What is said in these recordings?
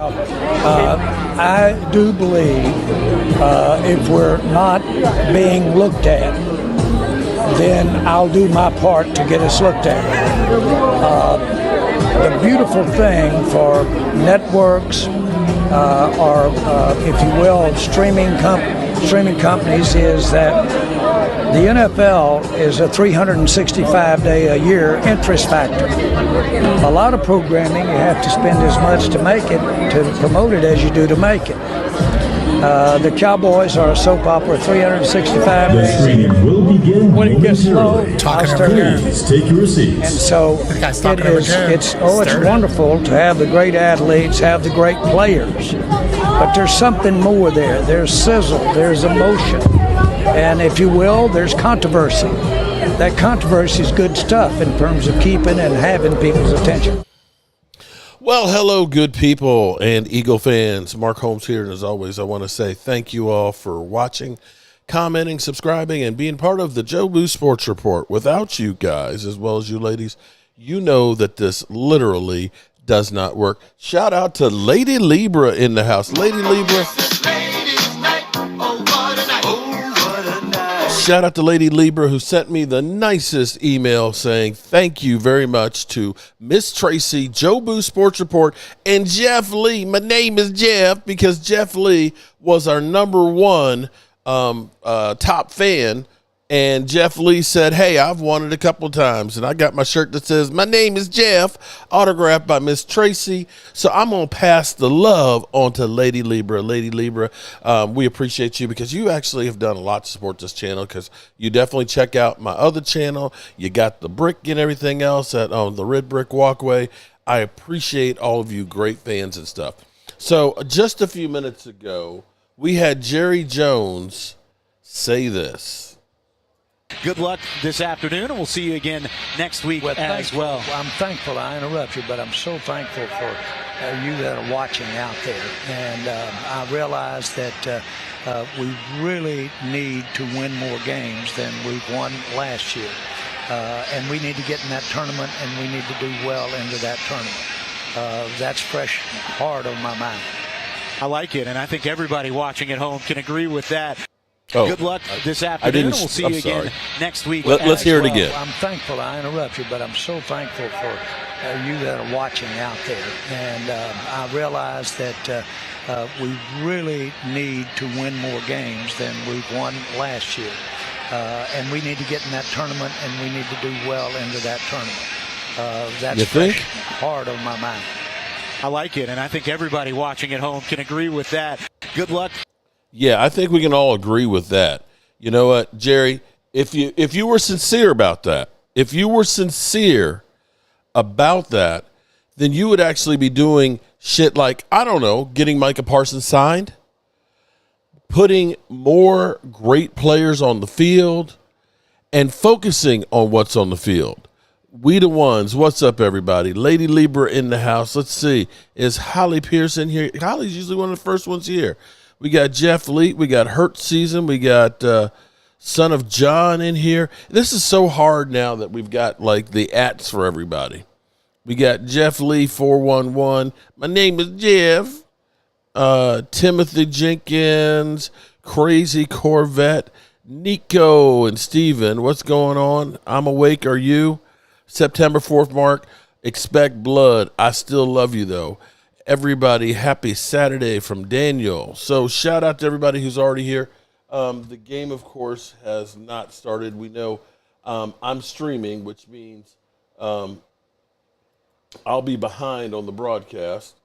I do believe if we're not being looked at, then I'll do my part to get us looked at. The beautiful thing for networks or, if you will, streaming companies is that the NFL is a 365-day-a-year interest factor. A lot of programming, you have to spend as much to make it, to promote it, as you do to make it. The Cowboys are a soap opera 365 days. The streaming will begin when it gets slow, Please take your seats. And so it's wonderful to have the great athletes, have the great players, but there's something more there. There's sizzle, there's emotion, and if you will, there's controversy. That controversy is good stuff in terms of keeping and having people's attention. Well, hello, good people and Eagle fans. Mark Holmes here, and as always, I want to say thank you all for watching, commenting, subscribing, and being part of the Joe Boo Sports Report. Without you guys, as well as you ladies, you know that this literally does not work. Shout out to Lady Libra in the house. Lady Libra. Shout out to Lady Libra, who sent me the nicest email saying thank you very much to Miss Tracy, Joe Boo Sports Report, and Jeff Lee. My name is Jeff because Jeff Lee was our #1 top fan. And Jeff Lee said, hey, I've won it a couple of times. And I got my shirt that says, my name is Jeff, autographed by Miss Tracy. So I'm going to pass the love on to Lady Libra. Lady Libra, we appreciate you because you actually have done a lot to support this channel, because you definitely check out my other channel. You got the brick and everything else on the Red Brick Walkway. I appreciate all of you great fans and stuff. So just a few minutes ago, we had Jerry Jones say this. Good luck this afternoon, and we'll see you again next week as well. I'm thankful. I interrupt you, but I'm so thankful for you that are watching out there. And I realize that we really need to win more games than we've won last year. And we need to get in that tournament, and we need to do well into that tournament. That's fresh, hard on my mind. I like it, and I think everybody watching at home can agree with that. Oh, good luck this afternoon. We'll see you again next week. Let's hear it again. I'm thankful. I interrupt you, but I'm so thankful for you that are watching out there. And I realize that we really need to win more games than we've won last year. And we need to get in that tournament, and we need to do well into that tournament. That's fresh, hard on my mind. I like it, and I think everybody watching at home can agree with that. Good luck. Yeah, I think we can all agree with that. You know what, Jerry, if you were sincere about that, then you would actually be doing shit like, I don't know, getting Micah Parsons signed, putting more great players on the field, and focusing on what's on the field. We the ones. What's up, everybody? Lady Libra in the house. Let's see. Is Holly Pearson here? Holly's usually one of the first ones here. We got Jeff Lee. We got Hurt Season. We got Son of John in here. This is so hard now that we've got like the ats for everybody. We got Jeff Lee 411. My name is Jeff. Timothy Jenkins, Crazy Corvette, Nico and Steven. What's going on? I'm awake. Are you? September 4th, Mark. Expect blood. I still love you, though. Everybody, happy Saturday from Daniel. So shout out to everybody who's already here. The game, of course, has not started. We know I'm streaming, which means I'll be behind on the broadcast.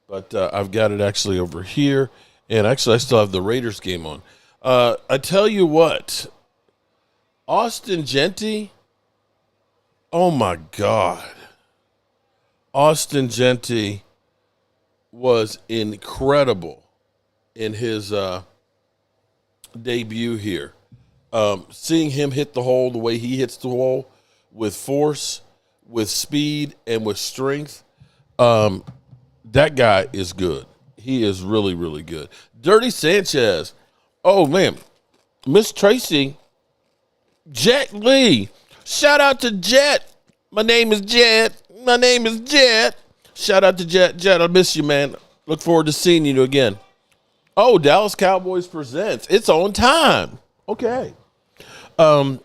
But I've got it actually over here. And actually, I still have the Raiders game on. I tell you what, Austin Genty, oh, my God. Austin Genty was incredible in his debut here. Seeing him hit the hole the way he hits the hole, with force, with speed, and with strength, that guy is good. He is really, really good. Dirty Sanchez. Oh, man. Miss Tracy. Jet Lee. Shout out to Jet. My name is Jet. Shout out to Jet. Jet, I miss you, man. Look forward to seeing you again. Oh, Dallas Cowboys presents. It's on time. Okay. Not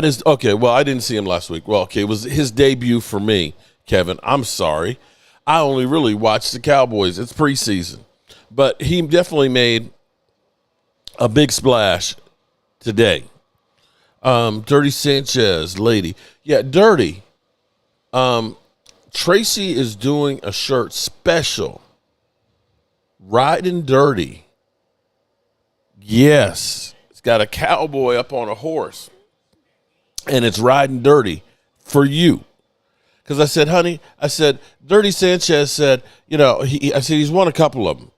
as okay. Well, I didn't see him last week. Well, okay, it was his debut for me, Kevin. I'm sorry. I only really watched the Cowboys. It's preseason, but he definitely made a big splash today. Dirty Sanchez, lady, yeah, Dirty. Tracy is doing a shirt special. Riding Dirty. Yes, it's got a cowboy up on a horse. And it's Riding Dirty for you. Because I said, honey, Dirty Sanchez said, I said, he's won a couple of them.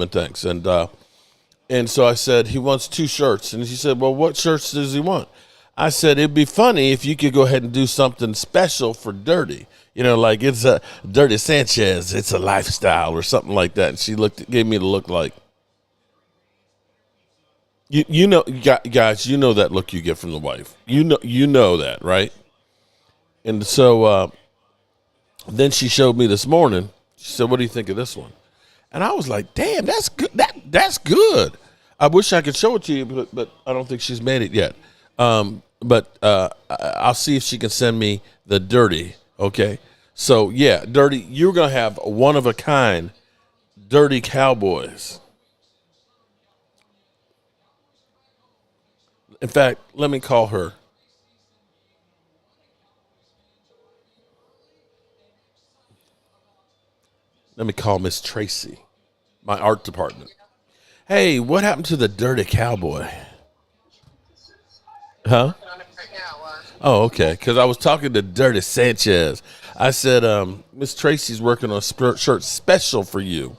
And things. And so I said, he wants 2 shirts. And she said, well, what shirts does he want? I said, it'd be funny if you could go ahead and do something special for Dirty. Like it's a Dirty Sanchez. It's a lifestyle or something like that. And she gave me the look like, guys, that look you get from the wife. You know that, right? And so then she showed me this morning. She said, what do you think of this one? And I was like, damn, that's good. That's good. I wish I could show it to you, but I don't think she's made it yet. But I'll see if she can send me the Dirty, okay? So, yeah, Dirty, you're going to have a one-of-a-kind Dirty Cowboys. In fact, let me call her. Let me call Miss Tracy, my art department. Hey, what happened to the Dirty Cowboy? Huh? Oh, okay. Because I was talking to Dirty Sanchez. I said, Miss Tracy's working on a shirt special for you.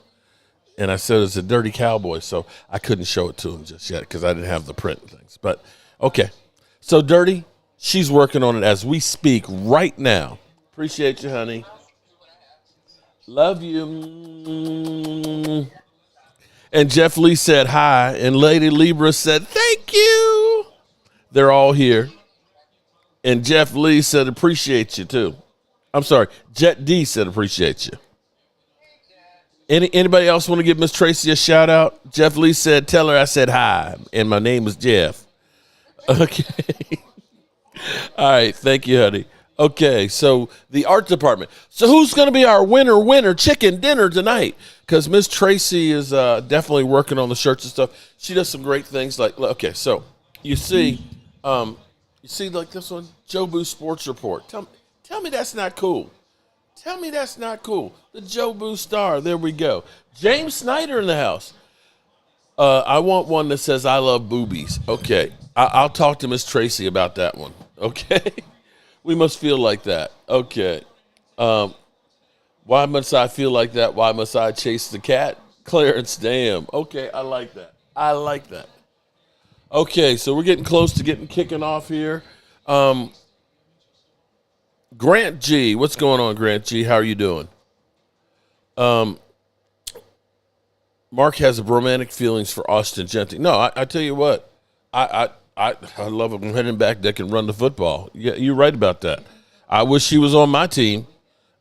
And I said it's a Dirty Cowboy, so I couldn't show it to him just yet because I didn't have the print and things. But, okay. So, Dirty, she's working on it as we speak right now. Appreciate you, honey. Love you. And Jeff Lee said hi, and Lady Libra said thank you. They're all here. And Jeff Lee said appreciate you, too. I'm sorry, Jet D said appreciate you. Anybody else want to give Miss Tracy a shout out? Jeff Lee said, tell her I said hi, and my name is Jeff. Okay. All right, thank you, honey. Okay, so the art department. So who's going to be our winner chicken dinner tonight? Because Miss Tracy is definitely working on the shirts and stuff. She does some great things. Okay, so you see like this one, Joe Boo Sports Report. Tell me that's not cool. Tell me that's not cool. The Joe Boo Star. There we go. James Snyder in the house. I want one that says I love boobies. Okay. I'll talk to Miss Tracy about that one. Okay. We must feel like that. Okay. Why must I feel like that? Why must I chase the cat? Clarence, damn. Okay. I like that. Okay. So we're getting close to kicking off here. Grant G. What's going on, Grant G? How are you doing? Mark has romantic feelings for Austin Genty. No, I tell you what. I love him heading back that can run the football. Yeah, you're right about that. I wish he was on my team.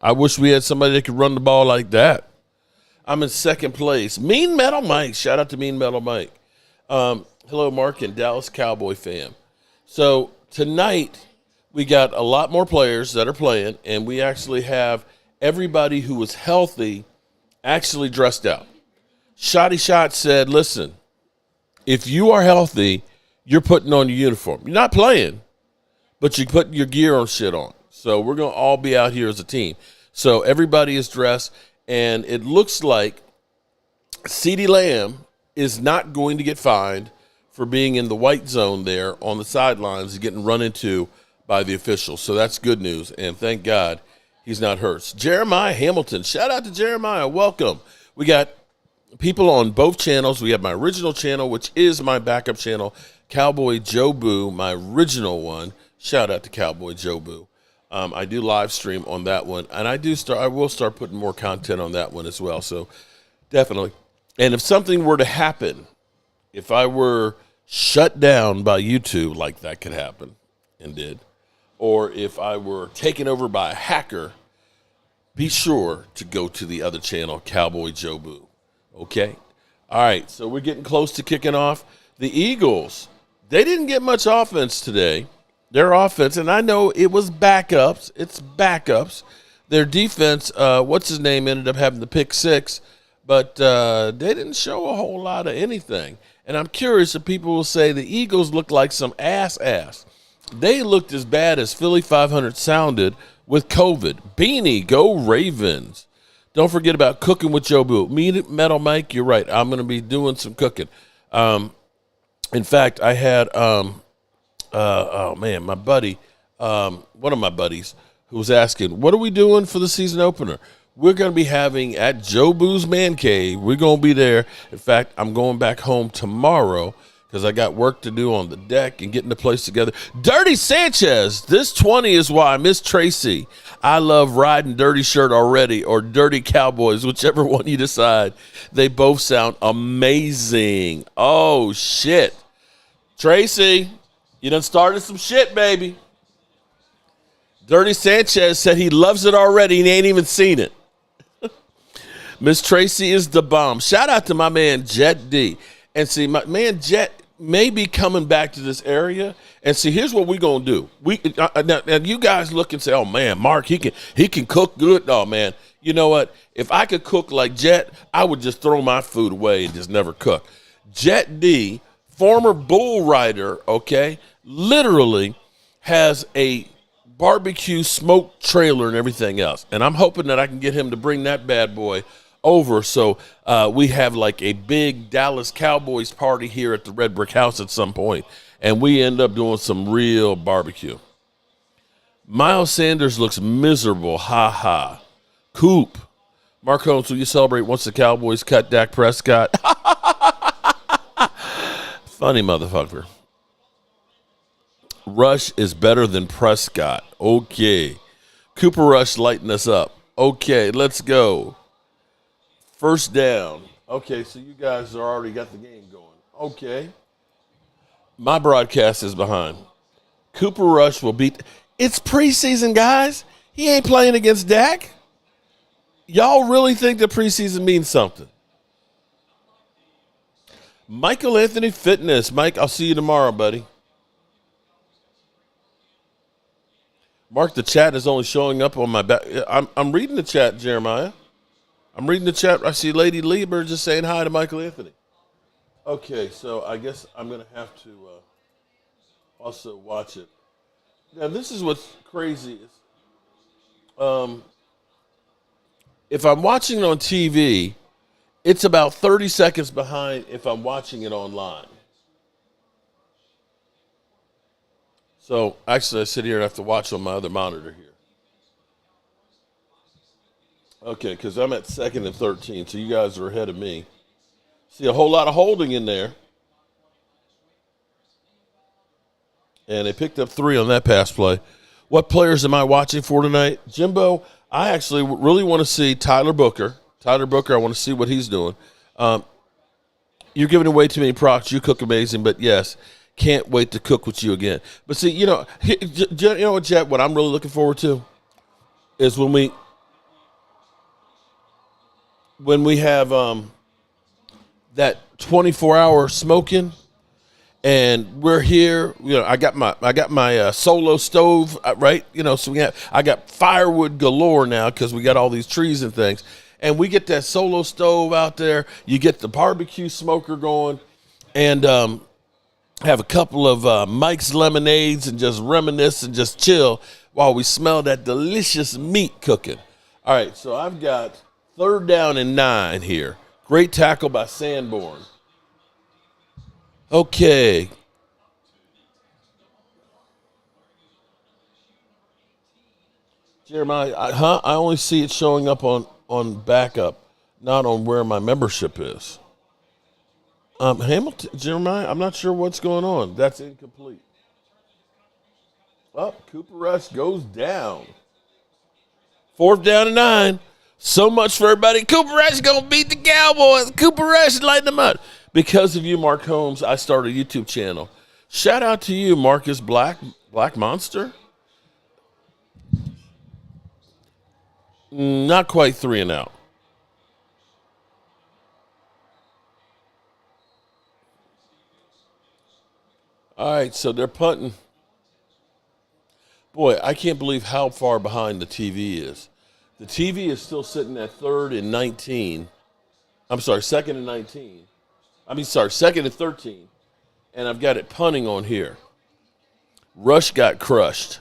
I wish we had somebody that could run the ball like that. I'm in second place. Mean Metal Mike. Shout out to Mean Metal Mike. Hello, Mark and Dallas Cowboy fam. So tonight, we got a lot more players that are playing, and we actually have everybody who was healthy actually dressed out. Shotty Shot said, listen, if you are healthy, you're putting on your uniform. You're not playing, but you're putting your gear on shit on. So we're going to all be out here as a team. So everybody is dressed, and it looks like CeeDee Lamb is not going to get fined for being in the white zone there on the sidelines and getting run into by the officials. So that's good news, and thank God he's not hurt. Jeremiah Hamilton, shout out to Jeremiah. Welcome. We got people on both channels. We have my original channel, which is my backup channel, Cowboy Joe Boo, my original one. Shout out to Cowboy Joe Boo. I do live stream on that one, and I will start putting more content on that one as well. So definitely. And if something were to happen, if I were shut down by YouTube, like that could happen and did, or if I were taken over by a hacker, be sure to go to the other channel, Cowboy Joe Boo. Okay? All right, so we're getting close to kicking off. The Eagles, they didn't get much offense today. Their offense, and I know it was backups. It's backups. Their defense, what's his name, ended up having the pick six, but they didn't show a whole lot of anything. And I'm curious if people will say the Eagles look like some ass. They looked as bad as Philly 500 sounded with COVID. Beanie, go Ravens. Don't forget about cooking with Joe Boo. Metal Mike, you're right. I'm going to be doing some cooking. In fact, I had, my buddy, one of my buddies who was asking, what are we doing for the season opener? We're going to be having at Joe Boo's Man Cave. We're going to be there. In fact, I'm going back home tomorrow because I got work to do on the deck and getting the place together. Dirty Sanchez, this 20 is why I miss Tracy. I love riding Dirty Shirt already or Dirty Cowboys, whichever one you decide. They both sound amazing. Oh, shit. Tracy, you done started some shit, baby. Dirty Sanchez said he loves it already and he ain't even seen it. Miss Tracy is the bomb. Shout out to my man Jet D. And see, my man Jet may be coming back to this area. And see, here's what we're gonna do. Now you guys look and say, "Oh man, Mark, he can cook good." Oh man, you know what? If I could cook like Jet, I would just throw my food away and just never cook. Jet D, former bull rider, okay, literally has a barbecue smoke trailer and everything else. And I'm hoping that I can get him to bring that bad boy over so we have like a big Dallas Cowboys party here at the Red Brick House at some point, and we end up doing some real barbecue. Miles Sanders looks miserable. Ha ha. Coop. Mark Holmes, will you celebrate once the Cowboys cut Dak Prescott? Funny motherfucker. Rush is better than Prescott. Okay. Cooper Rush lighting us up. Okay, let's go. First down. Okay, so you guys are already got the game going. Okay. My broadcast is behind. Cooper Rush will beat. It's preseason, guys. He ain't playing against Dak. Y'all really think that preseason means something? Michael Anthony Fitness. Mike, I'll see you tomorrow, buddy. Mark, the chat is only showing up on my back. I'm reading the chat, Jeremiah. I'm reading the chat. I see Lady Lieber just saying hi to Michael Anthony. Okay, so I guess I'm going to have to also watch it. Now, this is what's crazy. If I'm watching it on TV, it's about 30 seconds behind if I'm watching it online. So, actually, I sit here and have to watch on my other monitor here. Okay, because I'm at 2nd and 13, so you guys are ahead of me. See a whole lot of holding in there. And they picked up 3 on that pass play. What players am I watching for tonight? Jimbo, I actually really want to see Tyler Booker. Tyler Booker, I want to see what he's doing. You're giving away too many props. You cook amazing, but yes, can't wait to cook with you again. But see, you know what, Jet, what I'm really looking forward to is when we have that 24-hour smoking, and we're here. You know, I got my solo stove, right? You know, so I got firewood galore now because we got all these trees and things, and we get that solo stove out there. You get the barbecue smoker going, and have a couple of Mike's lemonades and just reminisce and just chill while we smell that delicious meat cooking. All right, so I've got 3rd down and 9 here. Great tackle by Sanborn. Okay. Jeremiah, I only see it showing up on backup, not on where my membership is. Hamilton, Jeremiah, I'm not sure what's going on. That's incomplete. Oh, Cooper Rush goes down. 4th down and 9. So much for everybody. Cooper Rush going to beat the Cowboys. Cooper Rush lighting them up. Because of you, Mark Holmes, I started a YouTube channel. Shout out to you, Marcus Black Monster. Not quite 3 and out. All right, so they're punting. Boy, I can't believe how far behind the TV is. The TV is still sitting at 3rd and 19. I'm sorry, 2nd and 19. Second and 13. And I've got it punting on here. Rush got crushed.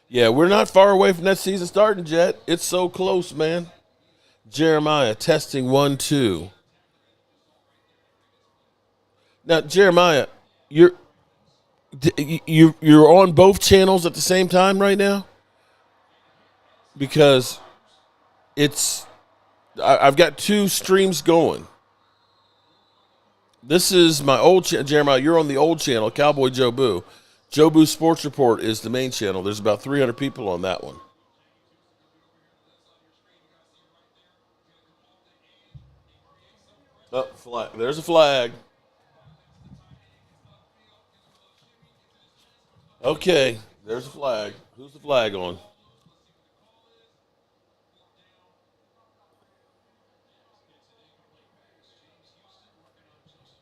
Yeah, we're not far away from that season starting, Jet. It's so close, man. Jeremiah testing 1, 2. Now, Jeremiah, you're on both channels at the same time right now? Because I've got 2 streams going. This is my old channel. Jeremiah, you're on the old channel, Cowboy Joe Boo. Joe Boo Sports Report is the main channel. There's about 300 people on that one. Oh, flag. There's a flag. Okay, there's a flag. Who's the flag on?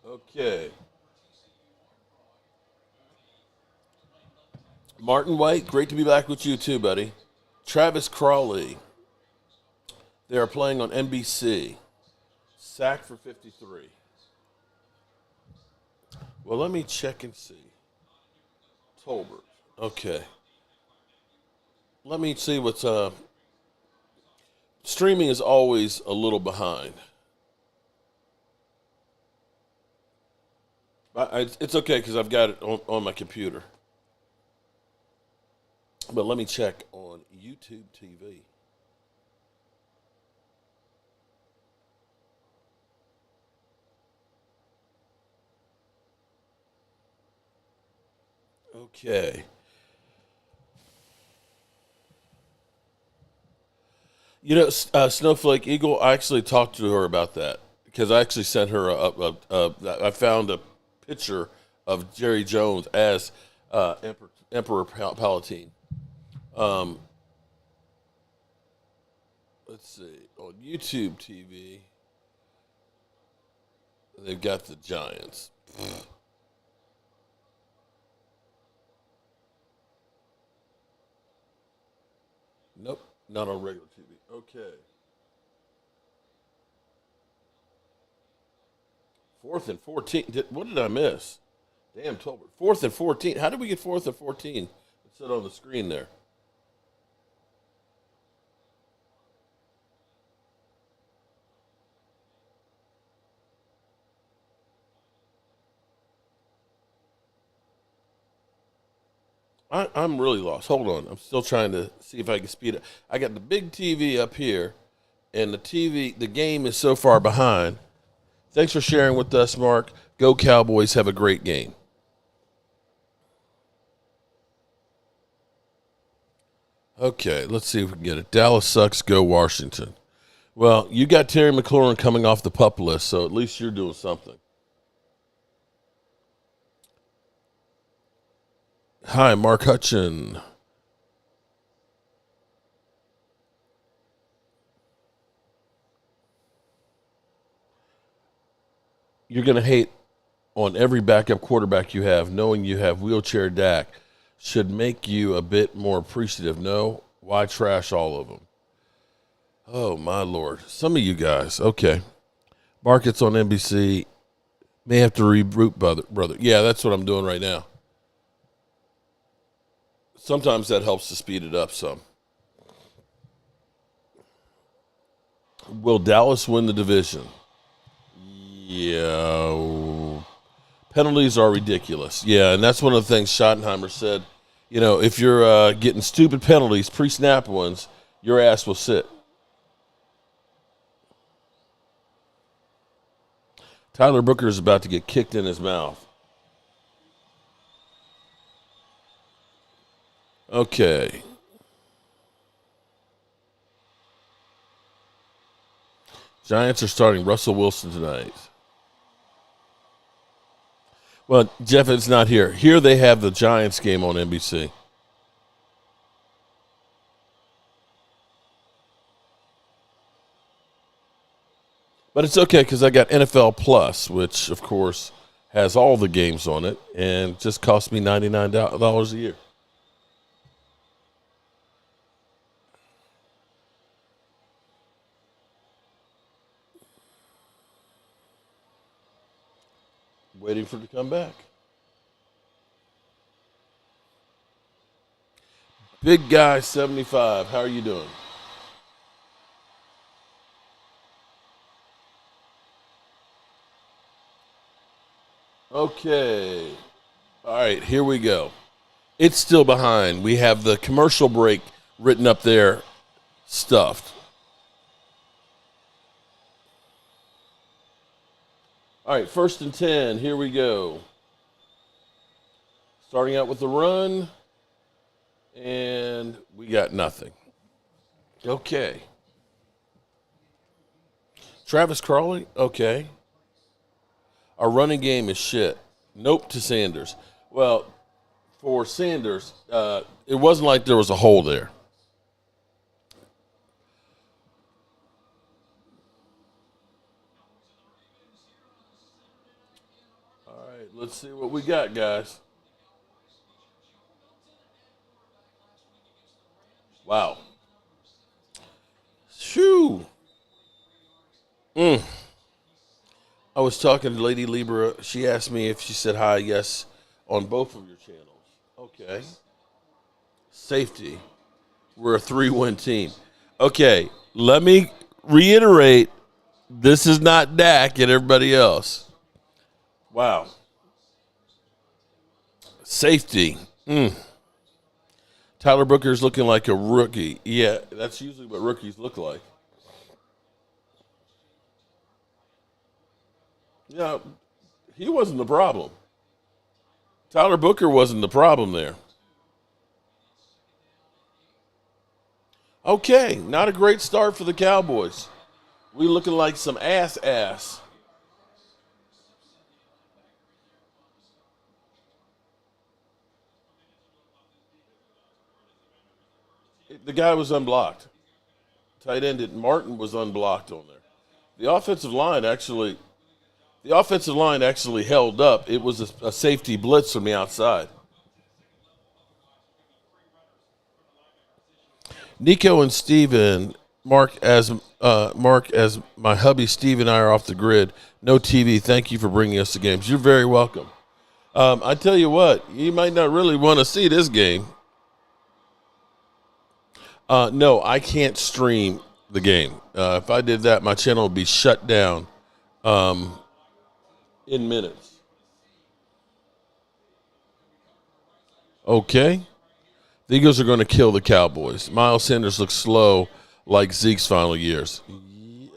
Okay. Martin White, great to be back with you too, buddy. Travis Crawley. They are playing on NBC. Sack for 53. Well, let me check and see. Tolbert. Okay. Let me see what's streaming is always a little behind. It's okay because I've got it on my computer. But let me check on YouTube TV. Okay. You know, Snowflake Eagle, I actually talked to her about that because I actually sent her I found a picture of Jerry Jones as Emperor Palpatine. Let's see. On YouTube TV, they've got the Giants. Nope, not on regular TV. Okay. 4th and 14. What did I miss? Damn, Tolbert. 4th and 14. How did we get 4th and 14? It said on the screen there. I'm really lost. Hold on. I'm still trying to see if I can speed it. I got the big TV up here, and the game is so far behind. Thanks for sharing with us, Mark. Go Cowboys. Have a great game. Okay, let's see if we can get it. Dallas sucks. Go Washington. Well, you got Terry McLaurin coming off the PUP list, so at least you're doing something. Hi, Mark Hutchin. You're going to hate on every backup quarterback you have, knowing you have wheelchair Dak should make you a bit more appreciative. No, why trash all of them? Oh, my Lord. Some of you guys. Okay. Markets on NBC. May have to reboot, brother. Yeah, that's what I'm doing right now. Sometimes that helps to speed it up some. Will Dallas win the division? Yeah. Penalties are ridiculous. Yeah, and that's one of the things Schottenheimer said. You know, if you're getting stupid penalties, pre-snap ones, your ass will sit. Tyler Booker is about to get kicked in his mouth. Okay. Giants are starting Russell Wilson tonight. Well, Jeff, it's not here. Here they have the Giants game on NBC. But it's okay because I got NFL Plus, which, of course, has all the games on it and just cost me $99 a year. Waiting for it to come back. Big Guy 75, how are you doing? Okay. All right, here we go. It's still behind. We have the commercial break written up there, stuffed. All right, 1st and 10. Here we go. Starting out with the run, and we got nothing. Okay. Travis Crawley, okay. Our running game is shit. Nope to Sanders. Well, for Sanders, it wasn't like there was a hole there. All right, let's see what we got, guys. Wow. Shoo. I was talking to Lady Libra. She asked me if she said hi, yes, on both of your channels. Okay. Safety. We're a 3-win team. Okay, let me reiterate, this is not Dak and everybody else. Wow. Safety. Tyler Booker's looking like a rookie. Yeah, that's usually what rookies look like. Yeah, he wasn't the problem. Tyler Booker wasn't the problem there. Okay, not a great start for the Cowboys. We looking like some ass. The guy was unblocked. Tight end Martin was unblocked on there. The offensive line actually held up. It was a safety blitz from the outside. Nico and Steven, Mark as my hubby Steve and I are off the grid. No TV. Thank you for bringing us the games. You're very welcome. I tell you what, you might not really want to see this game. No, I can't stream the game. If I did that, my channel would be shut down in minutes. Okay. The Eagles are going to kill the Cowboys. Miles Sanders looks slow like Zeke's final years.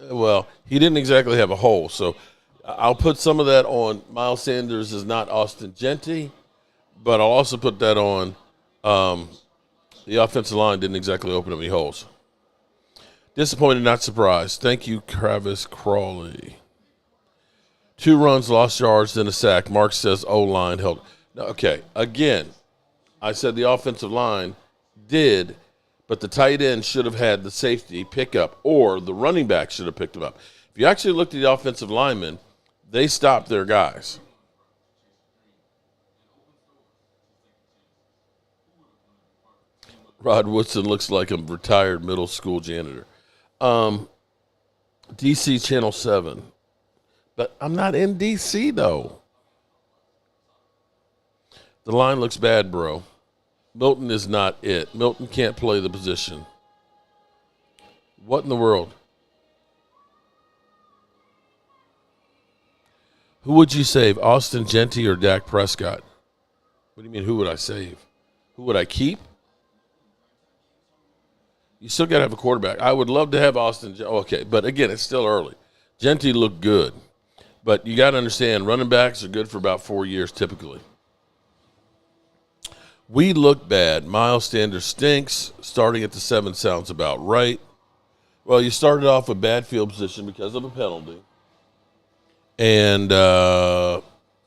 Well, he didn't exactly have a hole, so I'll put some of that on. Miles Sanders is not Austin Gentry, but I'll also put that on the offensive line didn't exactly open up any holes. Disappointed, not surprised. Thank you, Travis Crawley. 2 runs, lost yards, then a sack. Mark says O-line held. Okay, again, I said the offensive line did, but the tight end should have had the safety pick up, or the running back should have picked him up. If you actually looked at the offensive linemen, they stopped their guys. Rod Woodson looks like a retired middle school janitor. DC Channel 7. But I'm not in DC, though. The line looks bad, bro. Milton is not it. Milton can't play the position. What in the world? Who would you save, Austin Gentry or Dak Prescott? What do you mean, who would I save? Who would I keep? You still got to have a quarterback. I would love to have Austin. Okay, but again, it's still early. Gentry looked good. But you got to understand, running backs are good for about 4 years typically. We look bad. Miles Sanders stinks. Starting at the 7 sounds about right. Well, you started off with bad field position because of a penalty. And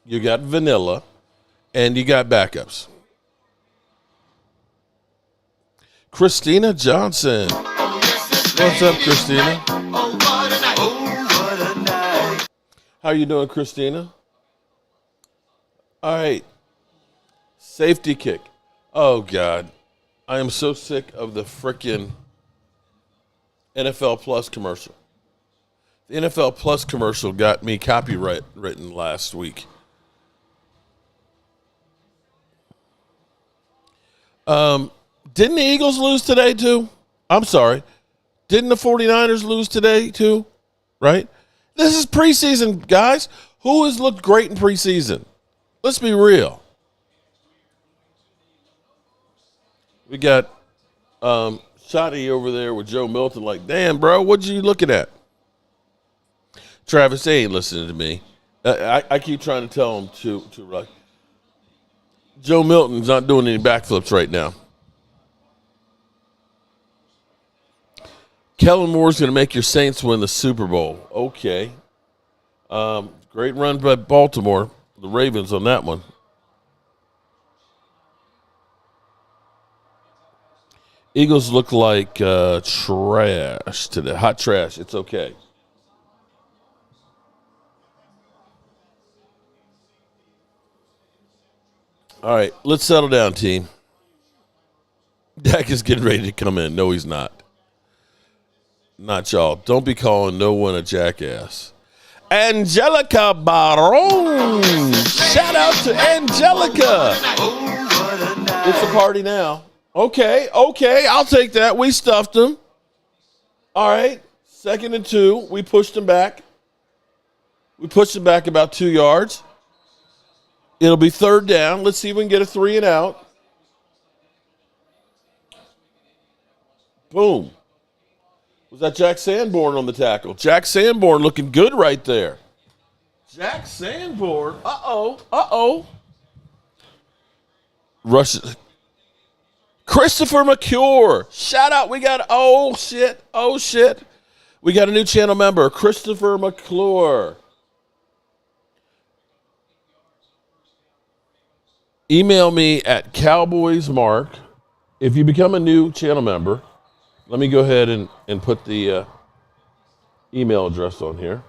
you got vanilla. And you got backups. Christina Johnson. What's up, Christina? How you doing, Christina? All right. Safety kick. Oh, God. I am so sick of the frickin' NFL Plus commercial. The NFL Plus commercial got me copyright written last week. Didn't the Eagles lose today, too? I'm sorry. Didn't the 49ers lose today, too? Right? This is preseason, guys. Who has looked great in preseason? Let's be real. We got Shotty over there with Joe Milton like, damn, bro, what you looking at? Travis, they ain't listening to me. I keep trying to tell him to like, Joe Milton's not doing any backflips right now. Kellen Moore's going to make your Saints win the Super Bowl. Okay. Great run by Baltimore, the Ravens on that one. Eagles look like trash today. Hot trash. It's okay. All right, let's settle down, team. Dak is getting ready to come in. No, he's not. Not y'all. Don't be calling no one a jackass. Angelica Baron. Shout out to Angelica. It's a party now. Okay. I'll take that. We stuffed him. All right. 2nd and 2. We pushed him back. We pushed him back about 2 yards. It'll be 3rd down. Let's see if we can get a 3 and out. Boom. Was that Jack Sanborn on the tackle? Jack Sanborn looking good right there. Jack Sanborn. Uh-oh. Rush. Christopher McCure. Shout out. We got, oh, shit. We got a new channel member, Christopher McClure. Email me at Cowboys Mark. If you become a new channel member, let me go ahead and put the email address on here.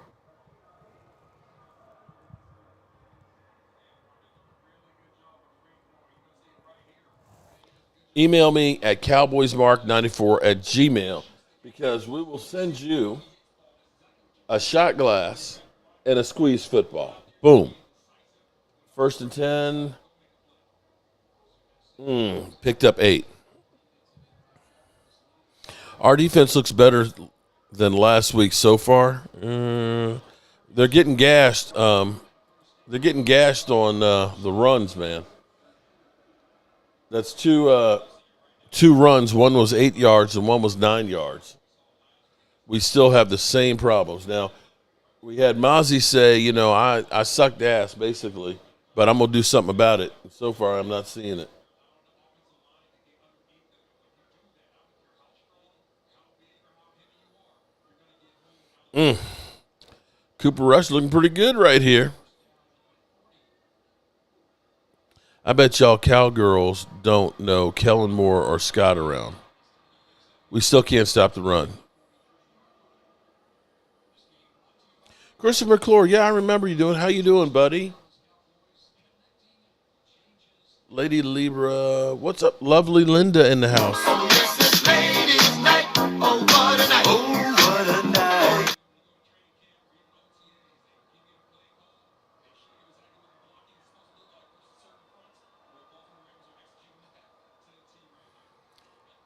Email me at cowboysmark94@gmail because we will send you a shot glass and a squeeze football. Boom. 1st and 10. Picked up 8. Our defense looks better than last week so far. They're getting gashed. They're getting gashed on the runs, man. That's two runs. One was 8 yards and one was 9 yards. We still have the same problems. Now, we had Mozzie say, I sucked ass, basically, but I'm going to do something about it. And so far, I'm not seeing it. Cooper Rush looking pretty good right here. I bet y'all cowgirls don't know Kellen Moore or Scott around. We still can't stop the run. Christopher McClure, yeah, I remember you doing. How you doing, buddy? Lady Libra, what's up? Lovely Linda in the house.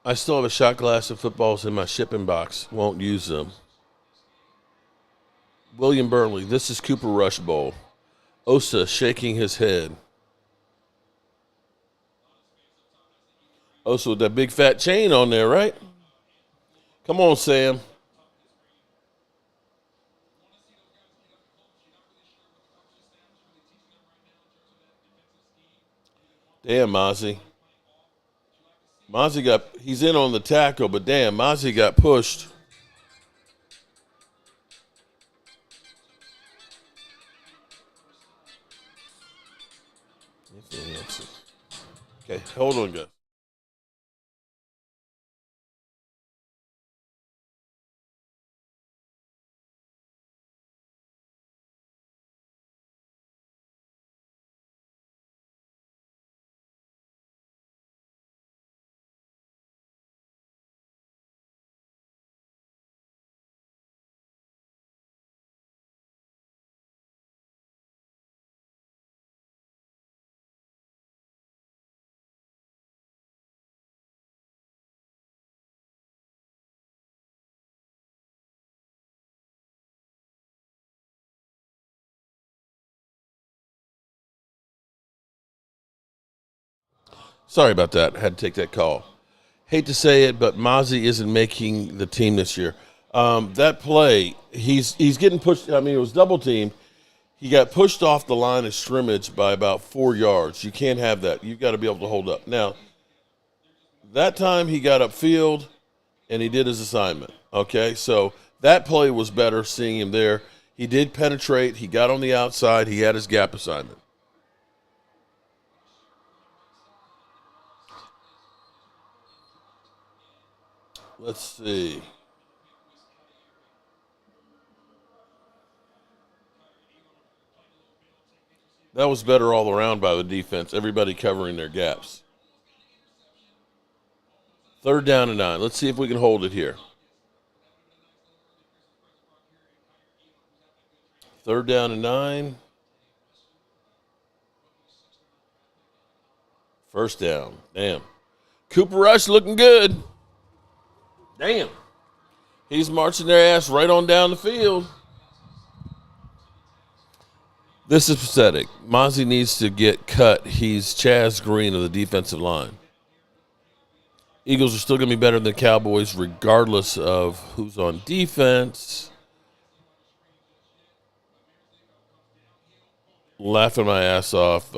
I still have a shot glass of footballs in my shipping box. Won't use them. William Burnley, this is Cooper Rush Bowl. Osa shaking his head. Osa with that big fat chain on there, right? Come on, Sam. Damn, Mozzie. He's in on the tackle, but damn, Mozzie got pushed. Okay, hold on, guys. Sorry about that. Had to take that call. Hate to say it, but Mozzie isn't making the team this year. That play, he's getting pushed. I mean, it was double teamed. He got pushed off the line of scrimmage by about 4 yards. You can't have that. You've got to be able to hold up. Now, that time he got upfield and he did his assignment. Okay, so that play was better seeing him there. He did penetrate. He got on the outside. He had his gap assignment. Let's see. That was better all around by the defense. Everybody covering their gaps. 3rd down and 9. Let's see if we can hold it here. 3rd down and 9. 1st down. Damn. Cooper Rush looking good. Damn. He's marching their ass right on down the field. This is pathetic. Mozzie needs to get cut. He's Chaz Green of the defensive line. Eagles are still going to be better than the Cowboys regardless of who's on defense. Laughing my ass off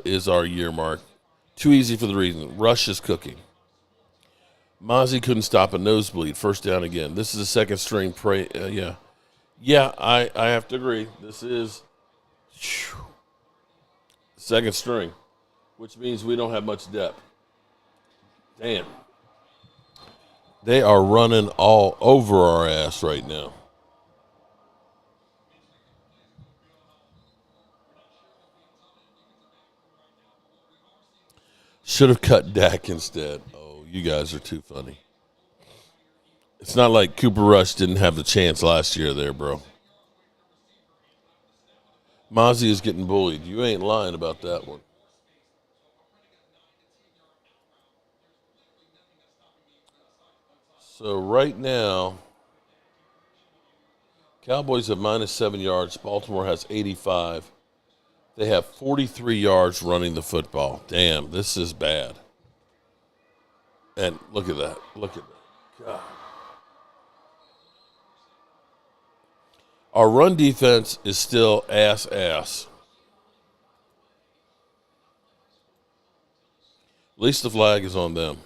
is our year mark. Too easy for the reason. Rush is cooking. Mozzie couldn't stop a nosebleed. 1st down again. This is a 2nd string. Yeah, I have to agree. This is 2nd string, which means we don't have much depth. Damn. They are running all over our ass right now. Should have cut Dak instead. Oh, you guys are too funny. It's not like Cooper Rush didn't have the chance last year there, bro. Mozzie is getting bullied. You ain't lying about that one. So right now, Cowboys have -7 yards. Baltimore has 85. They have 43 yards running the football. Damn, this is bad. And look at that. Look at that. God. Our run defense is still ass. At least the flag is on them.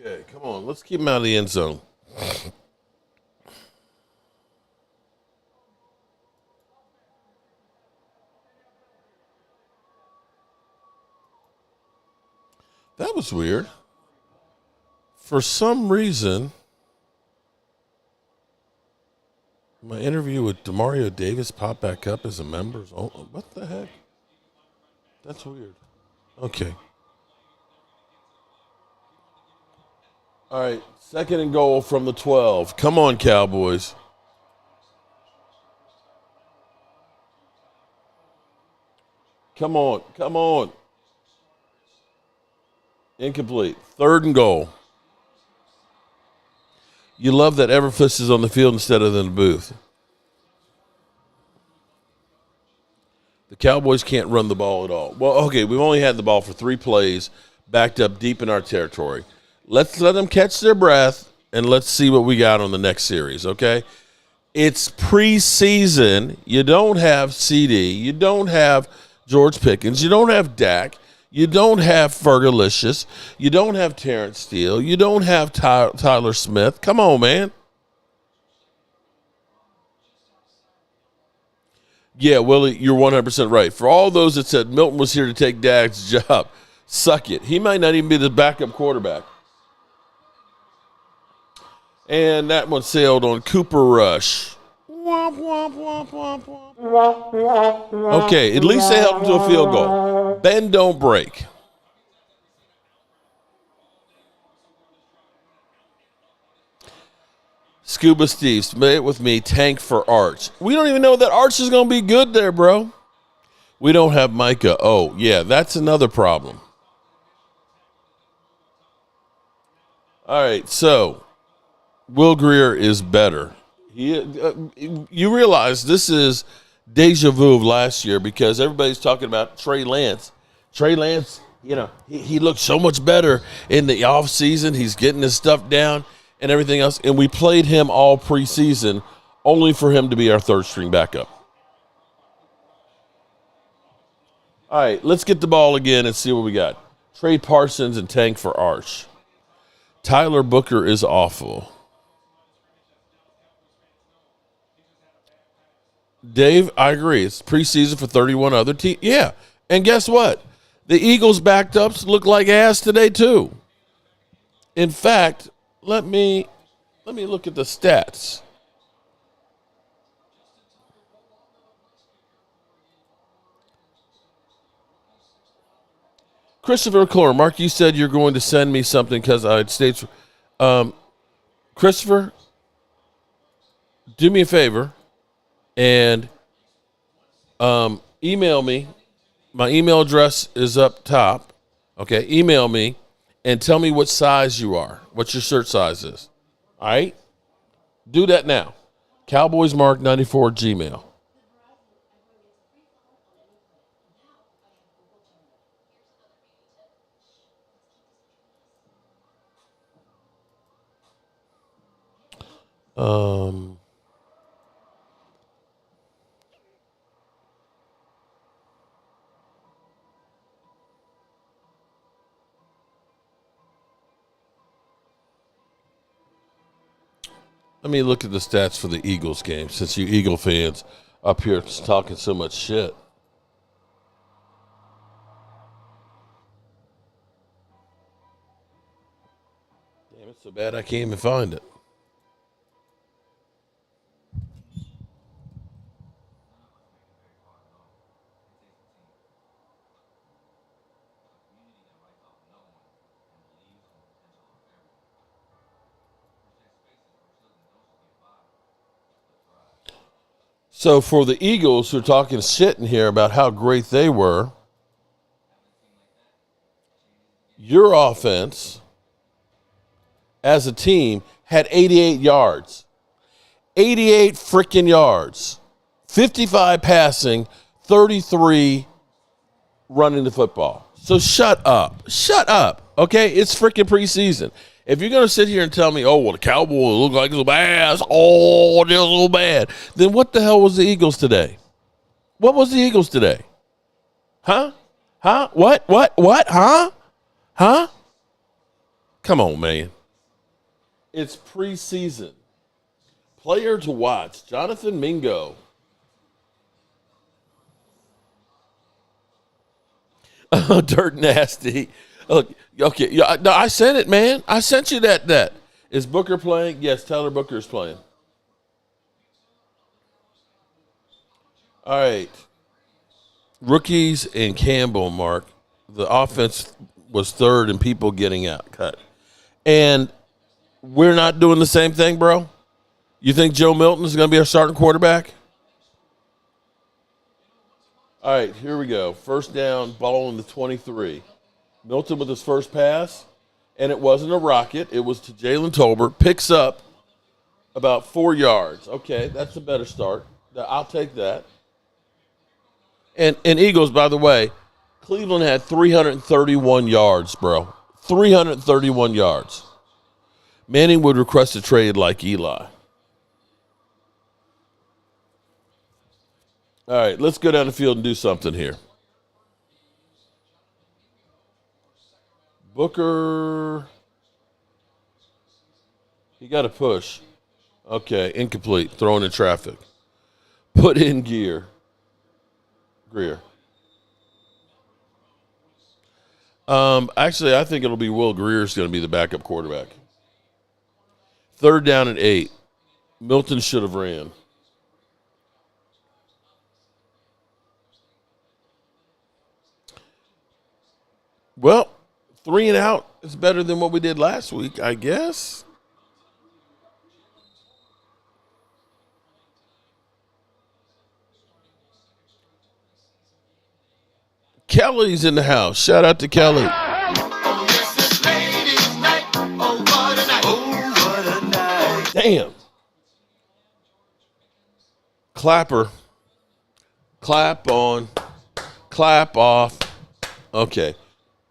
Okay, come on. Let's keep him out of the end zone. That was weird. For some reason, my interview with Demario Davis popped back up as a member. What the heck? That's weird. Okay. All right, 2nd and goal from the 12. Come on, Cowboys. Come on. Incomplete. 3rd and goal. You love that Everfus is on the field instead of in the booth. The Cowboys can't run the ball at all. Well, okay, we've only had the ball for 3 plays, backed up deep in our territory. Let's let them catch their breath, and let's see what we got on the next series, okay? It's preseason. You don't have CD. You don't have George Pickens. You don't have Dak. You don't have Fergalicious. You don't have Terrence Steele. You don't have Tyler Smith. Come on, man. Yeah, Willie, you're 100% right. For all those that said Milton was here to take Dak's job, suck it. He might not even be the backup quarterback. And that one sailed on Cooper Rush. Womp, womp, womp, womp, womp. Okay, at least they held them to a field goal. Bend, don't break. Scuba Steve, say it with me, tank for Arch. We don't even know that Arch is going to be good there, bro. We don't have Micah. Oh, yeah, that's another problem. All right, so Will Grier is better. You realize this is deja vu of last year because everybody's talking about Trey Lance. Trey Lance, he looked so much better in the offseason. He's getting his stuff down and everything else. And we played him all preseason only for him to be our third string backup. All right, let's get the ball again and see what we got. Trey Parsons and tank for Arch. Tyler Booker is awful. Dave, I agree. It's preseason for 31 other teams. Yeah, and guess what? The Eagles' backed ups look like ass today too. In fact, let me look at the stats. Christopher Clore, Mark, you said you're going to send me something because I had states. Christopher, do me a favor and email me. My email address is up top. Okay, email me and tell me what size you are, what your shirt size is. All right? Do that now. CowboysMark94 Gmail. Let me look at the stats for the Eagles game since you Eagle fans up here talking so much shit. Damn, it's so bad I can't even find it. So for the Eagles who are talking shit in here about how great they were, your offense as a team had 88 yards. 88 freaking yards. 55 passing, 33 running the football. So shut up. Shut up. Okay? It's freaking preseason. If you're going to sit here and tell me, oh, well, the Cowboys look like so bad, oh, they're so bad, then what the hell was the Eagles today? What was the Eagles today? Huh? Huh? What? Huh? Huh? Come on, man. It's preseason. Player to watch, Jonathan Mingo. Dirt nasty. Look, okay, no, I sent it, man. I sent you that. Is Booker playing? Yes, Tyler Booker is playing. All right. Rookies and Campbell, Mark. The offense was third in people getting out cut. And we're not doing the same thing, bro? You think Joe Milton is going to be our starting quarterback? All right, here we go. First down, ball in the 23. Milton with his first pass, and it wasn't a rocket. It was to Jalen Tolbert. Picks up about 4 yards. Okay, that's a better start. I'll take that. And Eagles, by the way, Cleveland had 331 yards, bro. 331 yards. Manning would request a trade like Eli. All right, let's go down the field and do something here. Booker, he got a push. Okay, incomplete. Thrown in traffic. Put in Greer. Actually, I think it'll be Will Greer's going to be the backup quarterback. Third down and 8. Milton should have ran. Well, 3 and out is better than what we did last week, I guess. Kelly's in the house. Shout out to Kelly. Damn. Clapper. Clap on. Clap off. Okay.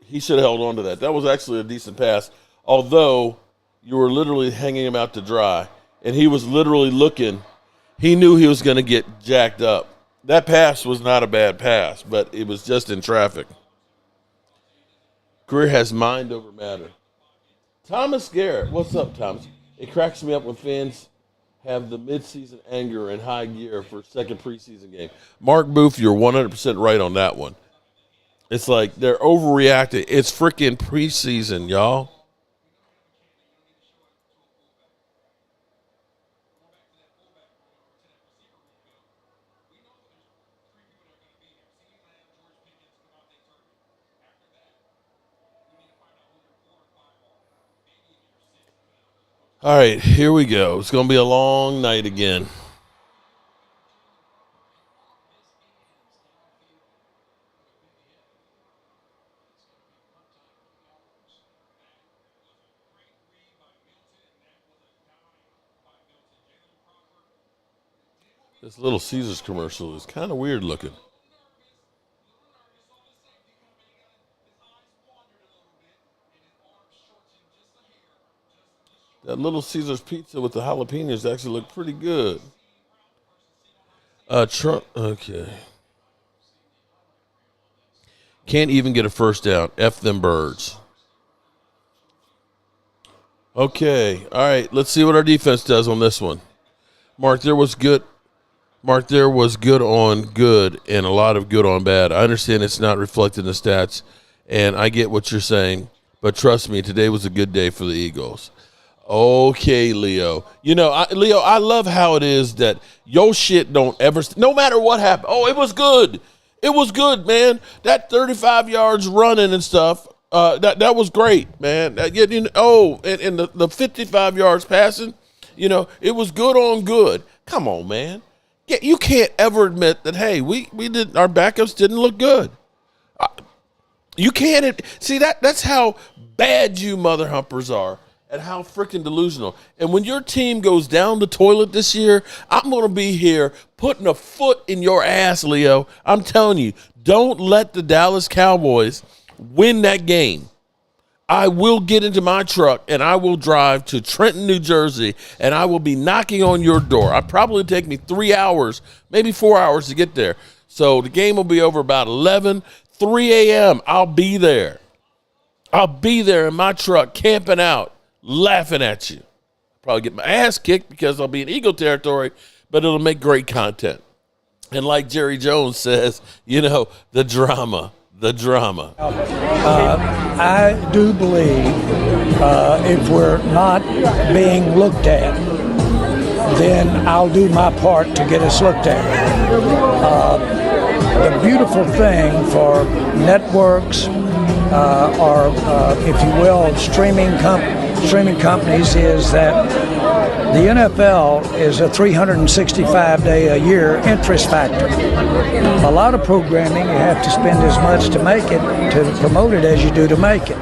He should have held on to that. That was actually a decent pass. Although you were literally hanging him out to dry. And he was literally looking. He knew he was going to get jacked up. That pass was not a bad pass, but it was just in traffic. Greer has mind over matter. Thomas Garrett. What's up, Thomas? It cracks me up when fans have the midseason anger in high gear for second preseason game. Mark Booth, you're 100% right on that one. It's like they're overreacting. It's freaking preseason, y'all. All right, here we go. It's going to be a long night again. This Little Caesars commercial is kind of weird looking. That Little Caesars pizza with the jalapenos actually look pretty good. Trump, okay. Can't even get a first down. F them birds. Okay, all right. Let's see what our defense does on this one. Mark, there was good on good and a lot of good on bad. I understand it's not reflected in the stats, and I get what you're saying, but trust me, today was a good day for the Eagles. Okay, Leo. You know, Leo, I love how it is that your shit don't ever, no matter what happened. Oh, it was good. It was good, man. That 35 yards running and stuff, that was great, man. And the 55 yards passing, you know, it was good on good. Come on, man. Yeah, you can't ever admit that, hey, we did, our backups didn't look good. You can't see that's how bad you mother humpers are and how freaking delusional. And when your team goes down the toilet this year, I'm going to be here putting a foot in your ass, Leo. I'm telling you, don't let the Dallas Cowboys win that game. I will get into my truck and I will drive to Trenton, New Jersey, and I will be knocking on your door. It'll probably take me 3 hours, maybe 4 hours to get there. So the game will be over about 11, 3 a.m. I'll be there. I'll be there in my truck camping out, laughing at you. Probably get my ass kicked because I'll be in Eagle territory, but it'll make great content. And like Jerry Jones says, you know, the drama. I do believe if we're not being looked at, then I'll do my part to get us looked at. The beautiful thing for networks or, if you will, streaming companies is that the NFL is a 365-day-a-year interest factor. A lot of programming, you have to spend as much to make it, to promote it, as you do to make it.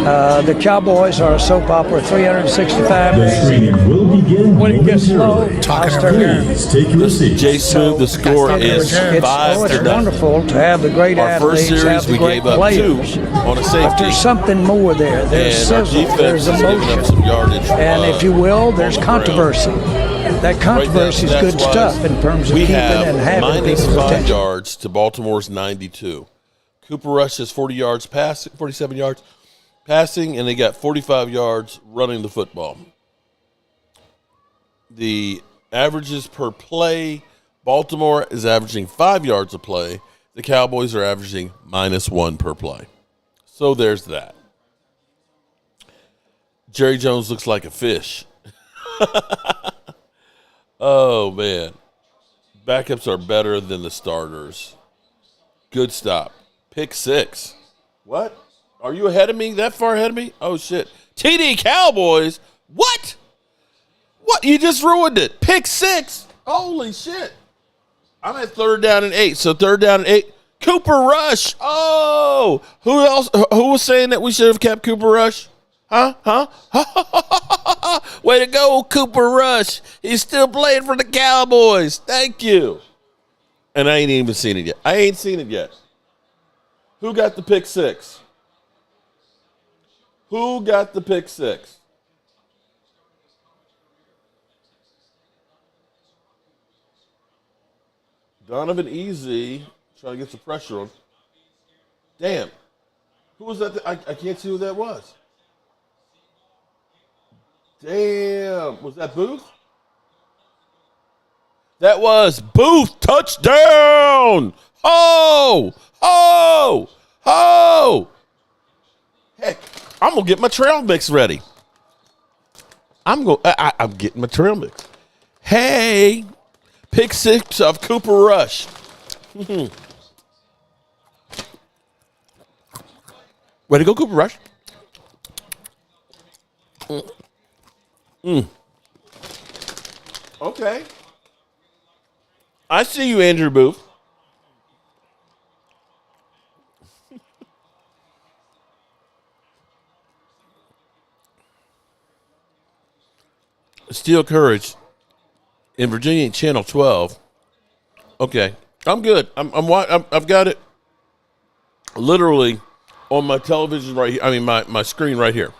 The Cowboys are a soap opera 365 The days. stream will begin When it gets slow, momentarily. I'll start hearing. Please take your seats. Jay Smooth, the score is 5-0. It's wonderful to have the great Our first athletes, have series, the we great gave up players. 2 on a But safety. there's something more there. There's And our sizzle, defense there's is giving up emotion, some yardage. and if you will, there's on the ground. controversy. That controversy is good stuff in terms of we keeping have and having minus people's 5 attention. yards to Baltimore's 92. Cooper Rush has 40 yards passing, 47 yards passing, and they got 45 yards running the football. The averages per play, Baltimore is averaging 5 yards a play. The Cowboys are averaging -1 per play. So there's that. Jerry Jones looks like a fish. Oh, man. Backups are better than the starters. Good stop. Pick 6. What? Are you ahead of me? That far ahead of me? Oh, shit. TD Cowboys? What? What? You just ruined it. Pick 6. Holy shit. I'm at 3rd down and 8. So 3rd down and 8. Cooper Rush. Oh. Who else? Who was saying that we should have kept Cooper Rush? Huh? Way to go, Cooper Rush. He's still playing for the Cowboys. Thank you. And I ain't even seen it yet. I ain't seen it yet. Who got the pick 6? Who got the pick 6? Donovan Easy trying to get some pressure on. Damn. Who was that? I can't see who that was. Damn. Was that Booth? That was Booth. Touchdown. Oh. Oh. Oh. Heck, I'm going to get my trail mix ready. I'm getting my trail mix. Hey. Pick 6 of Cooper Rush. Way to go, Cooper Rush. Okay. I see you, Andrew Booth. Steel Courage in Virginia, Channel 12. Okay, I'm good. I've got it literally on my television right here. I mean, my screen right here.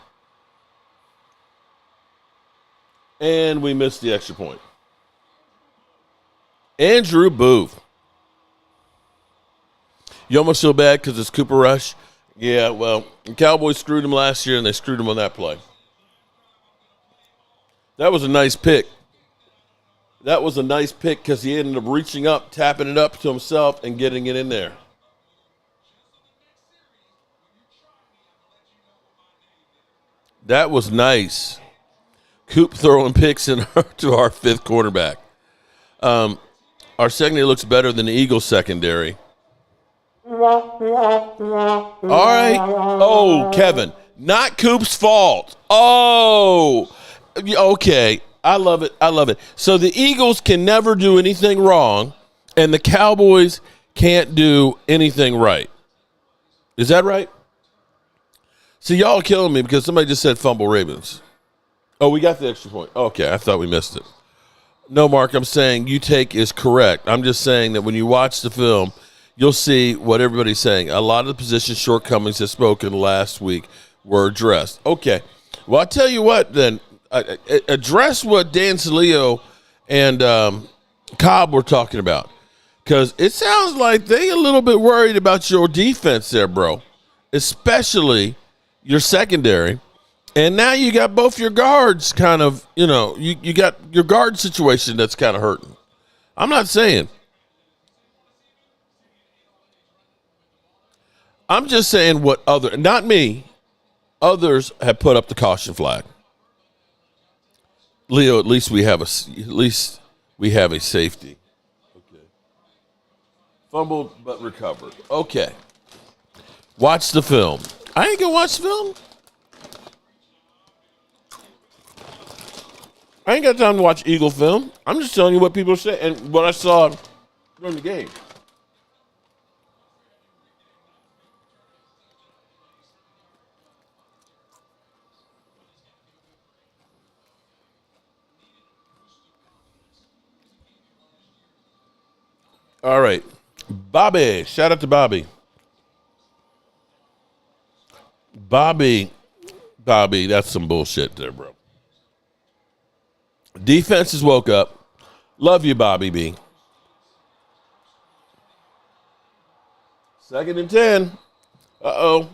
And we missed the extra point. Andrew Booth. You almost feel bad because it's Cooper Rush. Yeah, well, the Cowboys screwed him last year, and they screwed him on that play. That was a nice pick. That was a nice pick because he ended up reaching up, tapping it up to himself, and getting it in there. That was nice. Coop throwing picks to our 5th quarterback. Our secondary looks better than the Eagles' secondary. All right. Oh, Kevin. Not Coop's fault. Oh, okay. I love it. I love it. So the Eagles can never do anything wrong, and the Cowboys can't do anything right. Is that right? See, y'all are killing me because somebody just said fumble Ravens. Oh, we got the extra point. Okay, I thought we missed it. No, Mark, I'm saying you take is correct. I'm just saying that when you watch the film, you'll see what everybody's saying. A lot of the position shortcomings that spoken last week were addressed. Okay. Well, I'll tell you what then. Address what Dan Saleo and Cobb were talking about. Because it sounds like they a little bit worried about your defense there, bro. Especially your secondary. And now you got both your guards kind of, you got your guard situation that's kind of hurting. I'm not saying. I'm just saying what not me, others have put up the caution flag. Leo, at least we have a safety. Okay. Fumbled but recovered. Okay. Watch the film. I ain't gonna watch the film. I ain't got time to watch Eagle film. I'm just telling you what people say and what I saw during the game. All right. Bobby. Shout out to Bobby. Bobby, that's some bullshit there, bro. Defenses woke up. Love you, Bobby B. 2nd and 10. Uh-oh.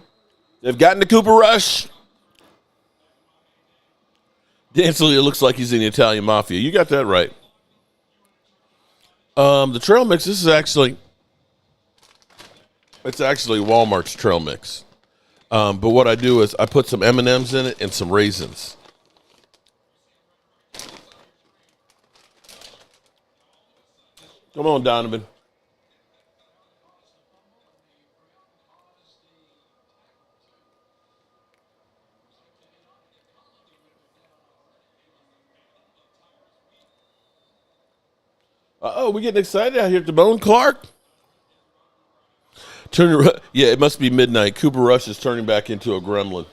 They've gotten to Cooper Rush. Dansley, it looks like he's in the Italian Mafia. You got that right. The trail mix, it's actually Walmart's trail mix. But what I do is I put some M&Ms in it and some raisins. Come on, Donovan. We getting excited out here at the Bone, Clark? Yeah, it must be midnight. Cooper Rush is turning back into a gremlin.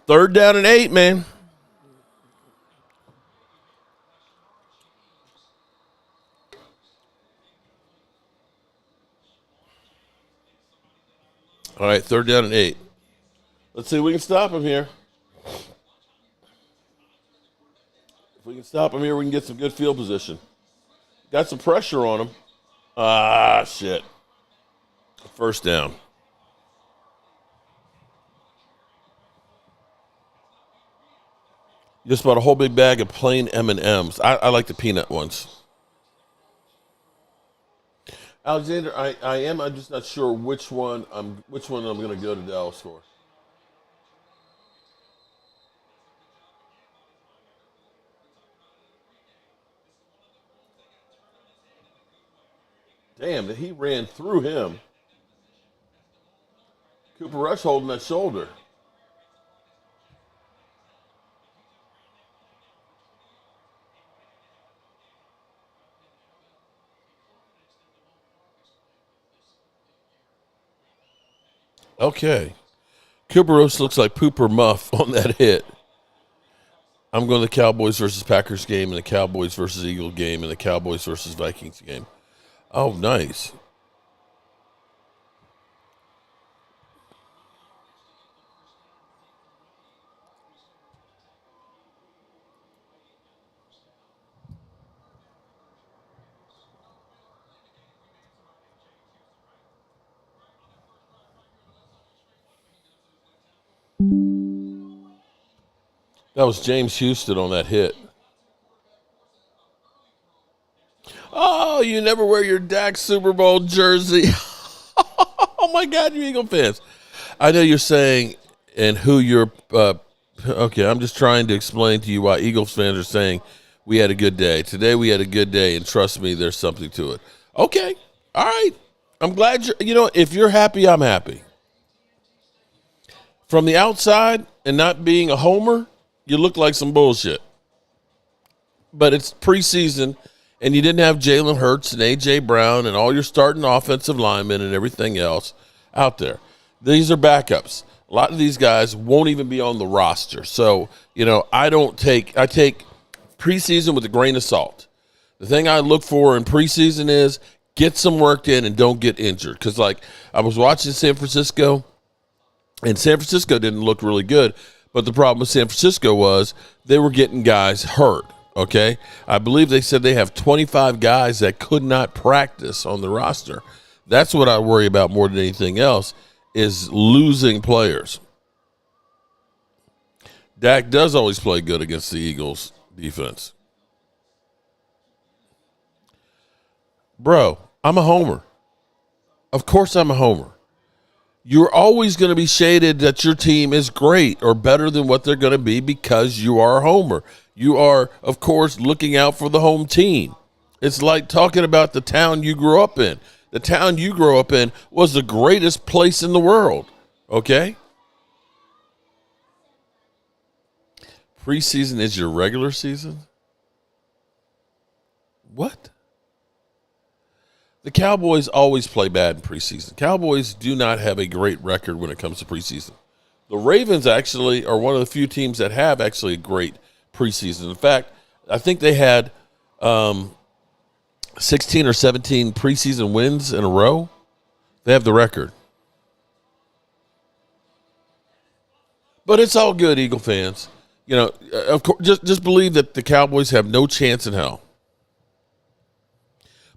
3rd down and 8, man. All right, 3rd down and 8. Let's see if we can stop him here. If we can stop him here, we can get some good field position. Got some pressure on him. Ah, shit. 1st down. You just bought a whole big bag of plain M&Ms. I like the peanut ones. Alexander, I am. I'm just not sure which one I'm going to go to Dallas for. Damn, that he ran through him. Cooper Rush holding that shoulder. Okay. Cooper Rush looks like Pooper Muff on that hit. I'm going to the Cowboys versus Packers game and the Cowboys versus Eagles game and the Cowboys versus Vikings game. Oh, nice. That was James Houston on that hit. Oh, you never wear your Dak Super Bowl jersey. Oh, my God, you Eagle fans. I know you're saying and who you're okay, I'm just trying to explain to you why Eagles fans are saying we had a good day. Today we had a good day, and trust me, there's something to it. Okay, all right. I'm glad if you're happy, I'm happy. From the outside and not being a homer, you look like some bullshit. But it's preseason, and you didn't have Jalen Hurts and A.J. Brown and all your starting offensive linemen and everything else out there. These are backups. A lot of these guys won't even be on the roster. So, I take preseason with a grain of salt. The thing I look for in preseason is get some work in and don't get injured. Because, I was watching San Francisco, and San Francisco didn't look really good. But the problem with San Francisco was they were getting guys hurt, okay? I believe they said they have 25 guys that could not practice on the roster. That's what I worry about more than anything else is losing players. Dak does always play good against the Eagles defense. Bro, I'm a homer. Of course I'm a homer. You're always going to be shaded that your team is great or better than what they're going to be because you are a homer. You are, of course, looking out for the home team. It's like talking about the town you grew up in. The town you grew up in was the greatest place in the world, okay? Preseason is your regular season? What? The Cowboys always play bad in preseason. Cowboys do not have a great record when it comes to preseason. The Ravens actually are one of the few teams that have actually a great preseason. In fact, I think they had 16 or 17 preseason wins in a row. They have the record. But it's all good, Eagle fans. Of course, just believe that the Cowboys have no chance in hell.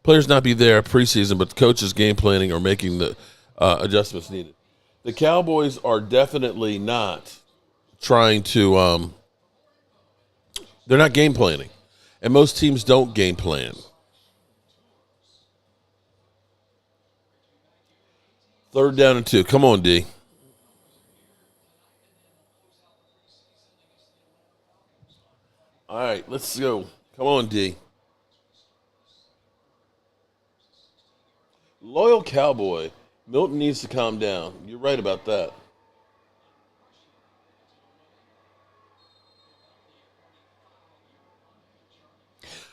Players not be there preseason, but the coaches game planning or making the adjustments needed. The Cowboys are definitely not trying to they're not game planning. And most teams don't game plan. Third down and 2. Come on, D. All right, let's go. Come on, D. Loyal Cowboy. Milton needs to calm down. You're right about that.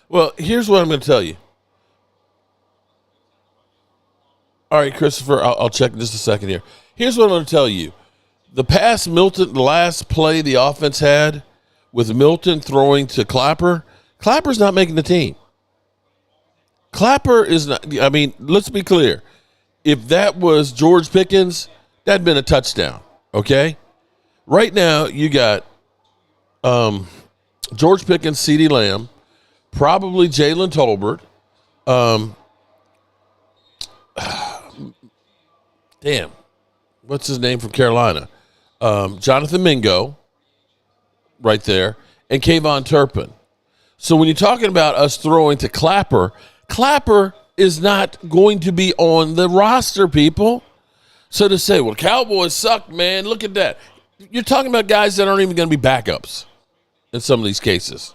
Well, here's what I'm going to tell you. All right, Christopher, I'll check in just a second here. Here's what I'm going to tell you. The last play the offense had with Milton throwing to Clapper, Clapper's not making the team. Clapper is not, I mean, let's be clear. If that was George Pickens, that'd been a touchdown, okay? Right now, you got George Pickens, CeeDee Lamb, probably Jalen Tolbert. Damn, what's his name from Carolina? Jonathan Mingo, right there, and Kayvon Turpin. So when you're talking about us throwing to Clapper, Clapper is not going to be on the roster, people. So to say, well, Cowboys suck, man, look at that. You're talking about guys that aren't even going to be backups in some of these cases.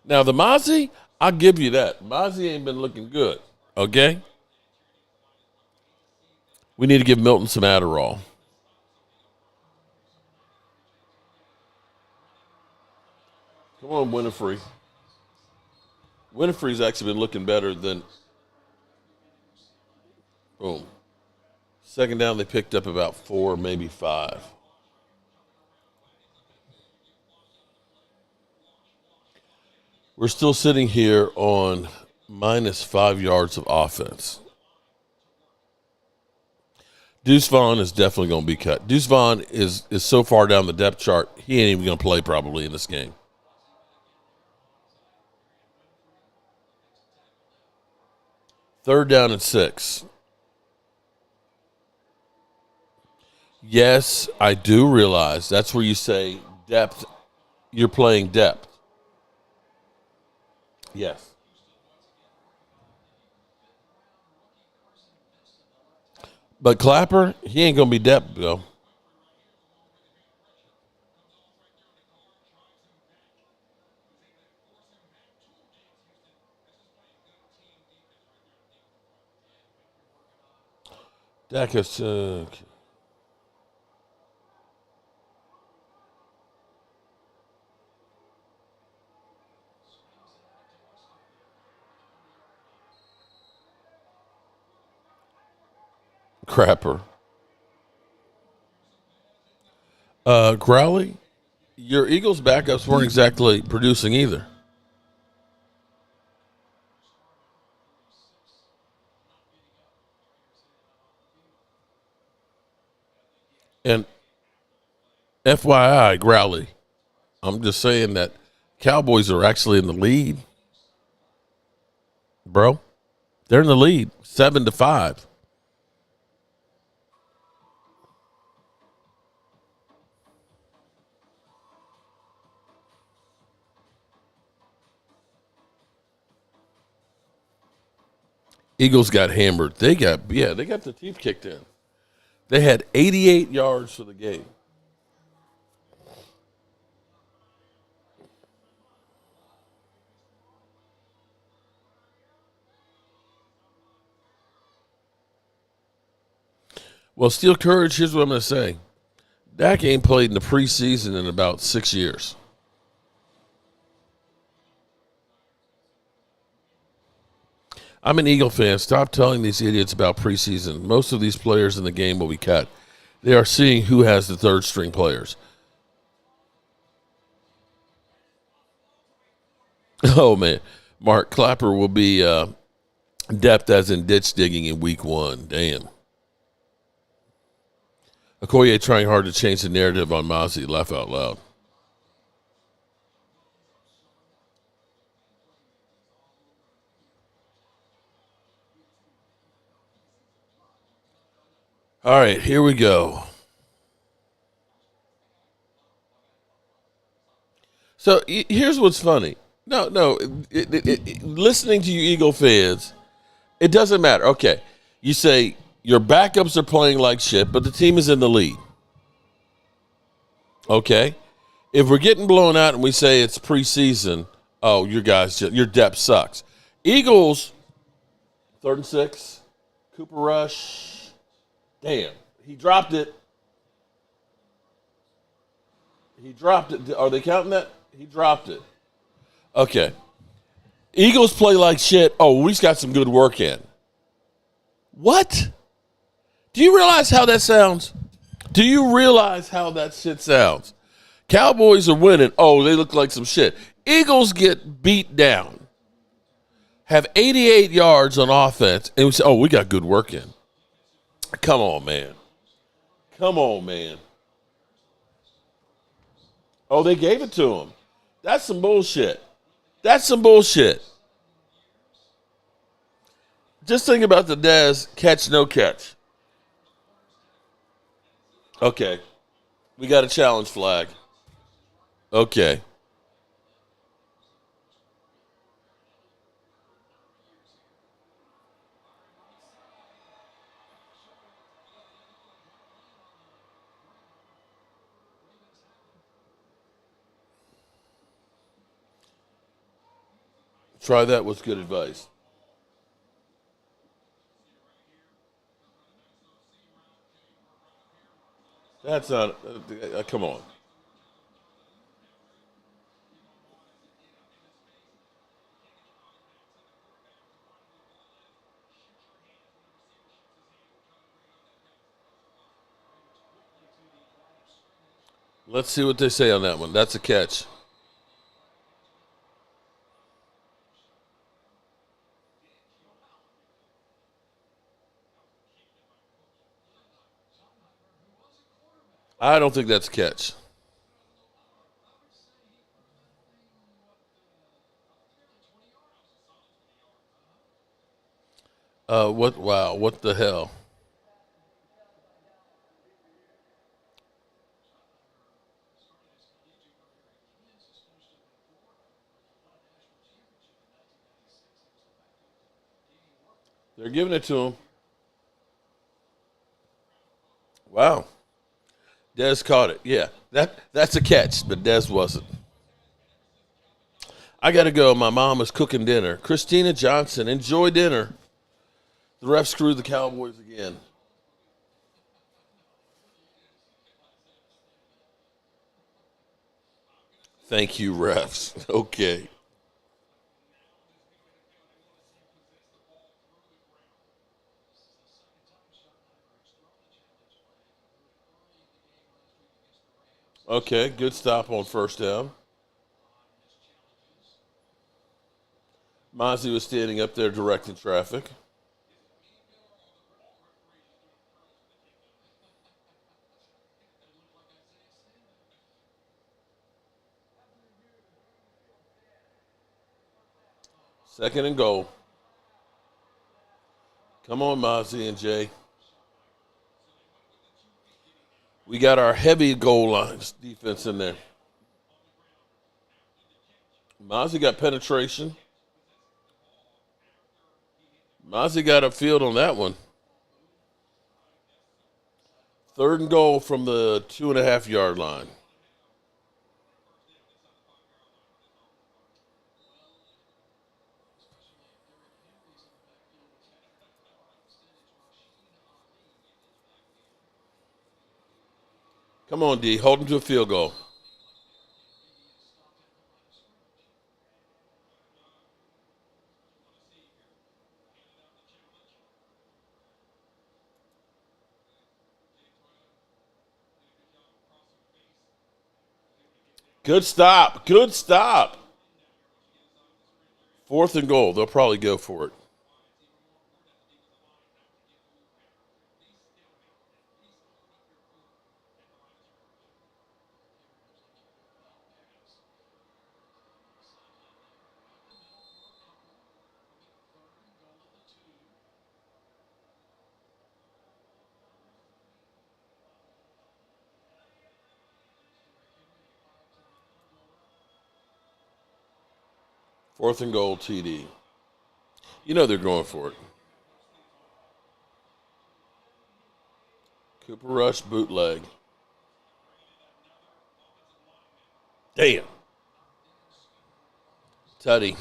Now, the Mozzie, I'll give you that. Mozzie ain't been looking good, okay? We need to give Milton some Adderall. Come on, Winifrey. Winifrey's actually been looking better than. Boom. Second down, they picked up about 4, maybe 5. We're still sitting here on minus 5 yards of offense. Deuce Vaughn is definitely going to be cut. Deuce Vaughn is so far down the depth chart, he ain't even going to play probably in this game. Third down and 6. Yes, I do realize that's where you say depth. You're playing depth. Yes. But Clapper, he ain't going to be depth, though. Dak is crapper. Crowley, your Eagles backups weren't exactly producing either. And FYI, Growley, I'm just saying that Cowboys are actually in the lead. Bro, they're in the lead, 7-5. Eagles got hammered. They got the teeth kicked in. They had 88 yards for the game. Well, Steel Courage, here's what I'm going to say. Dak ain't played in the preseason in about 6 years. I'm an Eagle fan. Stop telling these idiots about preseason. Most of these players in the game will be cut. They are seeing who has the third string players. Oh, man. Mark Clapper will be depth as in ditch digging in week 1. Damn. Okoye trying hard to change the narrative on Mozzie. Laugh out loud. All right, here we go. So here's what's funny. Listening to you Eagle fans, it doesn't matter. Okay, you say your backups are playing like shit, but the team is in the lead. Okay, if we're getting blown out and we say it's preseason, oh, your depth sucks. Eagles, 3rd and 6, Cooper Rush. Damn, he dropped it. Are they counting that? He dropped it. Okay. Eagles play like shit. Oh, we just got some good work in. What? Do you realize how that sounds? Do you realize how that shit sounds? Cowboys are winning. Oh, they look like some shit. Eagles get beat down. Have 88 yards on offense. And we say, oh, we got good work in. Come on, man. Come on, man. Oh, they gave it to him. That's some bullshit. That's some bullshit. Just think about the Dez catch, no catch. Okay. We got a challenge flag. Okay. Try that with good advice. That's not, come on. Let's see what they say on that one. That's a catch. I don't think that's a catch. What? Wow, what the hell? They're giving it to him. Wow. Dez caught it. Yeah, that's a catch, but Dez wasn't. I got to go. My mom is cooking dinner. Christina Johnson, enjoy dinner. The refs screwed the Cowboys again. Thank you, refs. Okay. Okay, good stop on first down. Mozzie was standing up there directing traffic. Second and goal. Come on, Mozzie and Jay. We got our heavy goal lines defense in there. Mozzie got penetration. Mozzie got upfield on that one. Third and goal from the 2.5 yard line. Come on, D. Hold him to a field goal. Good stop. Good stop. Fourth and goal. They'll probably go for it. Fourth and goal, TD. You know they're going for it. Cooper Rush, bootleg. Damn. Tutty.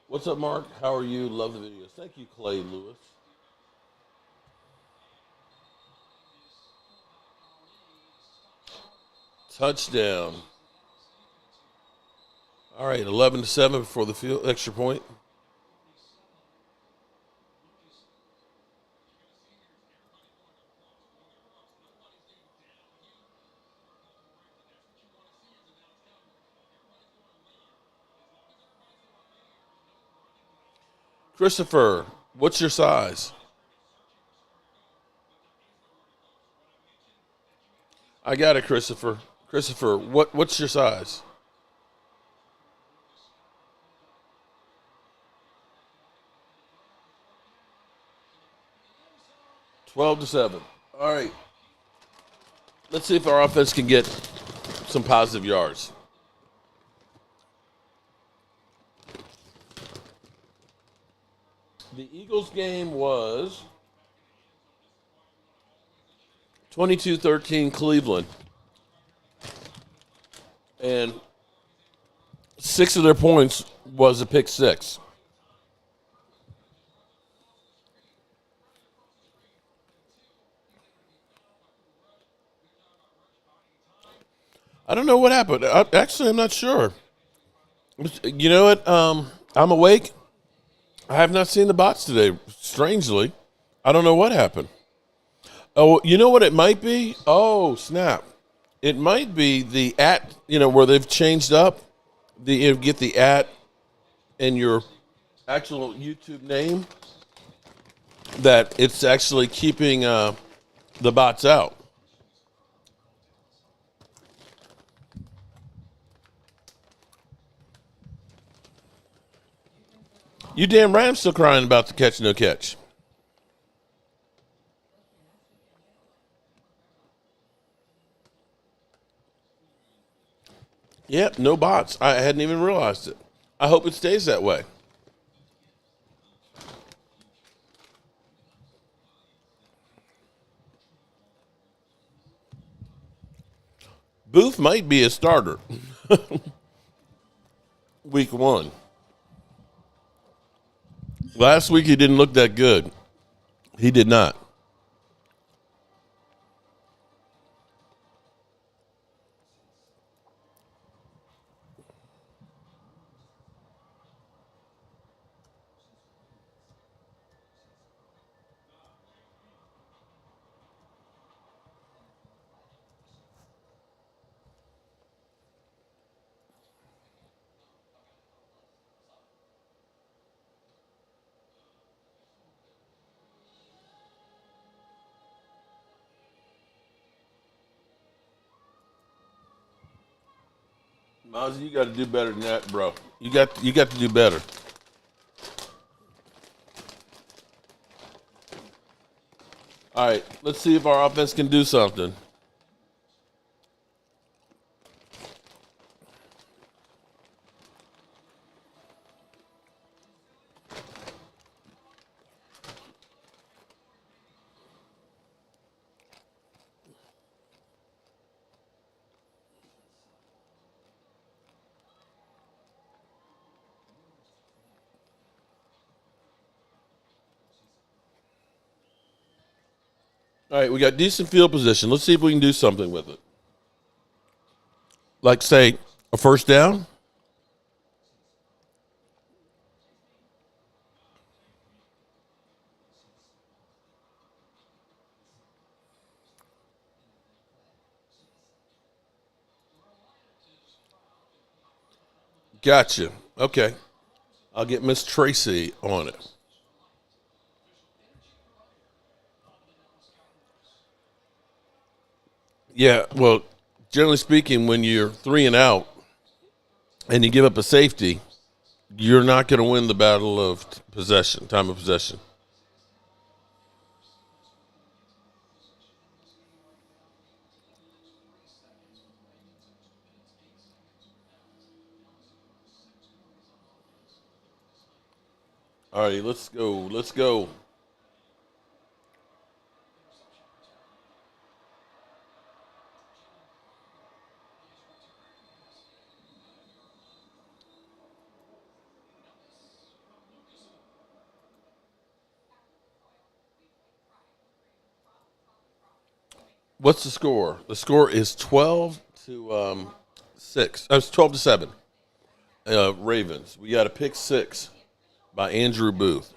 What's up, Mark? How are you? Love the videos. Thank you, Clay Lewis. Touchdown. All right, 11-7 before the field extra point. Christopher, what's your size? I got it, Christopher. Christopher, what's your size? 12-7. All right. Let's see if our offense can get some positive yards. The Eagles game was 22-13 Cleveland. And 6 of their points was a pick six. I don't know what happened. Actually, I'm not sure. You know what? I'm awake. I have not seen the bots today, strangely. I don't know what happened. Oh, you know what it might be? Oh, snap. It might be the @ where they've changed up. You get the @ in your actual YouTube name, that it's actually keeping the bots out. You damn right I'm still crying about the catch, no catch. Yep, no bots. I hadn't even realized it. I hope it stays that way. Booth might be a starter. Week 1. Last week he didn't look that good. He did not. Mozzie, you got to do better than that, bro. You got to do better. All right, let's see if our offense can do something. All right, we got decent field position. Let's see if we can do something with it. Like, say, a first down. Gotcha. Okay. I'll get Miss Tracy on it. Yeah, well, generally speaking, when you're 3 and out and you give up a safety, you're not going to win the battle of possession, time of possession. All right, let's go. Let's go. What's the score? The score is 12-6. It's 12-7. Ravens. We got a pick 6 by Andrew Booth.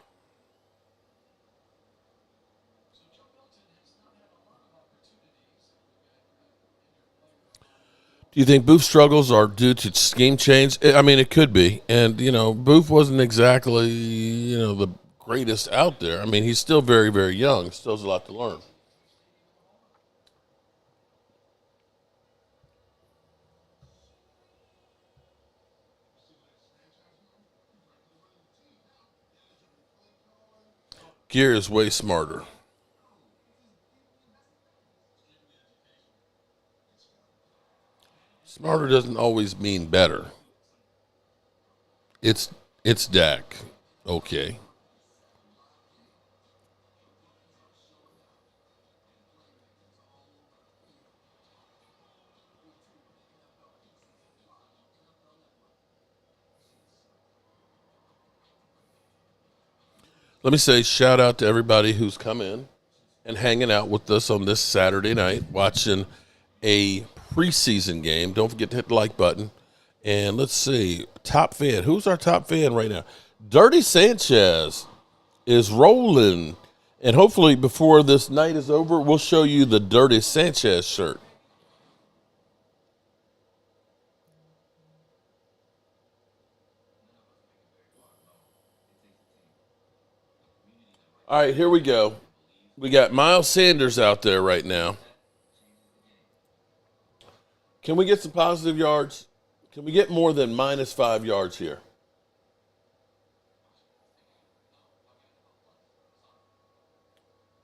Do you think Booth's struggles are due to scheme change? I mean, it could be. And, Booth wasn't exactly, the greatest out there. I mean, he's still very, very young. Still has a lot to learn. Gear is way smarter. Smarter doesn't always mean better. It's Dak. Okay. Let me say shout out to everybody who's come in and hanging out with us on this Saturday night, watching a preseason game. Don't forget to hit the like button. And let's see, top fan. Who's our top fan right now? Dirty Sanchez is rolling. And hopefully before this night is over, we'll show you the Dirty Sanchez shirt. All right, here we go. We got Miles Sanders out there right now. Can we get some positive yards? Can we get more than -5 yards here?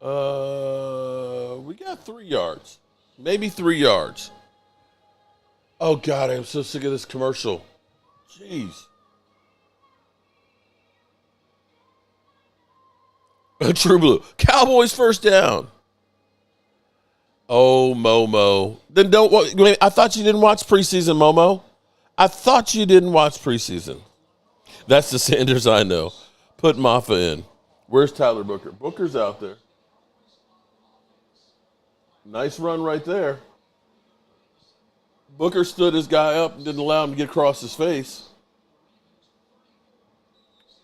We got 3 yards. Maybe 3 yards. Oh, God, I'm so sick of this commercial. Jeez. True Blue. Cowboys first down. Oh, Momo. Then don't. Wait, I thought you didn't watch preseason, Momo. I thought you didn't watch preseason. That's the Sanders I know. Put Maffa in. Where's Tyler Booker? Booker's out there. Nice run right there. Booker stood his guy up and didn't allow him to get across his face.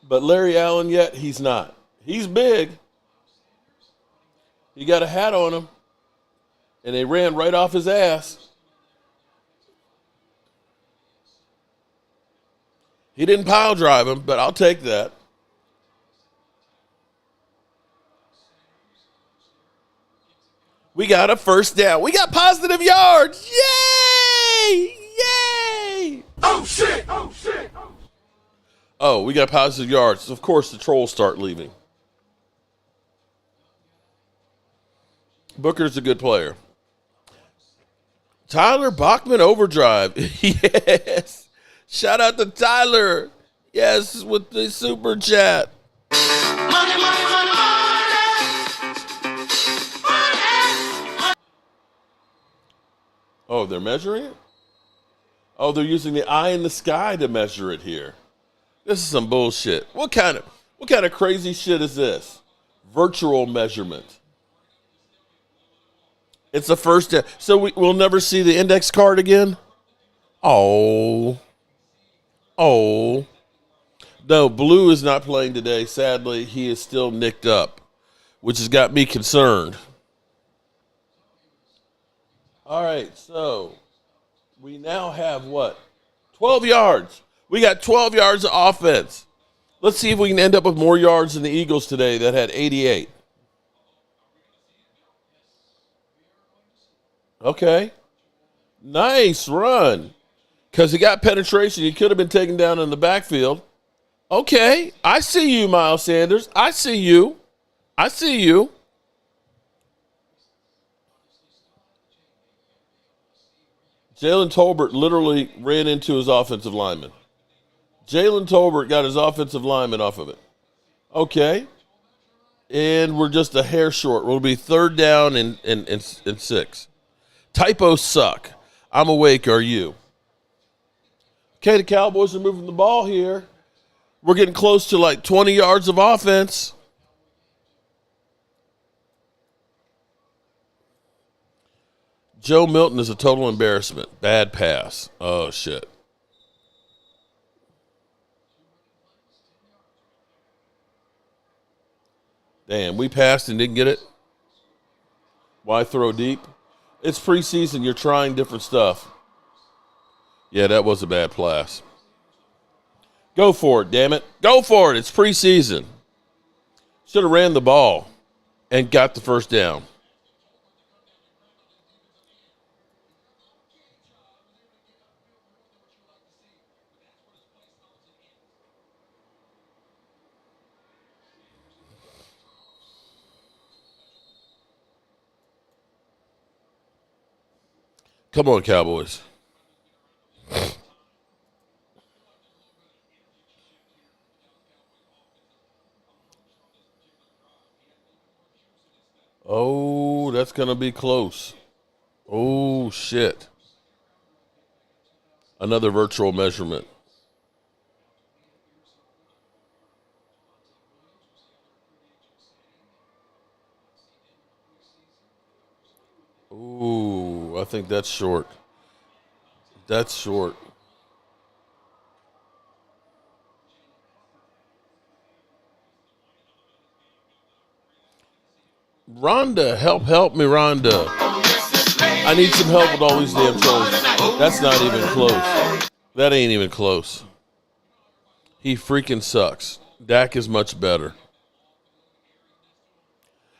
But Larry Allen yet, he's not. He's big. He got a hat on him. And they ran right off his ass. He didn't pile drive him, but I'll take that. We got a first down. We got positive yards. Yay! Yay! Oh, shit! Oh, shit! Oh, we got positive yards. Of course, the trolls start leaving. Booker's a good player. Tyler Bachman overdrive. Yes. Shout out to Tyler. Yes, with the super chat. Money, money, money, money. Oh, they're measuring it? Oh, they're using the eye in the sky to measure it here. This is some bullshit. What kind of crazy shit is this? Virtual measurement. It's the first day. So we'll never see the index card again? Oh. No, Blue is not playing today. Sadly, he is still nicked up, which has got me concerned. All right, so we now have what? 12 yards. We got 12 yards of offense. Let's see if we can end up with more yards than the Eagles today that had 88. Okay. Nice run. Because he got penetration. He could have been taken down in the backfield. Okay. I see you, Miles Sanders. I see you. Jalen Tolbert literally ran into his offensive lineman. Jalen Tolbert got his offensive lineman off of it. Okay. And we're just a hair short. We'll be third down and 6. Typos suck. I'm awake, are you? Okay, the Cowboys are moving the ball here. We're getting close to like 20 yards of offense. Joe Milton is a total embarrassment. Bad pass. Oh, shit. Damn, we passed and didn't get it. Why throw deep? It's preseason. You're trying different stuff. Yeah, that was a bad pass. Go for it, damn it. Go for it. It's preseason. Should have ran the ball and got the first down. Come on, Cowboys. Oh, that's going to be close. Oh, shit. Another virtual measurement. Ooh, I think that's short. That's short. Rhonda, help me, Rhonda. I need some help with all these damn trolls. That's not even close. That ain't even close. He freaking sucks. Dak is much better.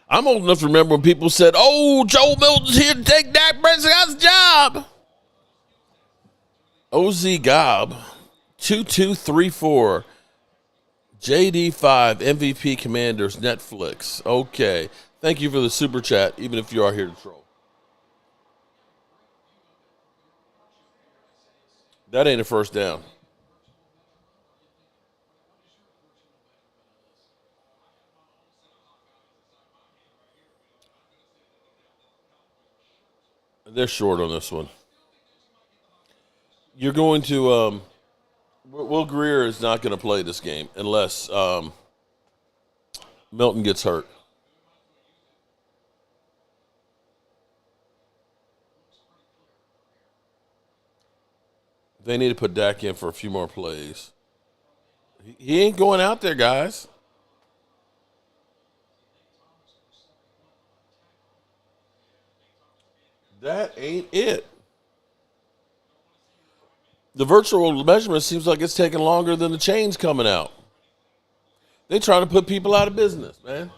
I'm old enough to remember when people said, "Oh, Joe Milton's here to take Dak Prescott's job." OZ Gob, 2234, JD5, MVP Commanders, Netflix. Okay. Thank you for the super chat, even if you are here to troll. That ain't a first down. They're short on this one. You're going to Will Greer is not going to play this game unless Milton gets hurt. They need to put Dak in for a few more plays. He ain't going out there, guys. That ain't it. The virtual measurement seems like it's taking longer than the chains coming out. They trying to put people out of business, man.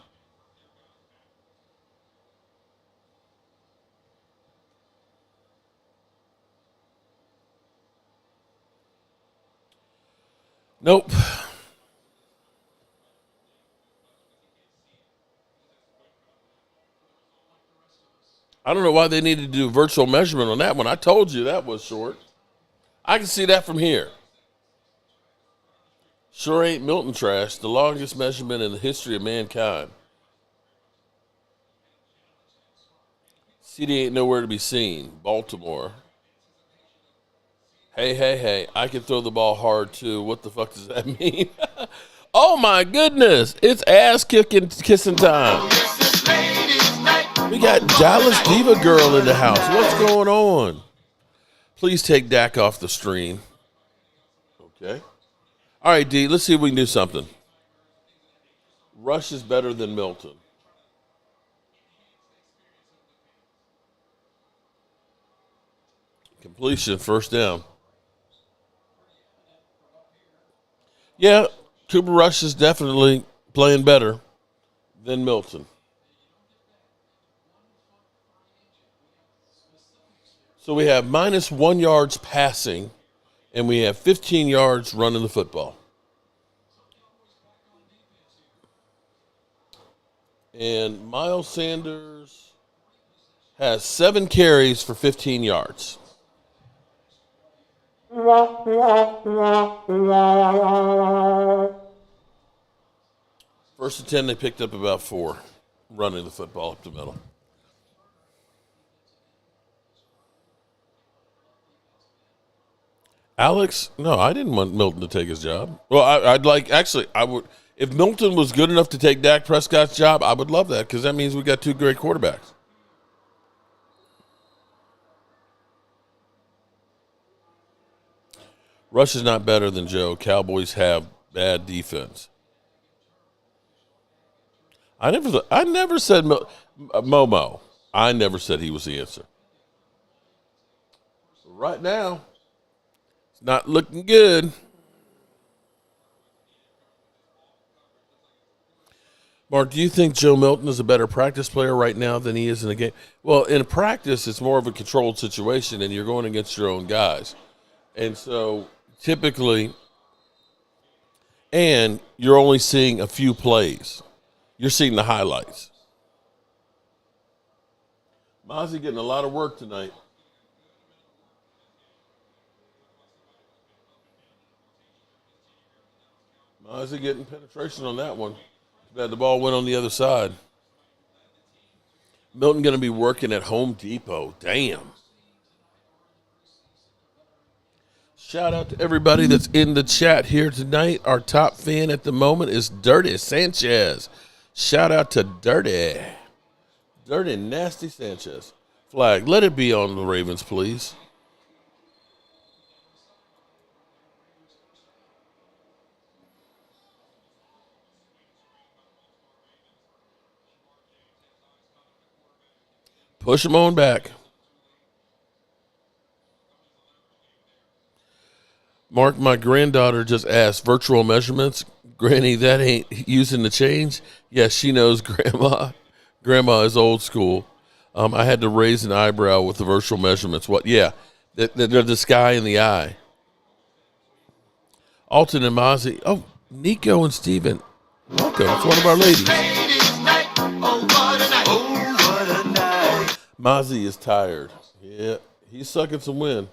Nope. I don't know why they needed to do virtual measurement on that one. I told you that was short. I can see that from here. Sure ain't Milton trash. The longest measurement in the history of mankind. CD ain't nowhere to be seen. Baltimore. Hey. I can throw the ball hard too. What the fuck does that mean? Oh my goodness. It's ass kissing time. We got Dallas Diva Girl in the house. What's going on? Please take Dak off the stream. Okay. All right, D, let's see if we can do something. Rush is better than Milton. Completion, first down. Yeah, Cooper Rush is definitely playing better than Milton. So we have -1 yards passing, and we have 15 yards running the football. And Miles Sanders has 7 carries for 15 yards. First and 10, they picked up about 4, running the football up the middle. Alex, no, I didn't want Milton to take his job. Well, I would, if Milton was good enough to take Dak Prescott's job, I would love that because that means we got 2 great quarterbacks. Rush is not better than Joe. Cowboys have bad defense. I never said Momo. I never said he was the answer. Right now, It's not looking good. Mark, do you think Joe Milton is a better practice player right now than he is in a game? Well, in practice, it's more of a controlled situation, and you're going against your own guys. And so typically, and you're only seeing a few plays. You're seeing the highlights. Mozzie getting a lot of work tonight. Mozzie getting penetration on that one. Bad the ball went on the other side. Milton going to be working at Home Depot. Damn. Shout out to everybody that's in the chat here tonight. Our top fan at the moment is Dirty Sanchez. Shout out to Dirty. Dirty Nasty Sanchez. Flag, let it be on the Ravens, please. Push them on back. Mark, my granddaughter just asked, virtual measurements? Granny, that ain't using the change? Yes, she knows Grandma. Grandma is old school. I had to raise an eyebrow with the virtual measurements. What? Yeah, they're the sky in the eye. Alton and Mozzie. Oh, Nico and Steven. Welcome. It's one of our ladies. Mozzie is tired. Yeah, he's sucking some wind.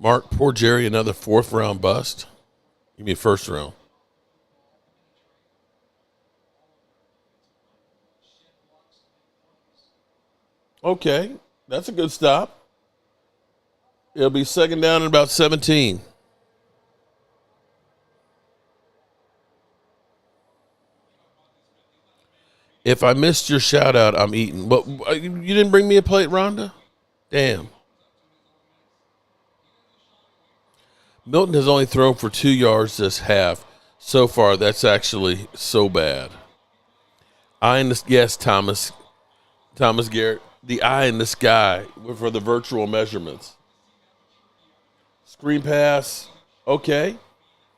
Mark, poor Jerry, another fourth round bust. You mean first round? Okay, that's a good stop. It'll be second down and about 17. If I missed your shout out, I'm eating. But you didn't bring me a plate, Rhonda? Damn. Milton has only thrown for 2 yards this half. So far, that's actually so bad. Yes, Thomas Garrett. The eye in the sky for the virtual measurements. Screen pass. Okay.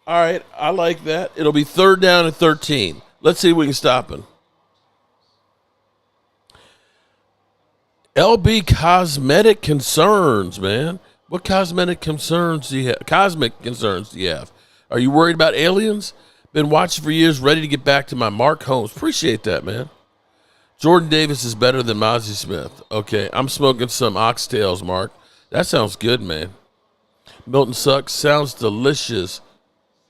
All right. I like that. It'll be third down and 13. Let's see if we can stop him. LB cosmetic concerns, man. What cosmetic concerns do you have? Cosmic concerns do you have? Are you worried about aliens? Been watching for years, ready to get back to my Mark Holmes. Appreciate that, man. Jordan Davis is better than Mozzie Smith. Okay, I'm smoking some oxtails, Mark. That sounds good, man. Milton sucks. Sounds delicious.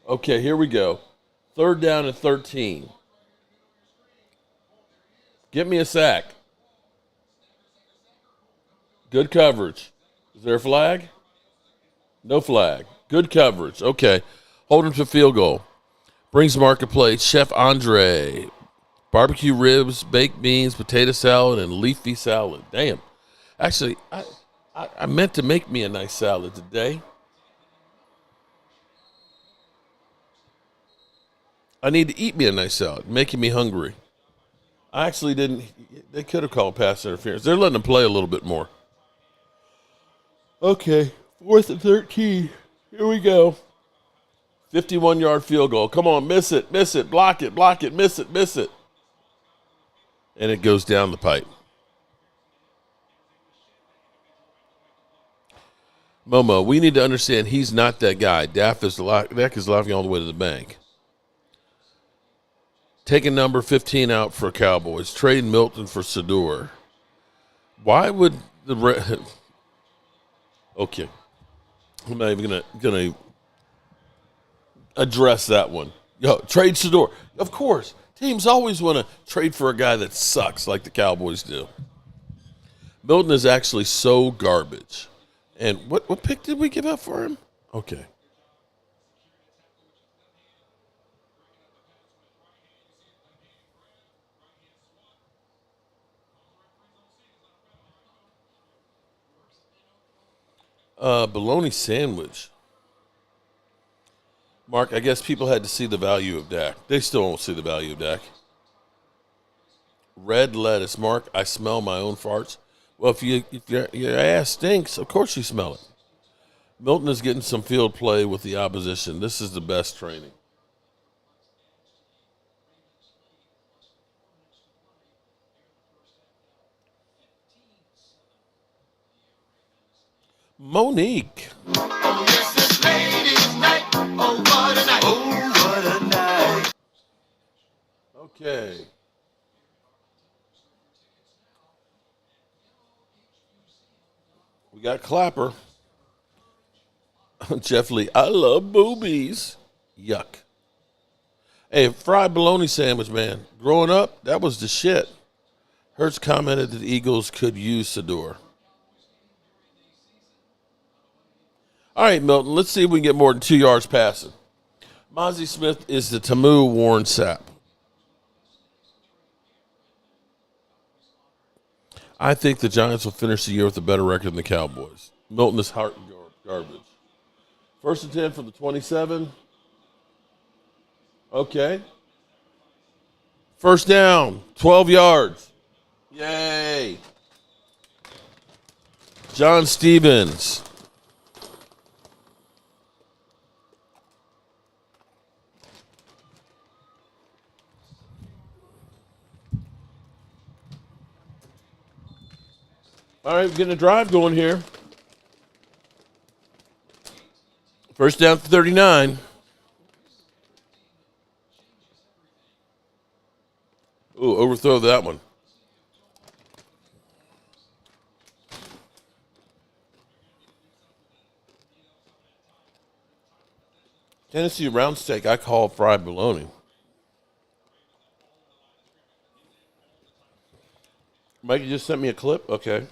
Okay, here we go. Third down and 13. Get me a sack. Good coverage. Is there a flag? No flag. Good coverage. Okay. Hold him to field goal. Brings Mark a plate. Chef Andre. Barbecue ribs, baked beans, potato salad, and leafy salad. Damn. Actually, I meant to make me a nice salad today. I need to eat me a nice salad. Making me hungry. I actually didn't. They could have called pass interference. They're letting them play a little bit more. Okay, 4th and 13. Here we go. 51-yard field goal. Come on, miss it, block it, miss it. And it goes down the pipe. Momo, we need to understand he's not that guy. Dak is laughing all the way to the bank. Taking number 15 out for Cowboys. Trade Milton for Sador. Why would the Okay. I'm not even gonna address that one. Yo, trade Sador. Of course. Teams always want to trade for a guy that sucks like the Cowboys do. Milton is actually so garbage. And what pick did we give up for him? Okay. Bologna sandwich. Mark, I guess people had to see the value of Dak. They still don't see the value of Dak. Red lettuce. Mark, I smell my own farts. Well, if your ass stinks, of course you smell it. Milton is getting some field play with the opposition. This is the best training. Monique. Oh, yes, it's ladies' night. Oh, what a night. Oh, what a night. Okay. We got Clapper. Jeff Lee, I love boobies. Yuck. Hey, fried bologna sandwich, man. Growing up, that was the shit. Hertz commented that the Eagles could use Sador. All right, Milton, let's see if we can get more than 2 yards passing. Mozzie Smith is the Tamu Warren Sapp. I think the Giants will finish the year with a better record than the Cowboys. Milton is heart garbage. 1st and 10 from the 27. Okay. First down, 12 yards. Yay. John Stevens. All right, we're getting a drive going here. First down to 39. Ooh, overthrow that one. Tennessee round steak, I call fried bologna. Mike, you just sent me a clip? Okay.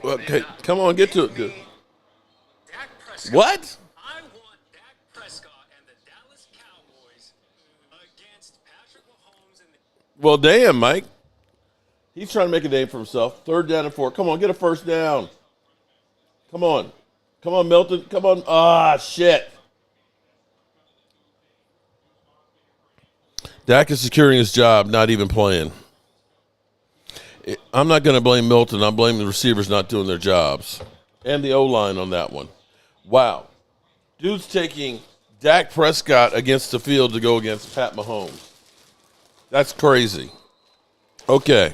Okay, come on, get to it, dude. What? I want Dak Prescott and the Dallas Cowboys against Patrick Mahomes and the Well, damn, Mike. He's trying to make a name for himself. 3rd down and 4. Come on, get a first down. Come on. Come on, Milton. Come on. Ah, shit. Dak is securing his job, not even playing. I'm not going to blame Milton. I'm blaming the receivers not doing their jobs. And the O-line on that one. Wow. Dude's taking Dak Prescott against the field to go against Pat Mahomes. That's crazy. Okay.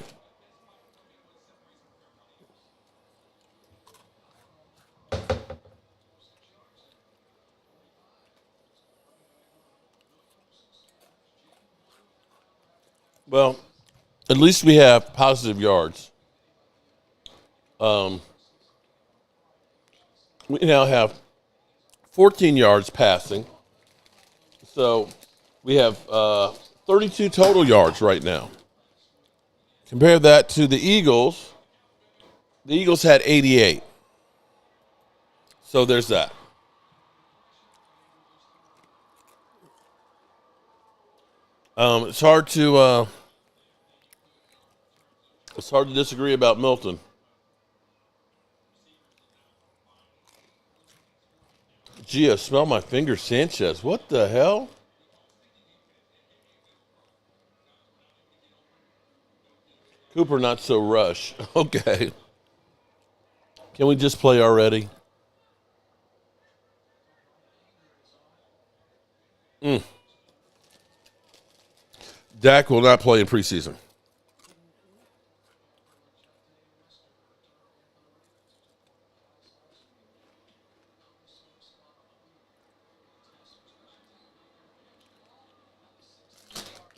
Well, at least we have positive yards. We now have 14 yards passing. So we have 32 total yards right now. Compare that to the Eagles. The Eagles had 88. So there's that. It's hard to disagree about Milton. Gee, I smell my finger, Sanchez. What the hell? Cooper, not so rush. Okay. Can we just play already? Dak will not play in preseason.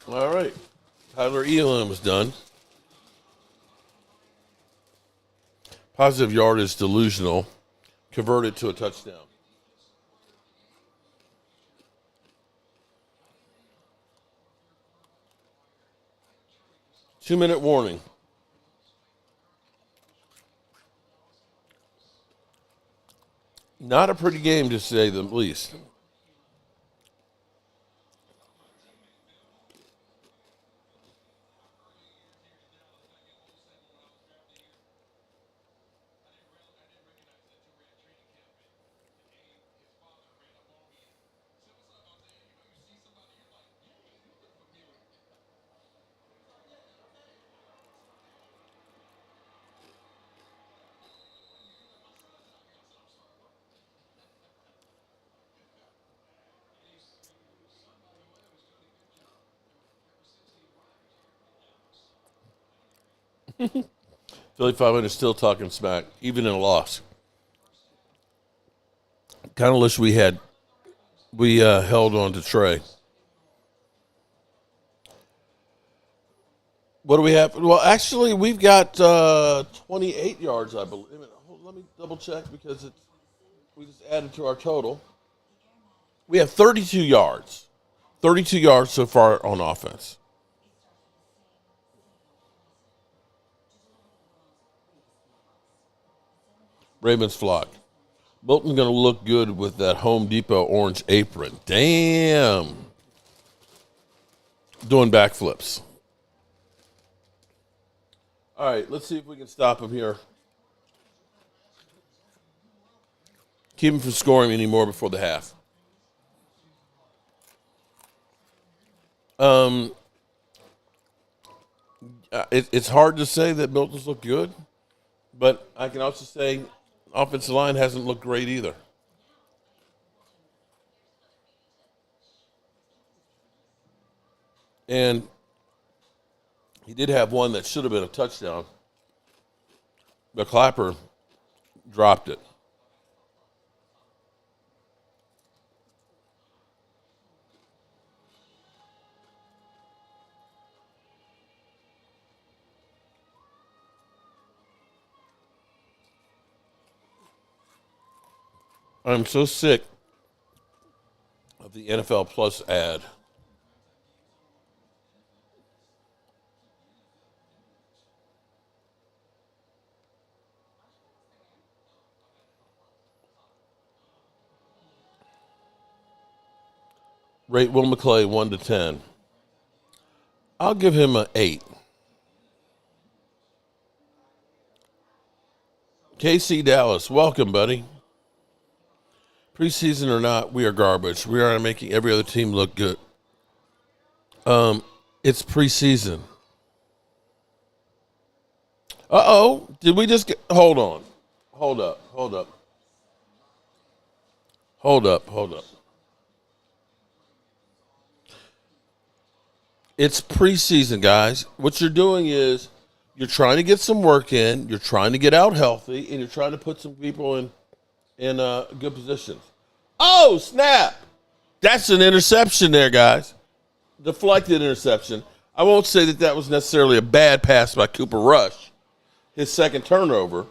All right. Tyler Elam is done. Positive yard is delusional. Converted to a touchdown. 2-minute warning. Not a pretty game, to say the least. Philly 500 still talking smack, even in a loss. Kind of wish we held on to Trey. What do we have? Well, actually, we've got 28 yards, I believe. Let me double check because we just added to our total. We have 32 yards. 32 yards so far on offense. Ravens flock. Milton's going to look good with that Home Depot orange apron. Damn. Doing backflips. All right, let's see if we can stop him here. Keep him from scoring anymore before the half. It's hard to say that Milton's looked good, but I can also say offensive line hasn't looked great either. And he did have one that should have been a touchdown, but Clapper dropped it. I'm so sick of the NFL Plus ad. Rate Will McClay 1 to 10. I'll give him an 8. KC Dallas, welcome, buddy. Preseason or not, we are garbage. We are making every other team look good. It's preseason. Uh-oh. Did we just get... Hold on. Hold up. It's preseason, guys. What you're doing is you're trying to get some work in, you're trying to get out healthy, and you're trying to put some people in good positions. Oh, snap. That's an interception there, guys. Deflected interception. I won't say that was necessarily a bad pass by Cooper Rush. His second turnover.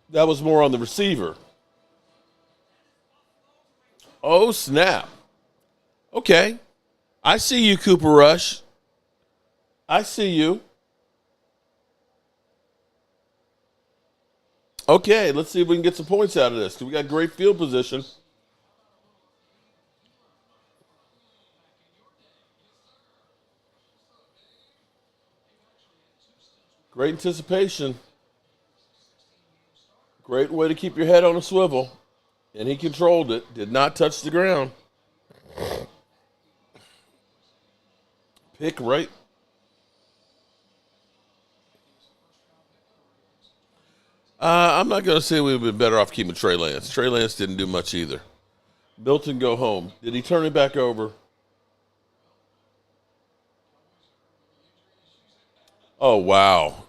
That was more on the receiver. Oh, snap. Okay. I see you, Cooper Rush. I see you. Okay, let's see if we can get some points out of this, because we got great field position. Great anticipation. Great way to keep your head on a swivel. And he controlled it. Did not touch the ground. Pick right. I'm not going to say we've been better off keeping Trey Lance. Trey Lance didn't do much either. Milton go home. Did he turn it back over? Oh, wow.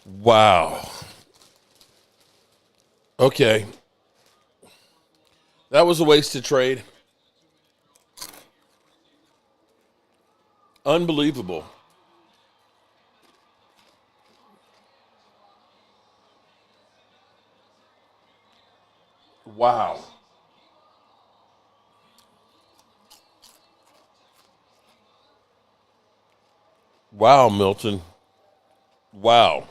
Wow. Okay. That was a wasted trade. Unbelievable. Wow. Wow, Milton. Wow.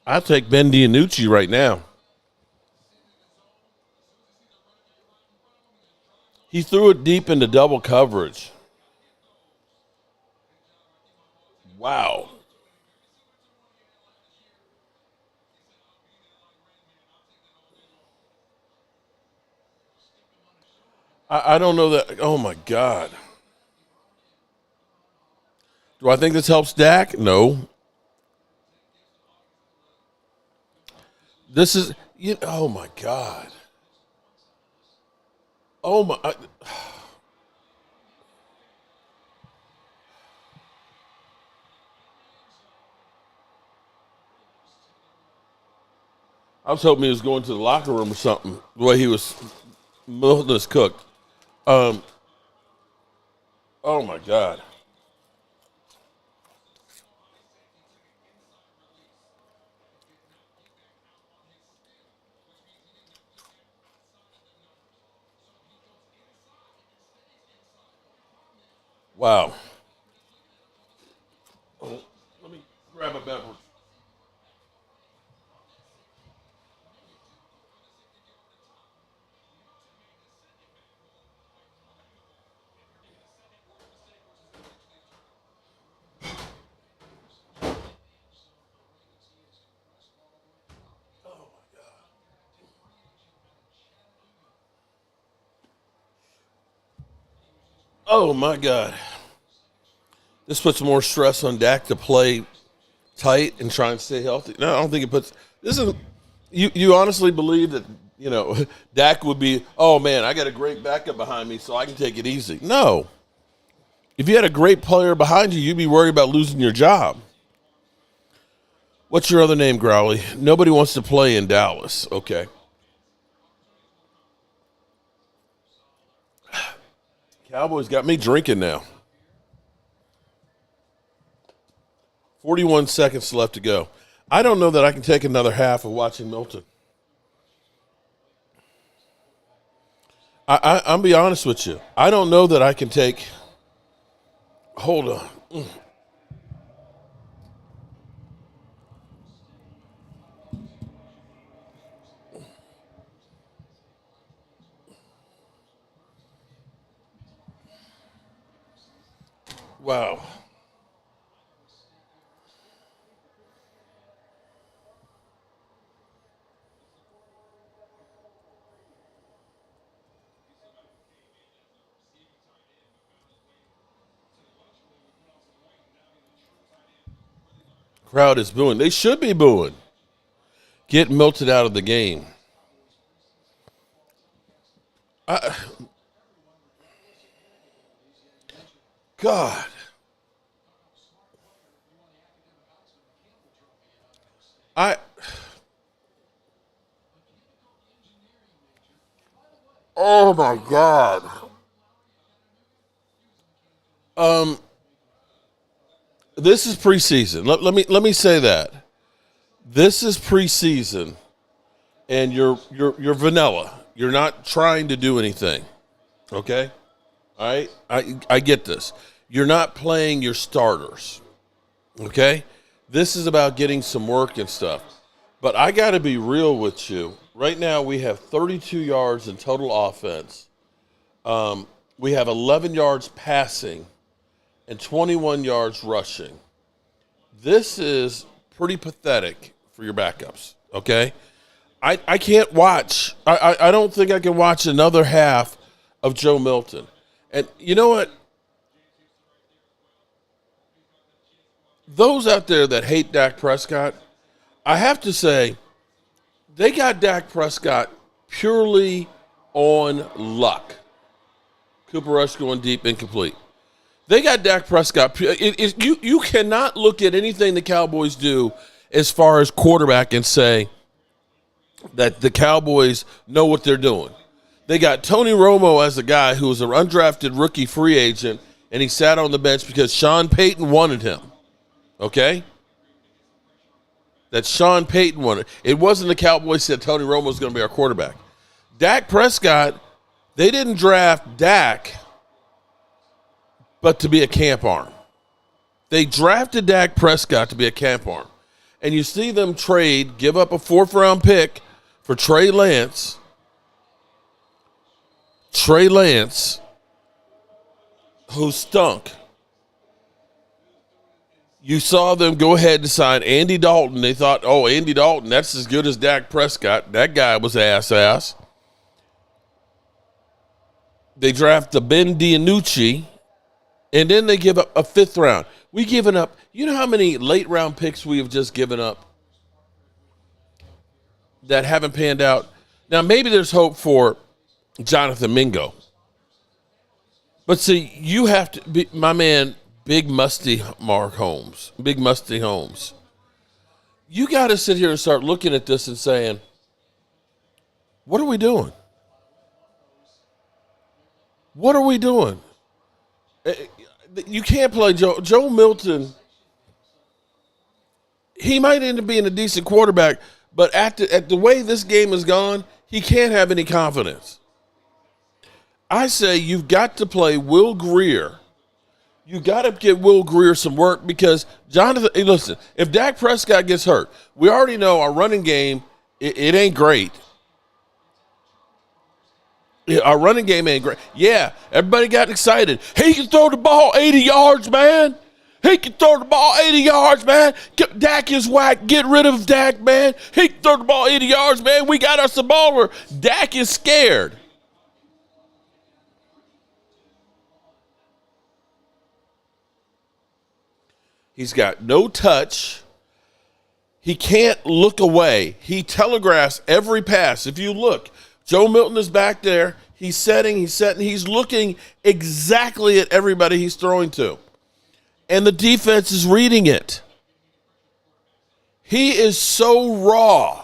I'll take Ben DiNucci right now. He threw it deep into double coverage. Wow. I don't know that. Oh, my God. Do I think this helps Dak? No. This is, oh, my God. Oh, my. I was hoping he was going to the locker room or something, the way he was milking his cook. Oh, my God. Wow. Oh, let me grab a beverage. Oh, my God. This puts more stress on Dak to play tight and try and stay healthy. No, I don't think it puts – this is – you honestly believe that, Dak would be, oh, man, I got a great backup behind me so I can take it easy. No. If you had a great player behind you, you'd be worried about losing your job. What's your other name, Growly? Nobody wants to play in Dallas. Okay. Cowboys got me drinking now. 41 seconds left to go. I don't know that I can take another half of watching Milton. I'm be honest with you. I don't know that I can take. Hold on. Wow. Crowd is booing. They should be booing. Get Milton out of the game. God. Oh my God. This is preseason. Let me say that. This is preseason, and you're vanilla. You're not trying to do anything. Okay? All right? I get this. You're not playing your starters. Okay? This is about getting some work and stuff. But I got to be real with you. Right now we have 32 yards in total offense. We have 11 yards passing and 21 yards rushing. This is pretty pathetic for your backups, okay? I can't watch. I don't think I can watch another half of Joe Milton. And you know what? Those out there that hate Dak Prescott, I have to say, they got Dak Prescott purely on luck. Cooper Rush going deep, incomplete. They got Dak Prescott. You cannot look at anything the Cowboys do as far as quarterback and say that the Cowboys know what they're doing. They got Tony Romo as a guy who was an undrafted rookie free agent. and he sat on the bench because Sean Payton wanted him. Okay? That Sean Payton wanted. It wasn't the Cowboys said Tony Romo was going to be our quarterback. Dak Prescott, they didn't draft Dak but to be a camp arm. They drafted Dak Prescott to be a camp arm. And you see them give up a 4th-round pick for Trey Lance. Trey Lance, who stunk. You saw them go ahead and sign Andy Dalton. They thought, oh, Andy Dalton, that's as good as Dak Prescott. That guy was ass. They draft the Ben DiNucci, and then they give up a 5th round. We given up, you know how many late round picks we have just given up that haven't panned out? Now, maybe there's hope for Jonathan Mingo. But see, you have to be, my man, Big Musty Holmes. You got to sit here and start looking at this and saying, what are we doing? What are we doing? You can't play Joe Milton. He might end up being a decent quarterback, but at the way this game has gone, he can't have any confidence. I say you've got to play Will Grier. You got to get Will Grier some work because hey, listen, if Dak Prescott gets hurt, we already know our running game, it ain't great. Our running game ain't great. Yeah, everybody got excited. He can throw the ball 80 yards, man. He can throw the ball 80 yards, man. Dak is whack. Get rid of Dak, man. He can throw the ball 80 yards, man. We got us a baller. Dak is scared. He's got no touch. He can't look away. He telegraphs every pass. If you look, Joe Milton is back there. He's setting. He's looking exactly at everybody he's throwing to. And the defense is reading it. He is so raw.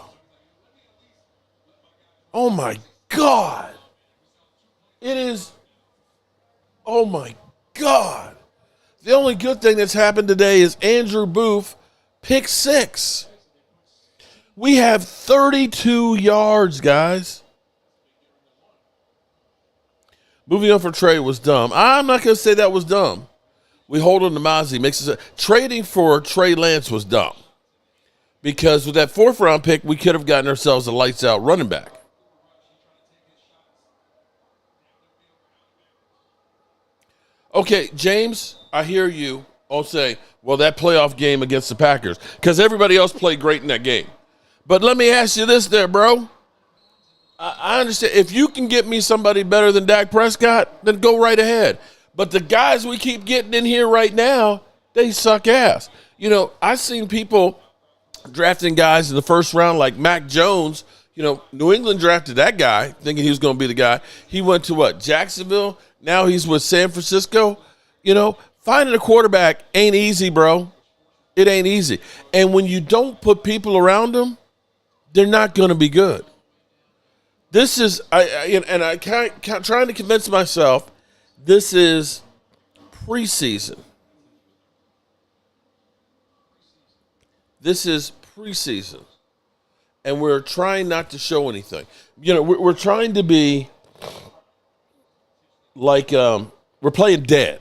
Oh, my God. It is, oh, my God. The only good thing that's happened today is Andrew Booth, pick 6. We have 32 yards, guys. Moving on for Trey was dumb. I'm not going to say that was dumb. We hold on to Mozzie. Trading for Trey Lance was dumb. Because with that 4th-round pick, we could have gotten ourselves a lights-out running back. Okay, James, I hear you all say, well, that playoff game against the Packers, because everybody else played great in that game. But let me ask you this there, bro. I understand. If you can get me somebody better than Dak Prescott, then go right ahead. But the guys we keep getting in here right now, they suck ass. You know, I've seen people drafting guys in the 1st round like Mac Jones. You know, New England drafted that guy thinking he was going to be the guy. He went to what, Jacksonville? Now he's with San Francisco. You know, finding a quarterback ain't easy, bro. It ain't easy. And when you don't put people around them, they're not going to be good. This is, I can't trying to convince myself, this is preseason. This is preseason. And we're trying not to show anything. You know, we're trying to be like, we're playing dead.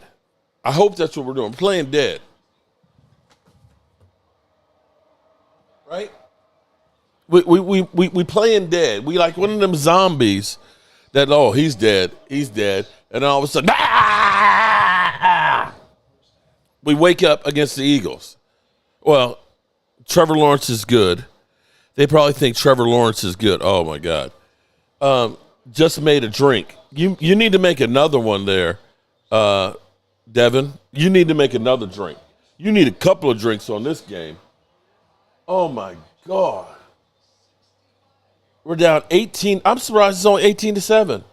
I hope that's what we're doing. We're playing dead. Right? We playing dead. We like one of them zombies that, oh, he's dead. He's dead. And all of a sudden, we wake up against the Eagles. Well, Trevor Lawrence is good. They probably think Trevor Lawrence is good. Oh, my God. Just made a drink. You need to make another one there, Devin. You need to make another drink. You need a couple of drinks on this game. Oh, my God. We're down 18. I'm surprised it's only 18-7.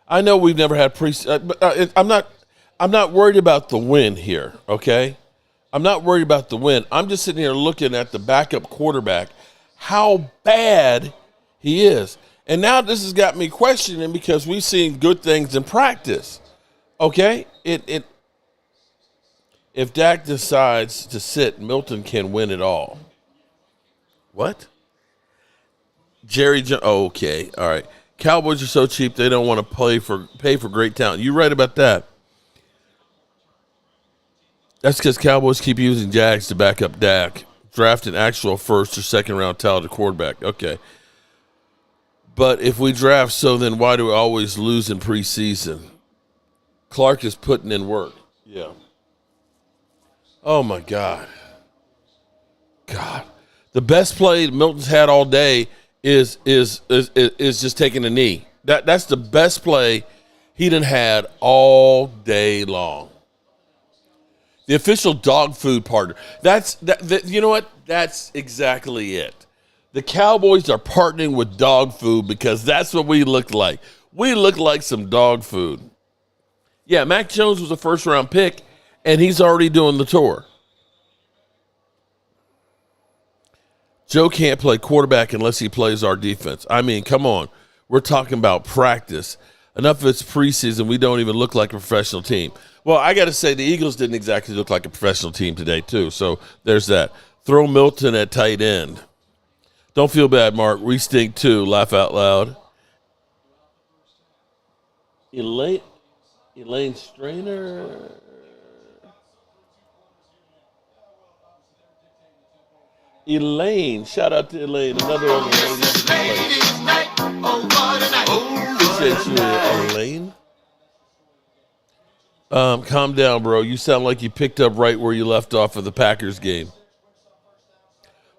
I know we've never had but I'm not worried about the win here, okay? I'm not worried about the win. I'm just sitting here looking at the backup quarterback, how bad he is. And now this has got me questioning because we've seen good things in practice. Okay, if Dak decides to sit, Milton can win it all. What? Jerry Jones. Oh, okay, all right. Cowboys are so cheap they don't want to pay for great talent. You're right about that. That's because Cowboys keep using Jags to back up Dak. Draft an actual first or second round talented quarterback. Okay. But if we draft so, then why do we always lose in preseason? Clark is putting in work. Yeah. Oh, my God. God. The best play Milton's had all day is just taking a knee. That's the best play he done had all day long. The official dog food partner. You know what? That's exactly it. The Cowboys are partnering with dog food because that's what we look like. We look like some dog food. Yeah, Mac Jones was a first-round pick, and he's already doing the tour. Joe can't play quarterback unless he plays our defense. I mean, come on. We're talking about practice. Enough of it's preseason. We don't even look like a professional team. Well, I got to say, the Eagles didn't exactly look like a professional team today, too. So there's that. Throw Milton at tight end. Don't feel bad, Mark. We stink, too. Laugh out loud. Elaine Strainer. Elaine. Shout out to Elaine. Another one of the ladies in the Ladies' night, oh what a night. Appreciate you, Elaine. Calm down, bro. You sound like you picked up right where you left off of the Packers game.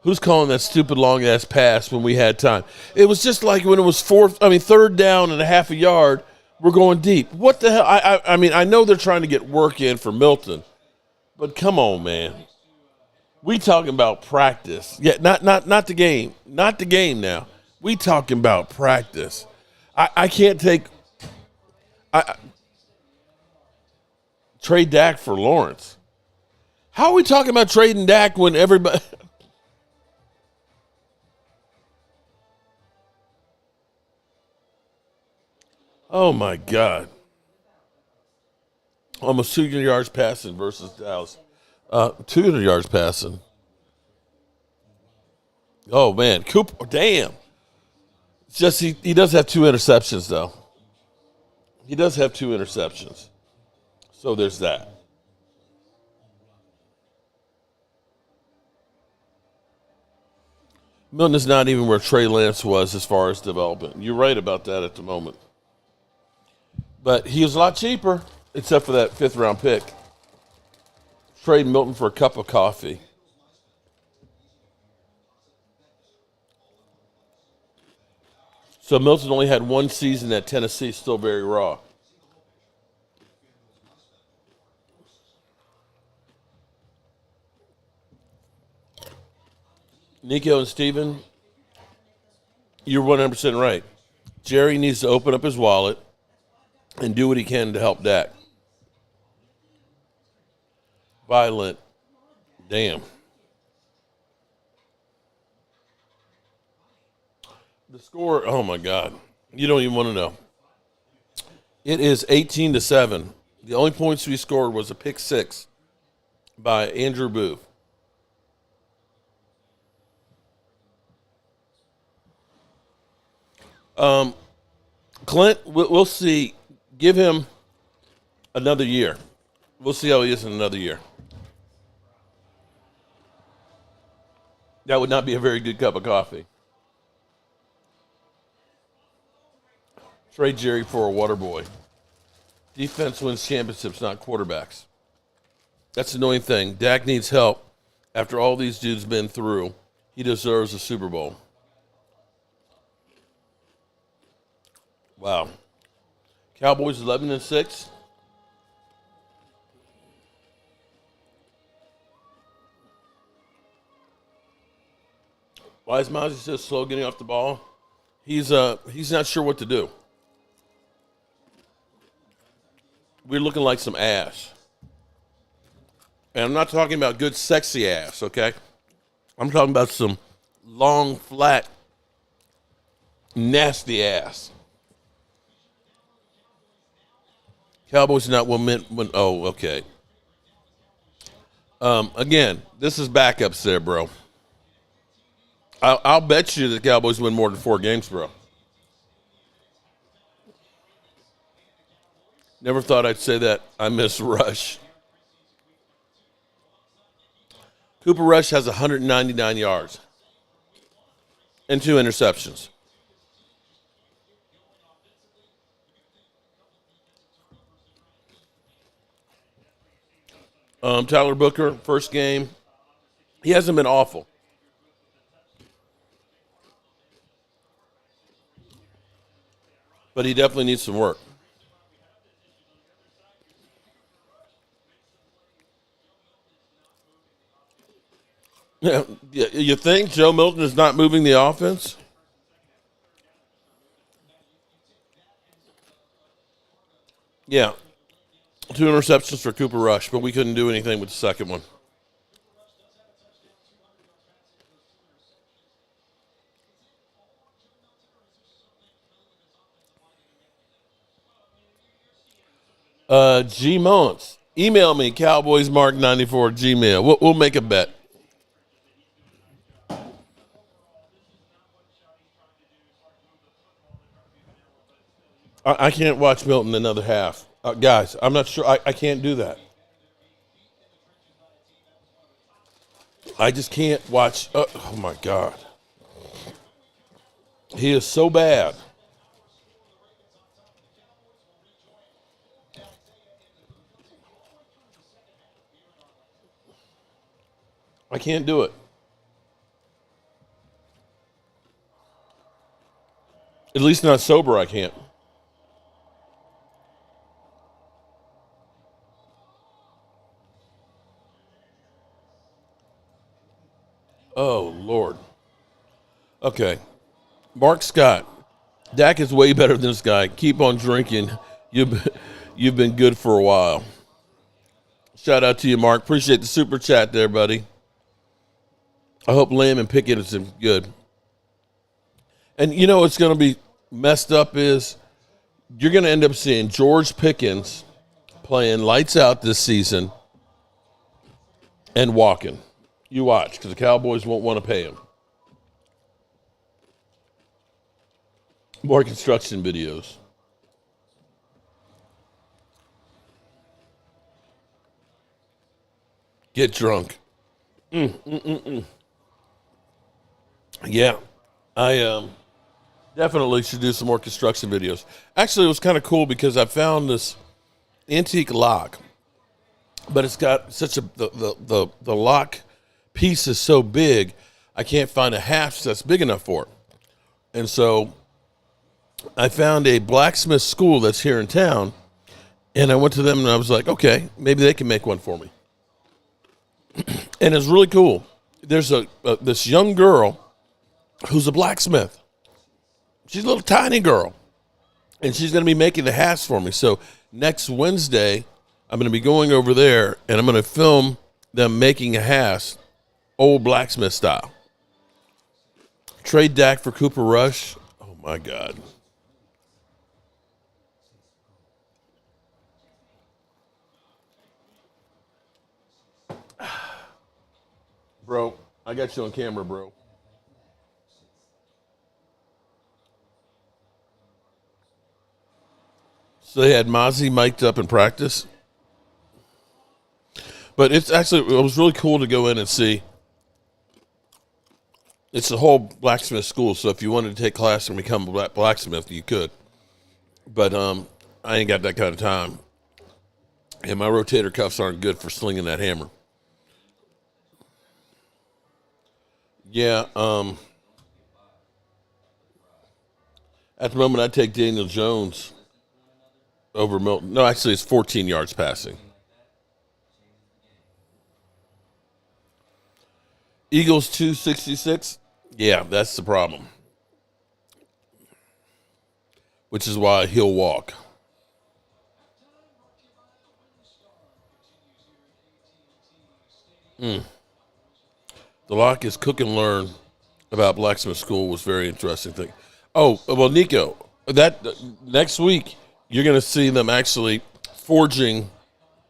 Who's calling that stupid long-ass pass when we had time? It was just like when it was third down and a half a yard, we're going deep. What the hell? I mean, I know they're trying to get work in for Milton, but come on, man. We talking about practice. Yeah, not the game. Not the game now. We talking about practice. I can't take trade Dak for Lawrence. How are we talking about trading Dak when everybody Oh my God. Almost 200 yards passing versus Dallas. 200 yards passing. Oh man, Cooper, damn. It's just he does have 2 interceptions though. He does have 2 interceptions. So there's that. Milton is not even where Trey Lance was as far as development. You're right about that at the moment. But he was a lot cheaper, except for that 5th-round pick. Trade Milton for a cup of coffee. So Milton only had 1 season at Tennessee, still very raw. Nico and Steven, you're 100% right. Jerry needs to open up his wallet and do what he can to help Dak. Violent. Damn. The score, oh my God. You don't even want to know. It is 18-7. The only points we scored was a pick 6 by Andrew Booth. Clint, we'll see. Give him another year. We'll see how he is in another year. That would not be a very good cup of coffee. Trade Jerry for a water boy. Defense wins championships, not quarterbacks. That's the annoying thing. Dak needs help. After all these dudes been through, he deserves a Super Bowl. Wow. Cowboys 11-6. Why is Mozzie so slow getting off the ball? He's not sure what to do. We're looking like some ass. And I'm not talking about good, sexy ass, okay? I'm talking about some long, flat, nasty ass. Cowboys not when oh, okay. Again, this is backups there, bro. I'll bet you the Cowboys win more than 4 games, bro. Never thought I'd say that. I miss Rush. Cooper Rush has 199 yards and 2 interceptions. Tyler Booker, first game. He hasn't been awful. But he definitely needs some work. Yeah, you think Joe Milton is not moving the offense? Yeah. 2 interceptions for Cooper Rush, but we couldn't do anything with the second one. G Mullins. Email me, CowboysMark94 Gmail. We'll make a bet. I can't watch Milton another half. Guys, I'm not sure. I can't do that. I just can't watch. Oh, my God. He is so bad. I can't do it. At least not sober, I can't. Oh, Lord. Okay. Mark Scott. Dak is way better than this guy. Keep on drinking. You've been good for a while. Shout out to you, Mark. Appreciate the super chat there, buddy. I hope Lamb and Pickett is good. And you know what's going to be messed up is you're going to end up seeing George Pickens playing lights out this season and walking. You watch, because the Cowboys won't want to pay him. More construction videos. Get drunk. Yeah, I definitely should do some more construction videos. Actually, it was kind of cool because I found this antique lock, but it's got such a the lock piece is so big, I can't find a hasp that's big enough for it. And so I found a blacksmith school that's here in town, and I went to them and I was like, okay, maybe they can make one for me. And it's really cool. There's this young girl who's a blacksmith. She's a little tiny girl, and she's going to be making the hasp for me. So next Wednesday, I'm going to be going over there, and I'm going to film them making a hasp, old blacksmith style. Trade Dak for Cooper Rush. Oh, my God. Bro, I got you on camera, bro. So they had Mozzie mic'd up in practice. But it was really cool to go in and see. It's the whole blacksmith school, so if you wanted to take class and become a blacksmith, you could. But I ain't got that kind of time. And my rotator cuffs aren't good for slinging that hammer. Yeah, at the moment, I'd take Daniel Jones over Milton. No, actually, it's 14 yards passing. Eagles 266. Yeah, that's the problem. Which is why he'll walk. The lock is cook and learn about blacksmith school was very interesting thing. Oh, well, Nico, that next week you're going to see them actually forging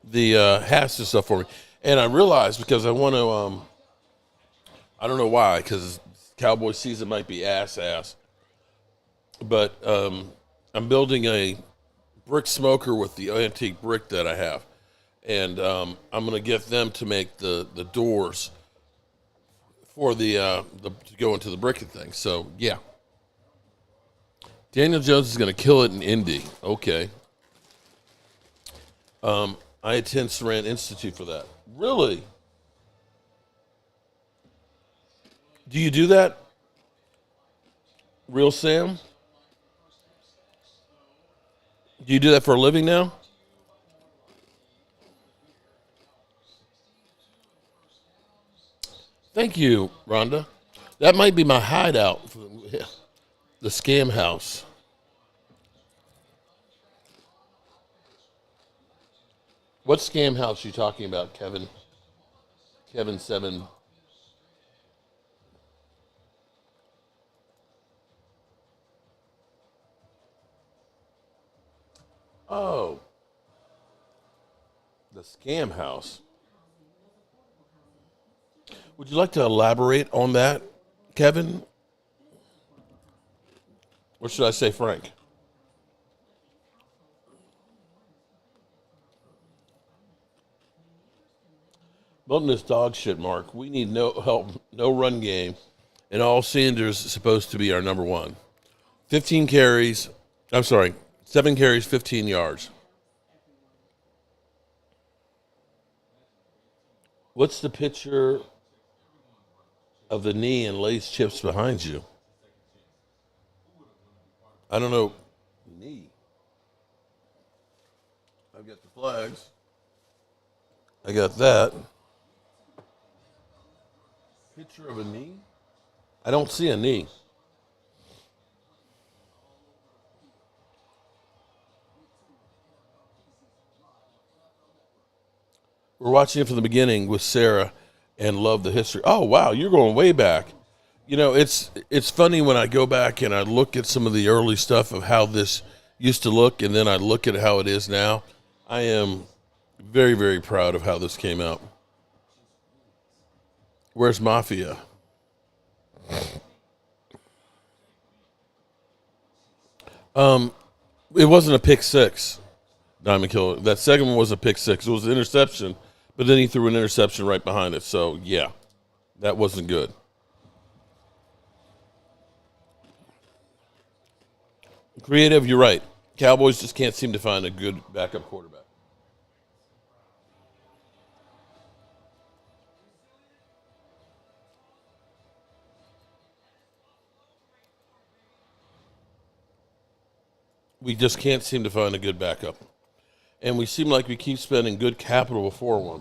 the hats and stuff for me. And I realized because I want to, I don't know why, because Cowboy season might be ass. But I'm building a brick smoker with the antique brick that I have. And I'm going to get them to make the doors for the to go into the brick thing. So, yeah. Daniel Jones is going to kill it in Indy. Okay. I attend Saran Institute for that. Really? Do you do that? Real Sam? Do you do that for a living now? Thank you, Rhonda. That might be my hideout for the scam house. What scam house are you talking about, Kevin? Kevin 7. Oh. The scam house. Would you like to elaborate on that, Kevin? Or should I say Frank? Milton is dog shit, Mark. We need no help, no run game, and all Sanders is supposed to be our number one. 7 carries, 15 yards. What's the picture of the knee and lace chips behind you? I don't know. Knee. I've got the flags. I got that. Picture of a knee? I don't see a knee. We're watching it from the beginning with Sarah and love the history. Oh, wow, you're going way back. You know, it's funny when I go back and I look at some of the early stuff of how this used to look, and then I look at how it is now. I am very, very proud of how this came out. Where's Mafia? It wasn't a pick six, Diamond Killer. That second one was a pick six. It was an interception, but then he threw an interception right behind it. So, yeah, that wasn't good. Creative, you're right. Cowboys just can't seem to find a good backup quarterback. We just can't seem to find a good backup. And we seem like we keep spending good capital before one.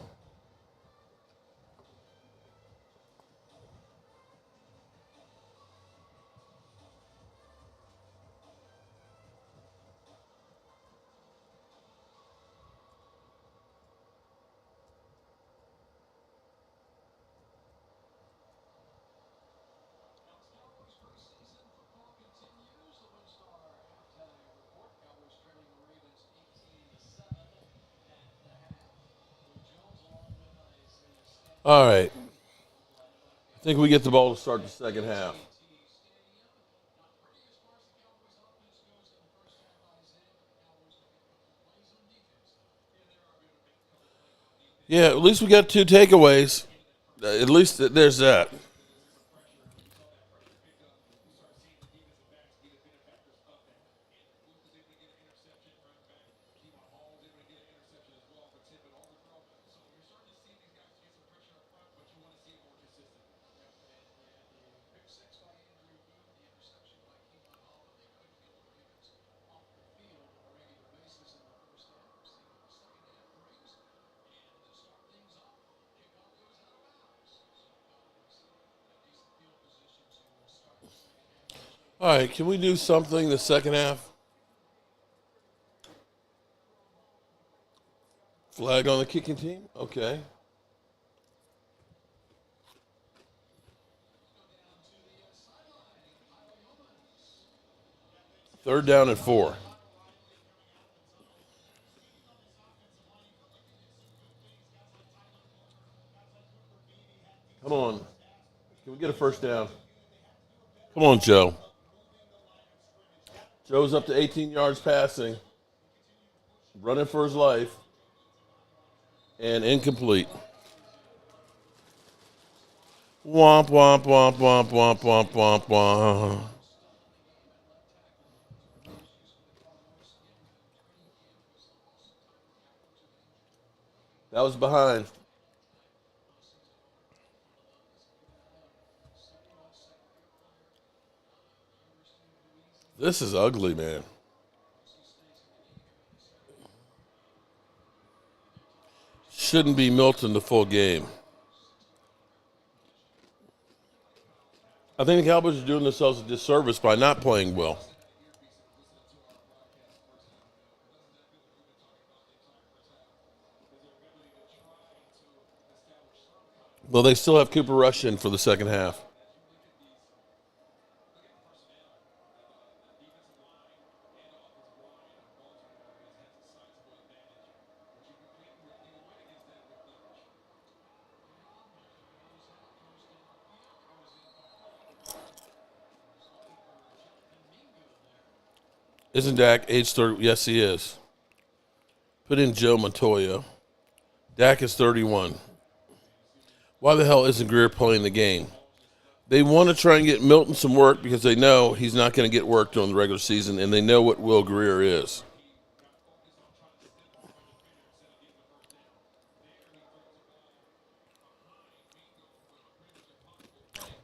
All right. I think we get the ball to start the second half. Yeah, at least we got 2 takeaways. At least there's that. All right, can we do something the second half? Flag on the kicking team? Okay. Third down and 4. Come on. Can we get a first down? Come on, Joe. Joe's up to 18 yards passing. Running for his life. And incomplete. Womp, womp, womp, womp, womp, womp, womp, womp. That was behind. This is ugly, man. Shouldn't be Milton the full game. I think the Cowboys are doing themselves a disservice by not playing well. Well, they still have Cooper Rush in for the second half. Isn't Dak age 30? Yes, he is. Put in Joe Montoya. Dak is 31. Why the hell isn't Greer playing the game? They want to try and get Milton some work because they know he's not going to get work during the regular season, and they know what Will Greer is.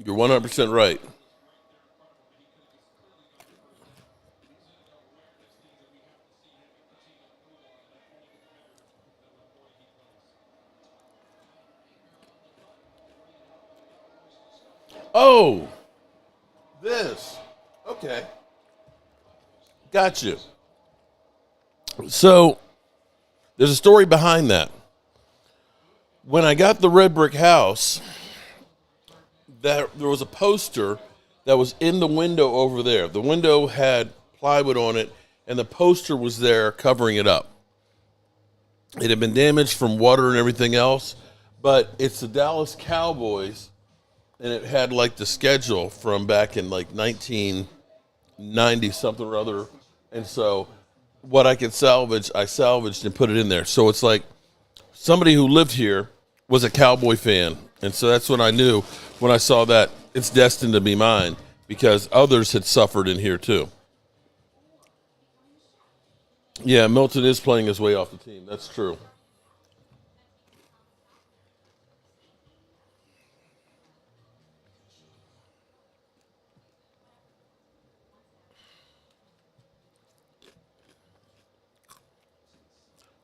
You're 100% right. Oh, this. Okay. Got you. So, there's a story behind that. When I got the red brick house, there was a poster that was in the window over there. The window had plywood on it, and the poster was there covering it up. It had been damaged from water and everything else, but it's the Dallas Cowboys, and it had like the schedule from back in like 1990 something or other. And so what I could salvage, I salvaged and put it in there. So it's like somebody who lived here was a Cowboy fan. And so that's when I knew when I saw that it's destined to be mine because others had suffered in here too. Yeah, Milton is playing his way off the team. That's true.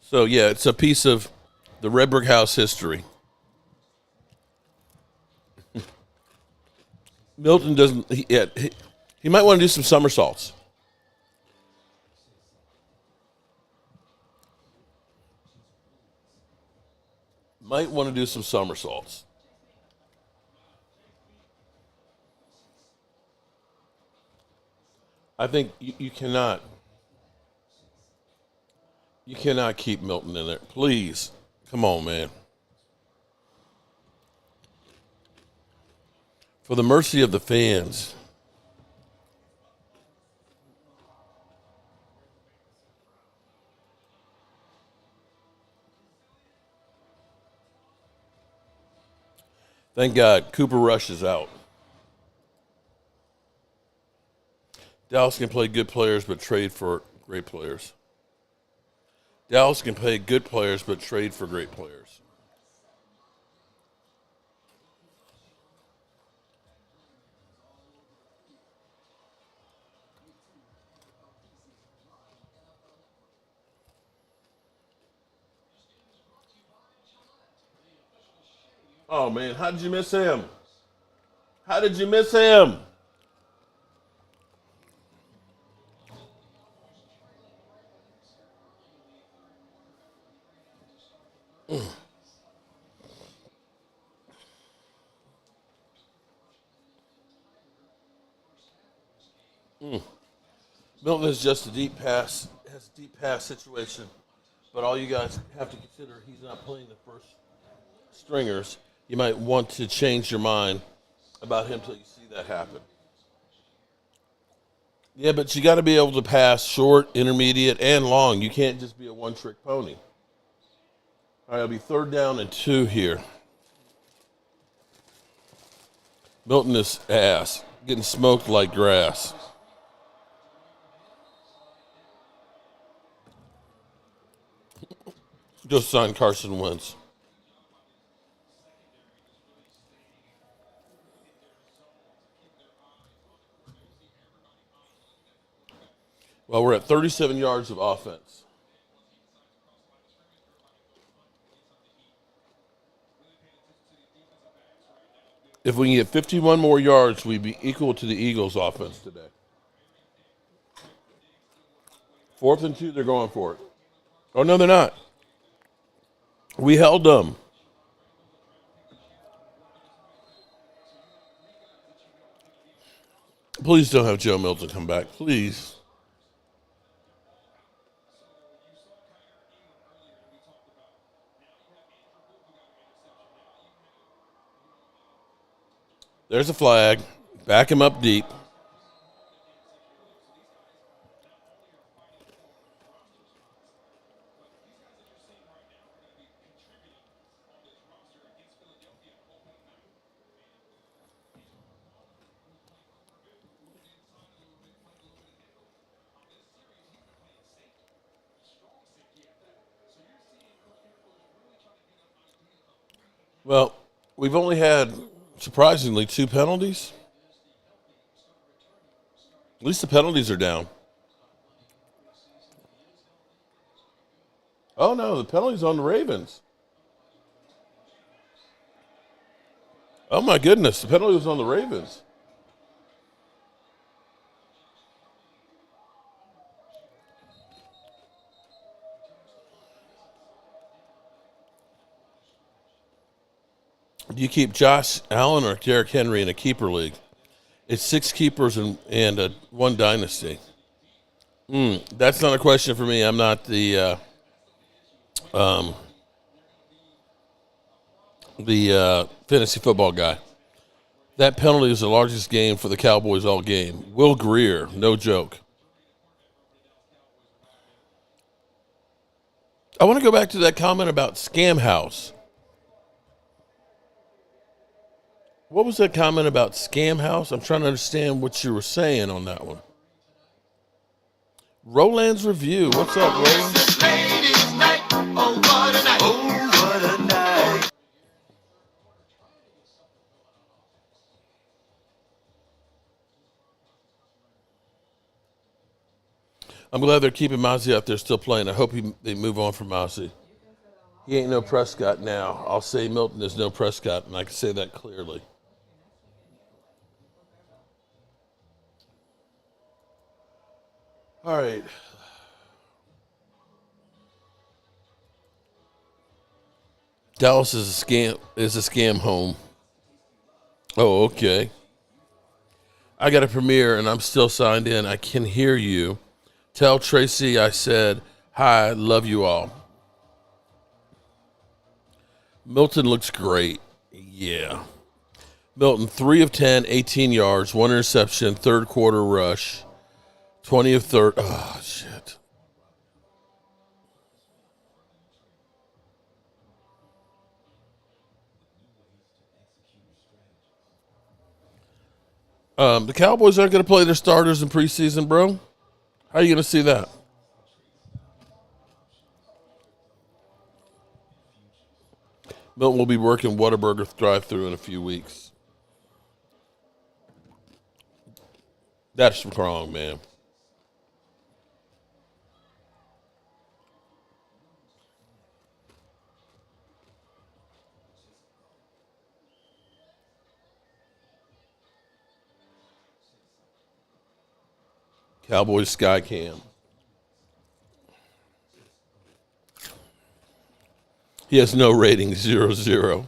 So, yeah, it's a piece of the Red Brick House history. Milton doesn't, he might want to do some somersaults. Might want to do some somersaults. I think you cannot. You cannot keep Milton in there. Please. Come on, man. For the mercy of the fans. Thank God Cooper Rush is out. Dallas can play good players but trade for great players. Dallas can play good players but trade for great players. Oh, man, how did you miss him? How did you miss him? Milton is just a deep pass, has a deep pass situation. But all you guys have to consider, he's not playing the first stringers. you might want to change your mind about him till you see that happen. Yeah, but you got to be able to pass short, intermediate, and long. You can't just be a one-trick pony. All right, it'll be 3rd down and 2 here. Milton is ass, getting smoked like grass. Just sign Carson Wentz. Well, we're at 37 yards of offense. If we can get 51 more yards, we'd be equal to the Eagles' offense today. 4th and 2, they're going for it. Oh, no, they're not. We held them. Please don't have Joe Milton come back. Please. There's a flag. Back him up deep. Well, we've only had, surprisingly, 2 penalties. At least the penalties are down. Oh, no, the penalty's on the Ravens. Oh, my goodness, the penalty was on the Ravens. Do you keep Josh Allen or Derrick Henry in a keeper league? It's 6 keepers and 1 dynasty. That's not a question for me. I'm not the fantasy football guy. That penalty is the largest game for the Cowboys all game. Will Greer, no joke. I want to go back to that comment about Scam House. What was that comment about Scam House? I'm trying to understand what you were saying on that one. Roland's Review. What's up, Roland? This ladies' night. Oh, what a night. Oh, what a night. I'm glad they're keeping Mozzie out there still playing. I hope they move on from Mozzie. He ain't no Prescott now. I'll say Milton is no Prescott, and I can say that clearly. All right. Dallas is a scam home. Oh, okay. I got a premiere and I'm still signed in. I can hear you. Tell Tracy I said hi, love you all. Milton looks great. Yeah. Milton, 3 of 10, 18 yards, 1 interception, 3rd quarter rush, 20 of 30. Oh, shit. The Cowboys aren't going to play their starters in preseason, bro. How are you going to see that? Milton will be working Whataburger drive-thru in a few weeks. That's wrong, man. Cowboys Sky Cam. He has no rating, 0-0.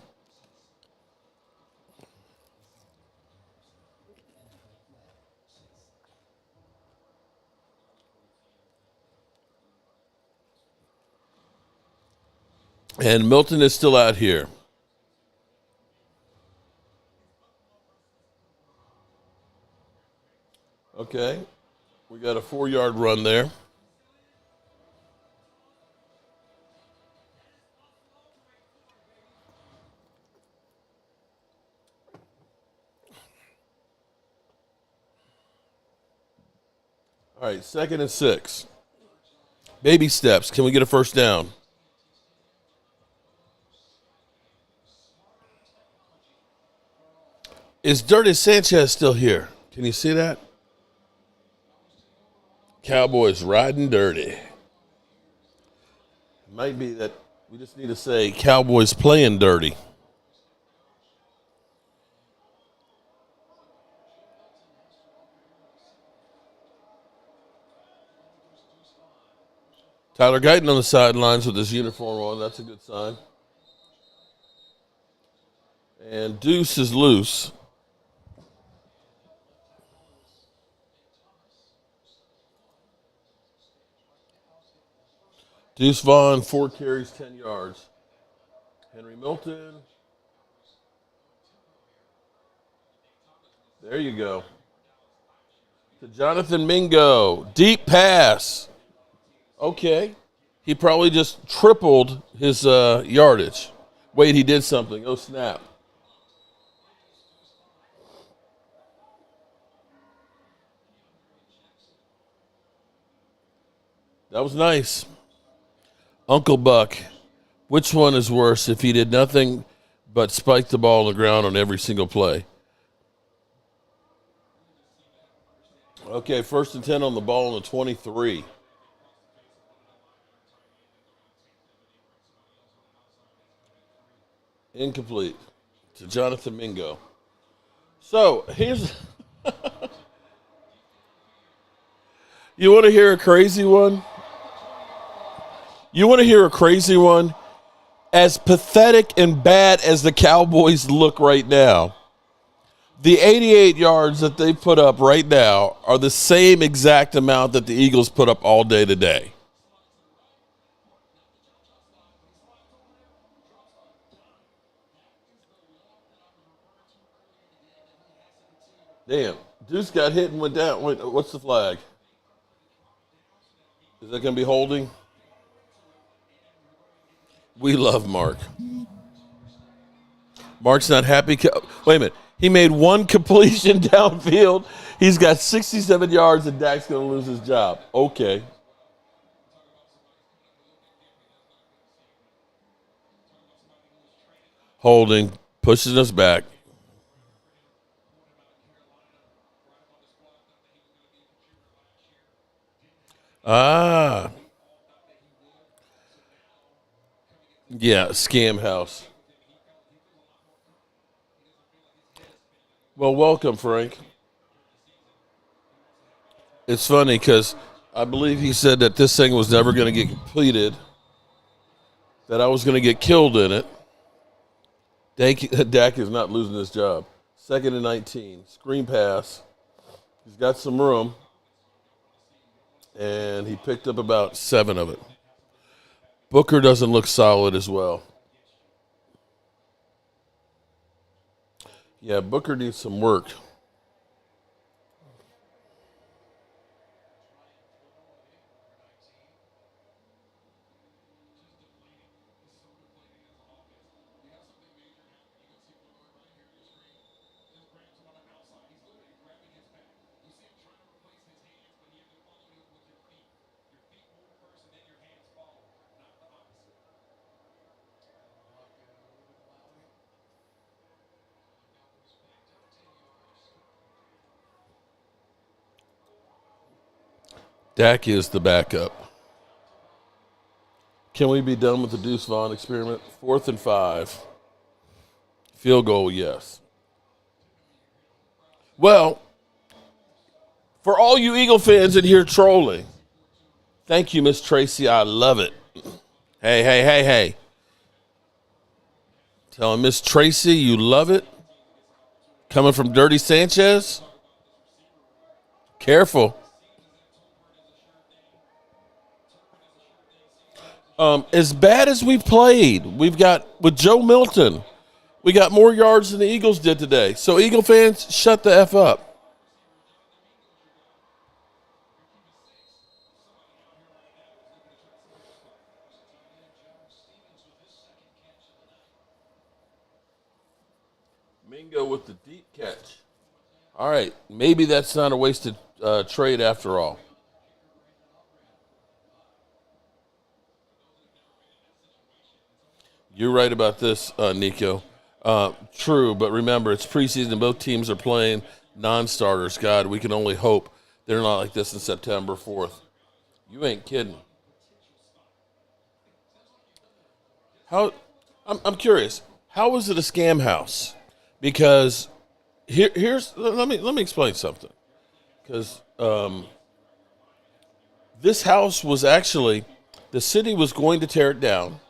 And Milton is still out here. Okay. We got a 4-yard run there. All right, 2nd and 6. Baby steps. Can we get a first down? Is Dirty Sanchez still here? Can you see that? Cowboys riding dirty. Might be that we just need to say Cowboys playing dirty. Tyler Guyton on the sidelines with his uniform on. That's a good sign. And Deuce is loose. Deuce Vaughn, 4 carries, 10 yards. Henry Milton. There you go. To Jonathan Mingo. Deep pass. Okay. He probably just tripled his yardage. Wait, he did something. Oh, snap. That was nice. Uncle Buck, which one is worse if he did nothing but spike the ball on the ground on every single play? Okay, 1st and 10 on the ball on the 23. Incomplete to Jonathan Mingo. So here's you want to hear a crazy one? You want to hear a crazy one? As pathetic and bad as the Cowboys look right now, the 88 yards that they put up right now are the same exact amount that the Eagles put up all day today. Damn. Deuce got hit and went down. Wait, what's the flag? Is that going to be holding? We love Mark. Mark's not happy. Wait a minute. He made one completion downfield. He's got 67 yards, and Dak's going to lose his job. Okay. Holding. Pushes us back. Ah. Yeah, scam house. Well, welcome, Frank. It's funny because I believe he said that this thing was never going to get completed, that I was going to get killed in it. Dak is not losing his job. 2nd and 19. Screen pass. He's got some room, and he picked up about 7 of it. Booker doesn't look solid as well. Yeah, Booker needs some work. Dak is the backup. Can we be done with the Deuce Vaughn experiment? 4th and 5. Field goal, yes. Well, for all you Eagle fans in here trolling, thank you, Miss Tracy. I love it. Hey. Telling Miss Tracy you love it. Coming from Dirty Sanchez. Careful. As bad as we played, we've got, with Joe Milton, we got more yards than the Eagles did today. So, Eagle fans, shut the F up. Mingo with the deep catch. All right, maybe that's not a wasted trade after all. You're right about this, Nico. True, but remember, it's preseason. Both teams are playing non-starters. God, we can only hope they're not like this in September 4th. You ain't kidding. I'm curious. How was it a scam house? Because let me explain something. Because this house was actually, the city was going to tear it down.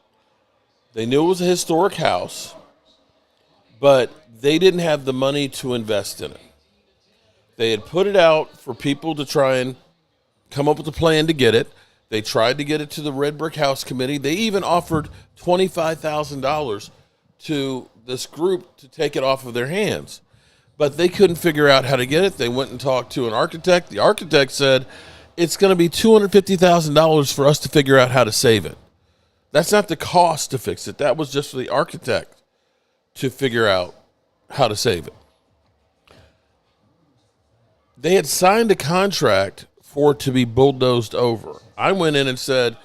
They knew it was a historic house, but they didn't have the money to invest in it. They had put it out for people to try and come up with a plan to get it. They tried to get it to the Red Brick House Committee. They even offered $25,000 to this group to take it off of their hands. But they couldn't figure out how to get it. They went and talked to an architect. The architect said, it's going to be $250,000 for us to figure out how to save it. That's not the cost to fix it. That was just for the architect to figure out how to save it. They had signed a contract for it to be bulldozed over. I went in and said,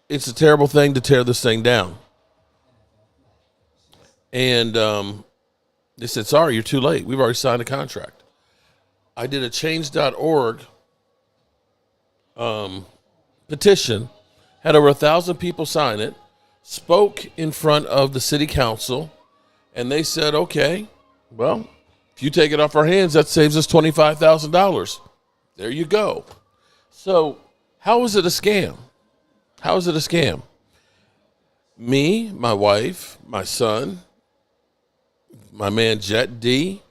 it's a terrible thing to tear this thing down. And they said, sorry, you're too late. We've already signed a contract. I did a change.org petition, had over 1,000 people sign it, spoke in front of the city council, and they said, okay, well, if you take it off our hands, that saves us $25,000. There you go. So how is it a scam? How is it a scam? Me, my wife, my son, my man Jet D,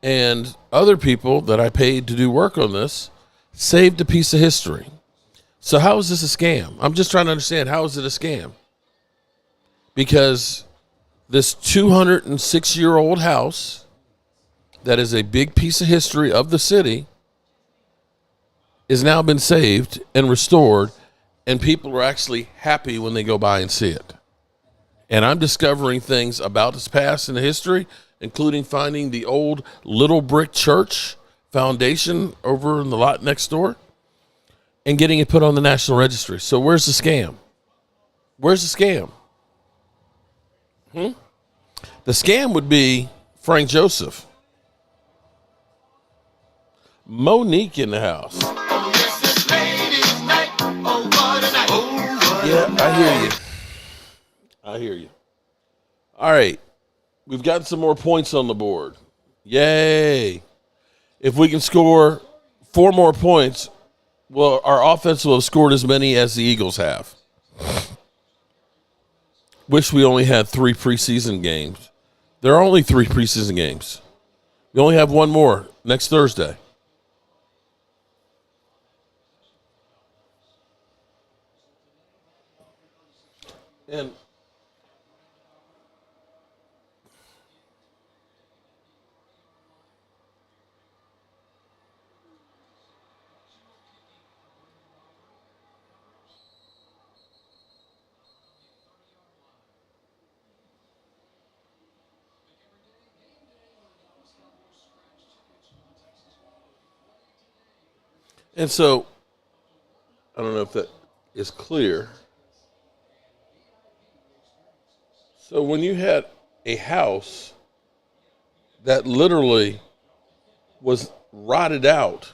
and other people that I paid to do work on this saved a piece of history. So how is this a scam? I'm just trying to understand, how is it a scam? Because this 206-year-old house that is a big piece of history of the city has now been saved and restored, and people are actually happy when they go by and see it. And I'm discovering things about its past and history, including finding the old Little Brick Church foundation over in the lot next door and getting it put on the National Registry. So where's the scam? Where's the scam? The scam would be Frank Joseph. Monique in the house. Oh, yes, it's ladies' night. Oh, what a night. Oh, what Yeah, I hear you. I hear you. All right. We've got some more points on the board. Yay. If we can score 4 more points, well, our offense will have scored as many as the Eagles have. Wish we only had 3 preseason games. There are only 3 preseason games. We only have 1 more next Thursday. And so, I don't know if that is clear. So when you had a house that literally was rotted out,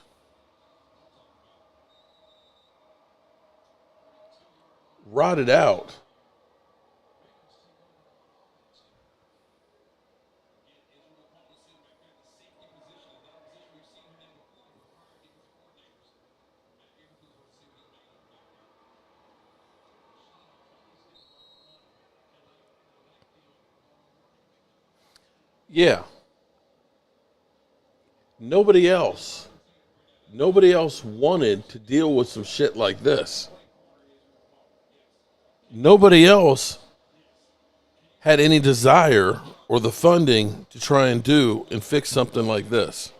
yeah, nobody else wanted to deal with some shit like this. Nobody else had any desire or the funding to try and do and fix something like this.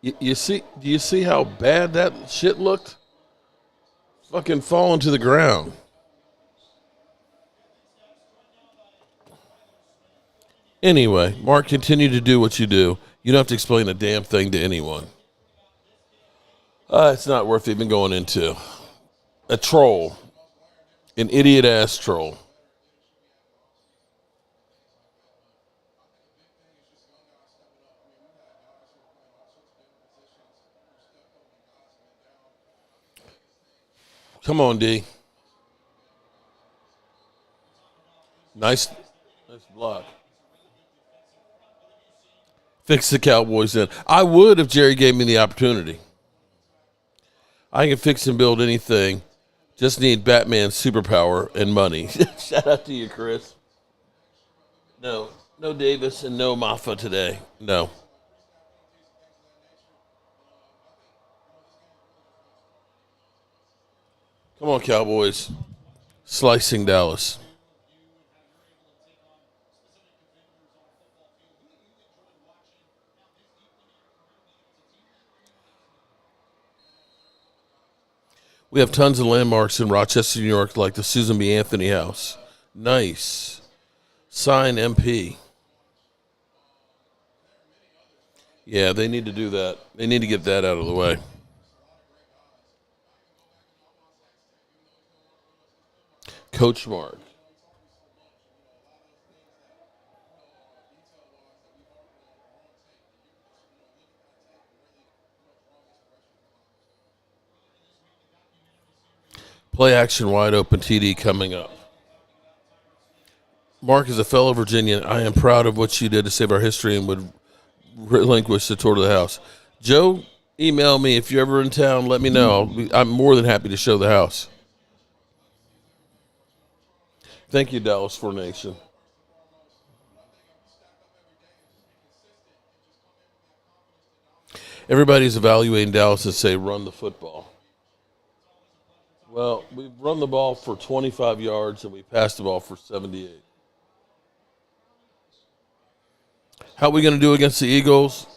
You see? Do you see how bad that shit looked? fucking falling to the ground. Anyway, Mark, continue to do what you do. You don't have to explain a damn thing to anyone. It's not worth even going into. A troll. An idiot-ass troll. Come on, D. Nice block. Fix the Cowboys in. I would if Jerry gave me the opportunity. I can fix and build anything. Just need Batman's superpower and money. Shout out to you, Chris. No Davis and no Maffa today. No. Come on, Cowboys. Slicing Dallas. We have tons of landmarks in Rochester, New York, like the Susan B. Anthony House. Nice. Sign MP. Yeah, they need to do that. They need to get that out of the way. Coach Mark. Play action wide open TD coming up. Mark is a fellow Virginian. I am proud of what you did to save our history and would relinquish the tour to the house. Joe, email me if you're ever in town. Let me know. I'm more than happy to show the house. Thank you, Dallas for Nation. Everybody's evaluating Dallas and say, run the football. Well, we've run the ball for 25 yards and we passed the ball for 78. How are we going to do against the Eagles?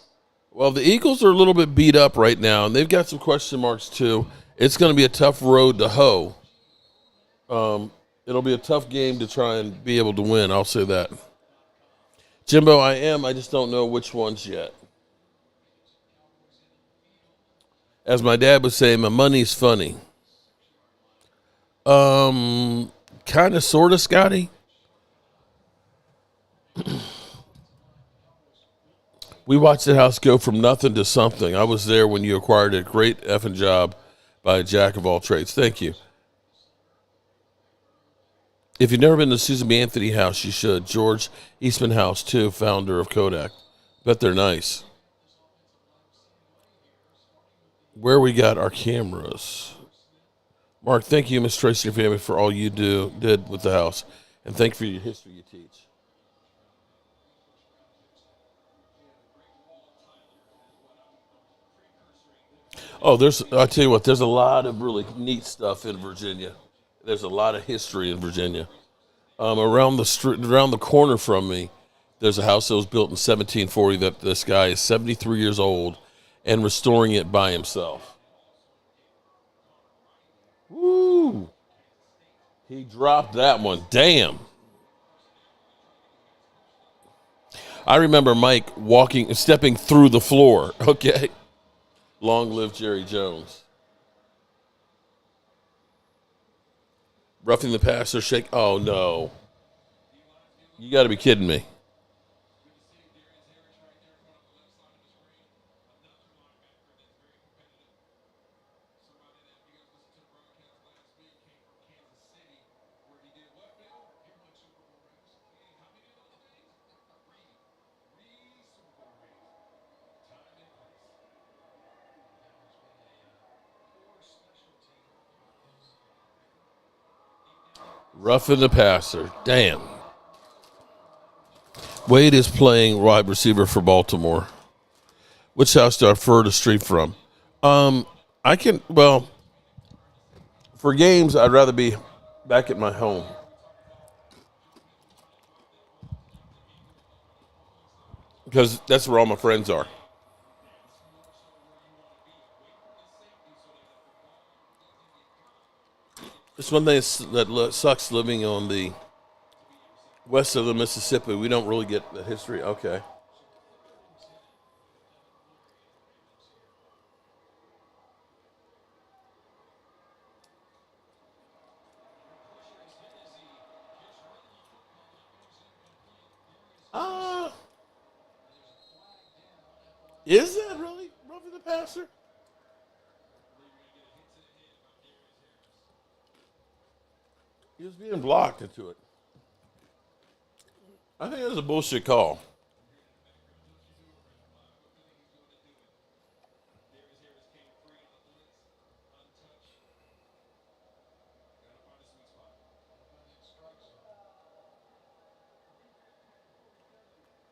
Well, the Eagles are a little bit beat up right now, and they've got some question marks too. It's going to be a tough road to hoe. It'll be a tough game to try and be able to win, I'll say that. Jimbo, I just don't know which ones yet. As my dad would say, my money's funny. Kind of, sort of, Scotty. We watched the house go from nothing to something. I was there when you acquired it. Great effing job by a jack of all trades. Thank you. If you've never been to Susan B. Anthony House, you should. George Eastman House, too, founder of Kodak. Bet they're nice. Where we got our cameras. Mark, thank you, Miss Tracy, and your family for all you did with the house. And thank you for your history you teach. Oh, I'll tell you what, there's a lot of really neat stuff in Virginia. There's a lot of history in Virginia. Around the corner from me, there's a house that was built in 1740 that this guy is 73 years old and restoring it by himself. Woo! He dropped that one. Damn. I remember Mike stepping through the floor. Okay. Long live Jerry Jones. Roughing the passer, shake. Oh, no. You got to be kidding me. Roughing the passer. Damn. Wade is playing wide receiver for Baltimore. Which house do I prefer to stream from? For games, I'd rather be back at my home. Because that's where all my friends are. It's one thing that sucks living on the west of the Mississippi. We don't really get the history. Okay. Is that really roughing the passer? He was being blocked into it. I think it was a bullshit call.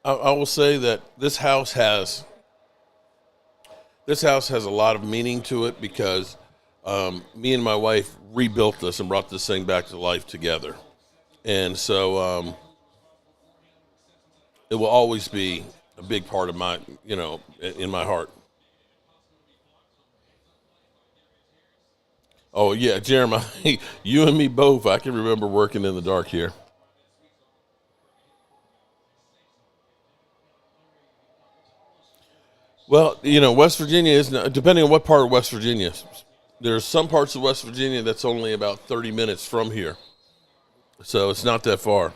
I will say that this house has a lot of meaning to it because me and my wife rebuilt this and brought this thing back to life together, and so it will always be a big part of my, in my heart. Oh yeah, Jeremiah, you and me both. I can remember working in the dark here. Well, West Virginia is, depending on what part of West Virginia. There's some parts of West Virginia that's only about 30 minutes from here. So it's not that far.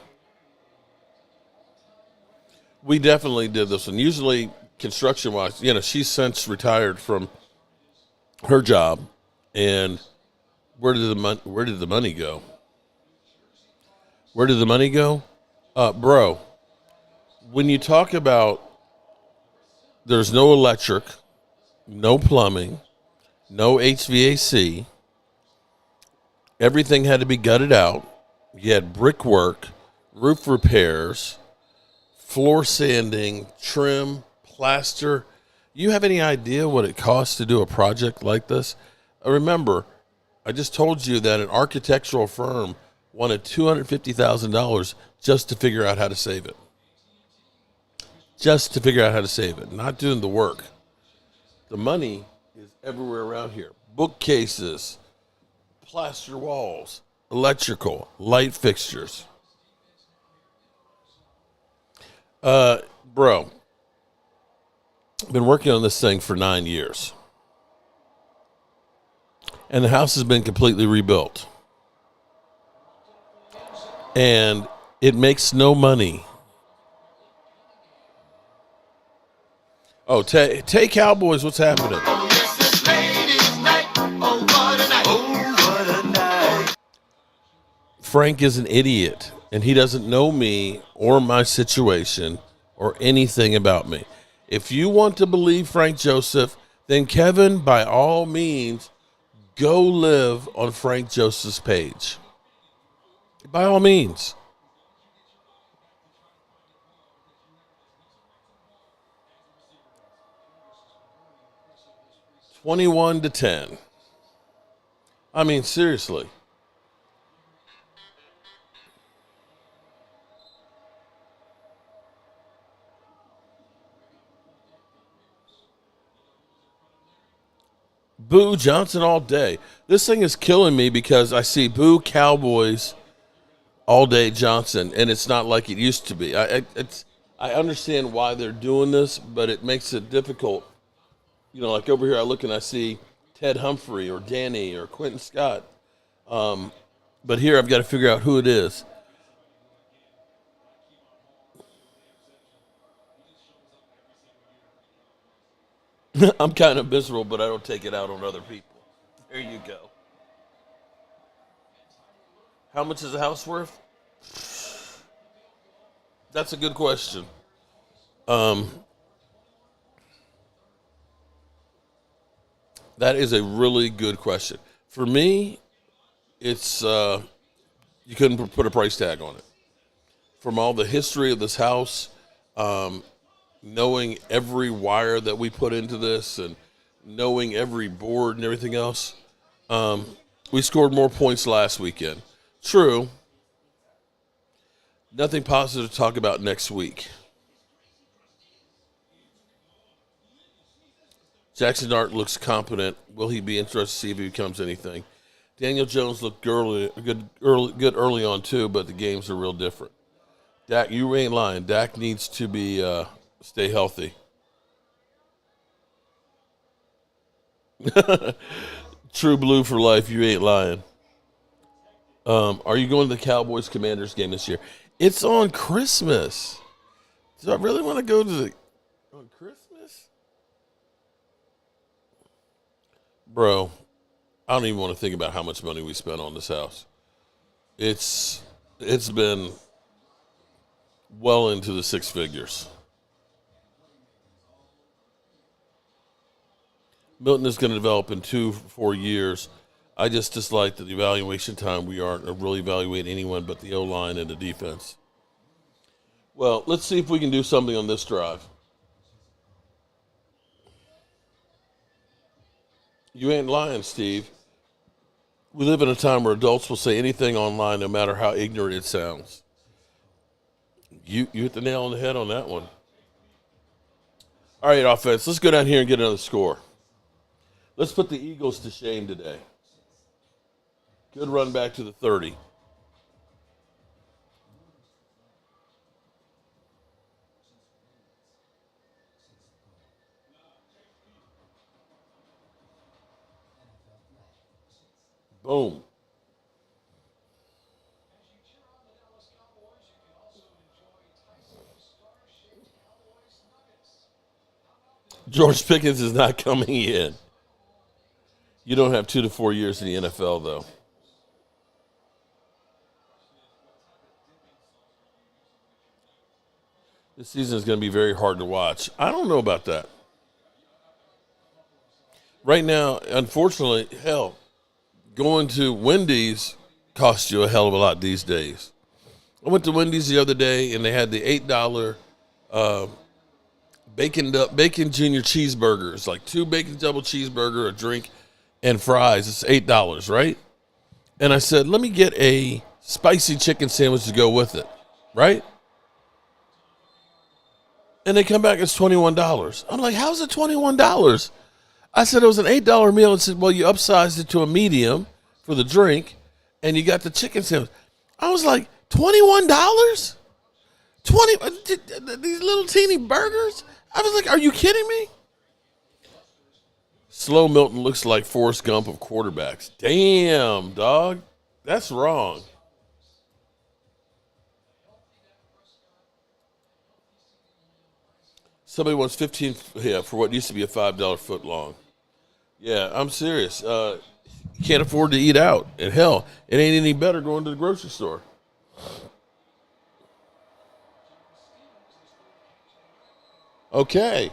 We definitely did this one. Usually, construction-wise, she's since retired from her job. And where did the money go? Where did the money go? Bro, when you talk about there's no electric, no plumbing, no HVAC. Everything had to be gutted out. You had brickwork, roof repairs, floor sanding, trim, plaster. You have any idea what it costs to do a project like this? Remember, I just told you that an architectural firm wanted $250,000 just to figure out how to save it. Just to figure out how to save it, not doing the work. The money is everywhere around here. Bookcases, plaster walls, electrical, light fixtures. Bro, I've been working on this thing for 9 years. And the house has been completely rebuilt. And it makes no money. Oh, Tay Cowboys, what's happening? Oh, yes, it's ladies' night. Oh, what a night. Oh, what a night. Frank is an idiot, and he doesn't know me or my situation or anything about me. If you want to believe Frank Joseph, then Kevin, by all means, go live on Frank Joseph's page. By all means. $21-10. I mean, seriously. Boo Johnson all day. This thing is killing me because I see boo Cowboys all day Johnson, and it's not like it used to be. I understand why they're doing this, but it makes it difficult. Like over here, I look and I see Ted Humphrey or Danny or Quentin Scott. But here I've got to figure out who it is. I'm kind of miserable, but I don't take it out on other people. There you go. How much is the house worth? That's a good question. That is a really good question. For me, it's you couldn't put a price tag on it. From all the history of this house, knowing every wire that we put into this and knowing every board and everything else, we scored more points last weekend. True. Nothing positive to talk about next week. Jackson Dart looks competent. Will he be interested to see if he becomes anything? Daniel Jones looked good early on too, but the games are real different. Dak, you ain't lying. Dak needs to be stay healthy. True blue for life. You ain't lying. Are you going to the Cowboys Commanders game this year? It's on Christmas. Do I really want to go to the on Christmas? Bro, I don't even want to think about how much money we spent on this house. It's been well into the six figures. Milton is going to develop in 4 years. I just dislike the evaluation time. We aren't really evaluating anyone but the O-line and the defense. Well, let's see if we can do something on this drive. You ain't lying, Steve. We live in a time where adults will say anything online no matter how ignorant it sounds. You hit the nail on the head on that one. All right, offense, let's go down here and get another score. Let's put the Eagles to shame today. Good run back to the 30. Boom. George Pickens is not coming in. You don't have 2 to 4 years in the NFL, though. This season is going to be very hard to watch. I don't know about that. Right now, unfortunately, hell, going to Wendy's costs you a hell of a lot these days. I went to Wendy's the other day, and they had the $8 bacon junior cheeseburgers, like 2 bacon double cheeseburger, a drink, and fries. It's $8, right? And I said, let me get a spicy chicken sandwich to go with it, right? And they come back, it's $21. I'm like, how's it $21? I said it was an $8 meal. And said, well, you upsized it to a medium for the drink, and you got the chicken sandwich. I was like, $21? These little teeny burgers? I was like, are you kidding me? Slow Milton looks like Forrest Gump of quarterbacks. Damn, dog. That's wrong. Somebody wants 15 for what used to be a $5 foot long. Yeah, I'm serious. You can't afford to eat out. And hell, it ain't any better going to the grocery store. Okay.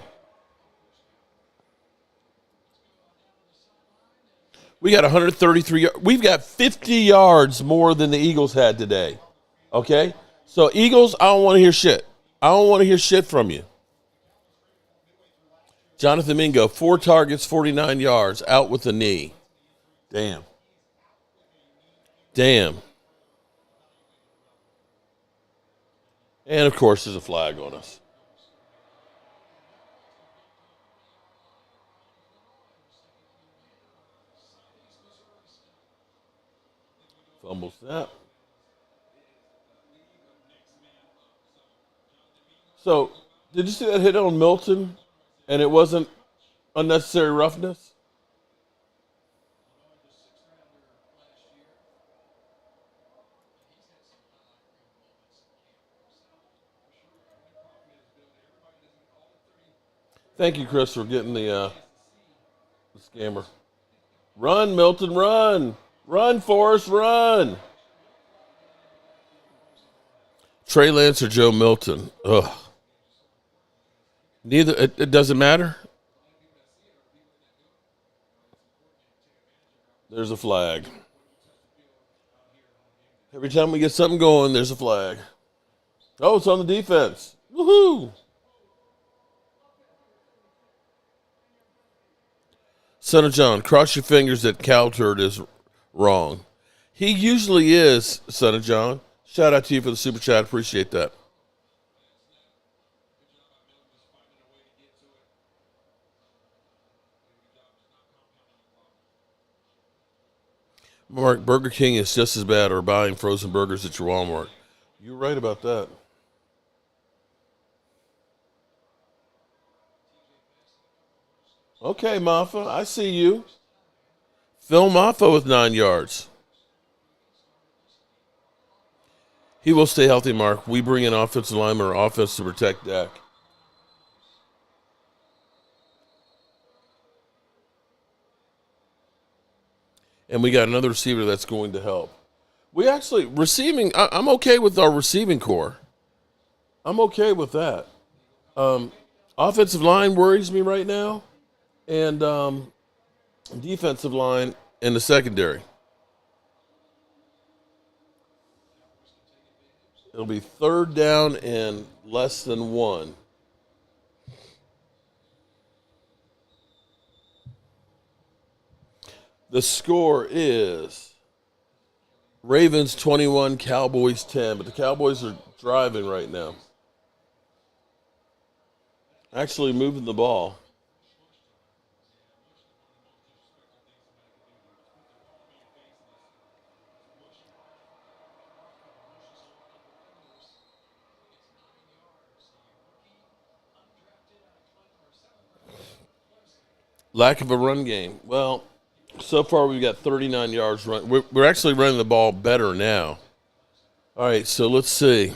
We got 133. We've got 50 yards more than the Eagles had today. Okay? So, Eagles, I don't want to hear shit. I don't want to hear shit from you. Jonathan Mingo, 4 targets, 49 yards, out with a knee. Damn. And, of course, there's a flag on us. Fumble snap. So, did you see that hit on Milton? And it wasn't unnecessary roughness? Thank you, Chris, for getting the scammer. Run, Milton, run. Run, Forrest, run. Trey Lance or Joe Milton? Ugh. Neither. It doesn't matter. There's a flag. Every time we get something going, there's a flag. Oh, it's on the defense. Woohoo! Son of John, cross your fingers that Cowturd is wrong. He usually is, Son of John. Shout out to you for the super chat. Appreciate that. Mark, Burger King is just as bad or buying frozen burgers at your Walmart. You're right about that. Okay, Maffa, I see you. Phil Maffa with 9 yards. He will stay healthy, Mark. We bring in offensive lineman or offense to protect Dak. And we got another receiver that's going to help. We actually, receiving, I'm okay with our receiving core. I'm okay with that. Offensive line worries me right now. And defensive line in the secondary. It'll be 3rd down and less than 1. The score is Ravens 21, Cowboys 10. But the Cowboys are driving right now. Actually moving the ball. Lack of a run game. Well, so far we've got 39 yards run. We're actually running the ball better now. All right, so let's see.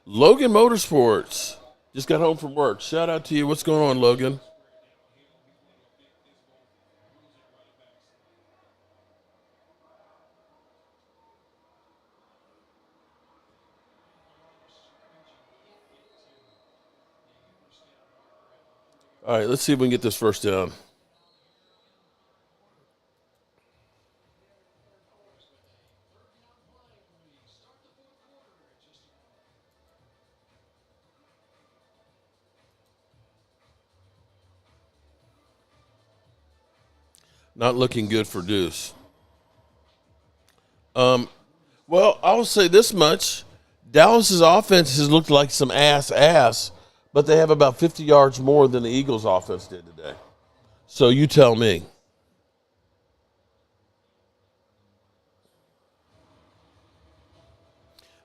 Logan Motorsports just got home from work. Shout out to you. What's going on, Logan? All right, let's see if we can get this first down. Not looking good for Deuce. Well, I'll say this much. Dallas's offense has looked like some ass, but they have about 50 yards more than the Eagles' offense did today. So you tell me.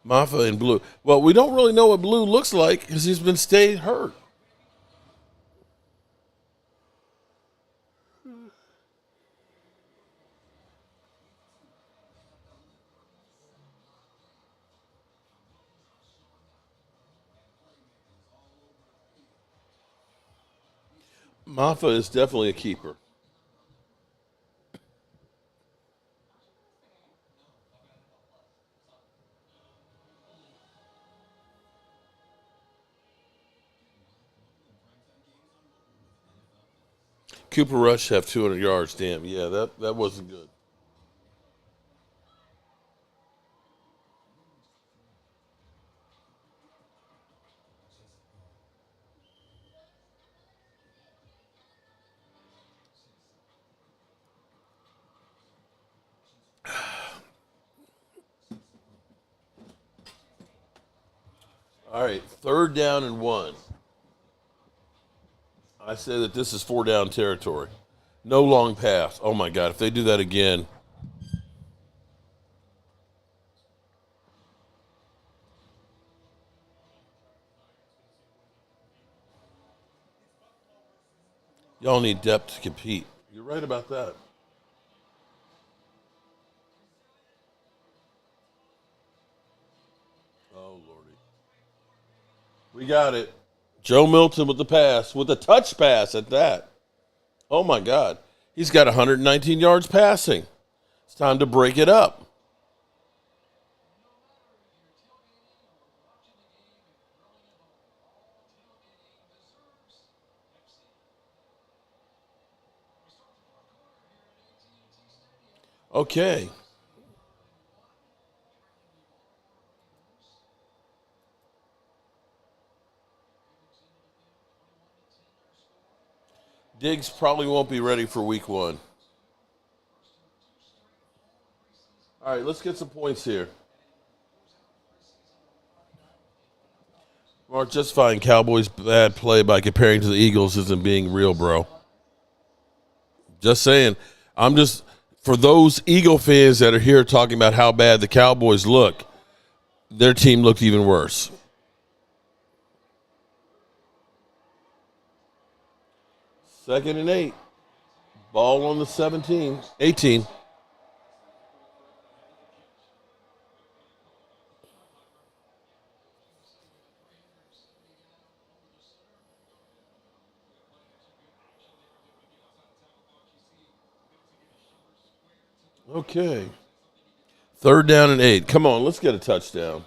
Maffa and Blue. Well, we don't really know what Blue looks like because he's been staying hurt. Maffa is definitely a keeper. Cooper Rush have 200 yards. Damn, yeah, that wasn't good. All right, 3rd down and 1. I say that this is 4 down territory. No long pass. Oh, my God. If they do that again. Y'all need depth to compete. You're right about that. Oh, Lordy. We got it. Joe Milton with the pass, with a touch pass at that. Oh, my God. He's got 119 yards passing. It's time to break it up. Okay. Diggs probably won't be ready for week 1. All right, let's get some points here. Mark, justifying Cowboys' bad play by comparing to the Eagles isn't being real, bro. Just saying. I'm just for those Eagle fans that are here talking about how bad the Cowboys look. Their team looked even worse. Second and 8. Ball on the 18. Okay. Third down and 8. Come on, let's get a touchdown.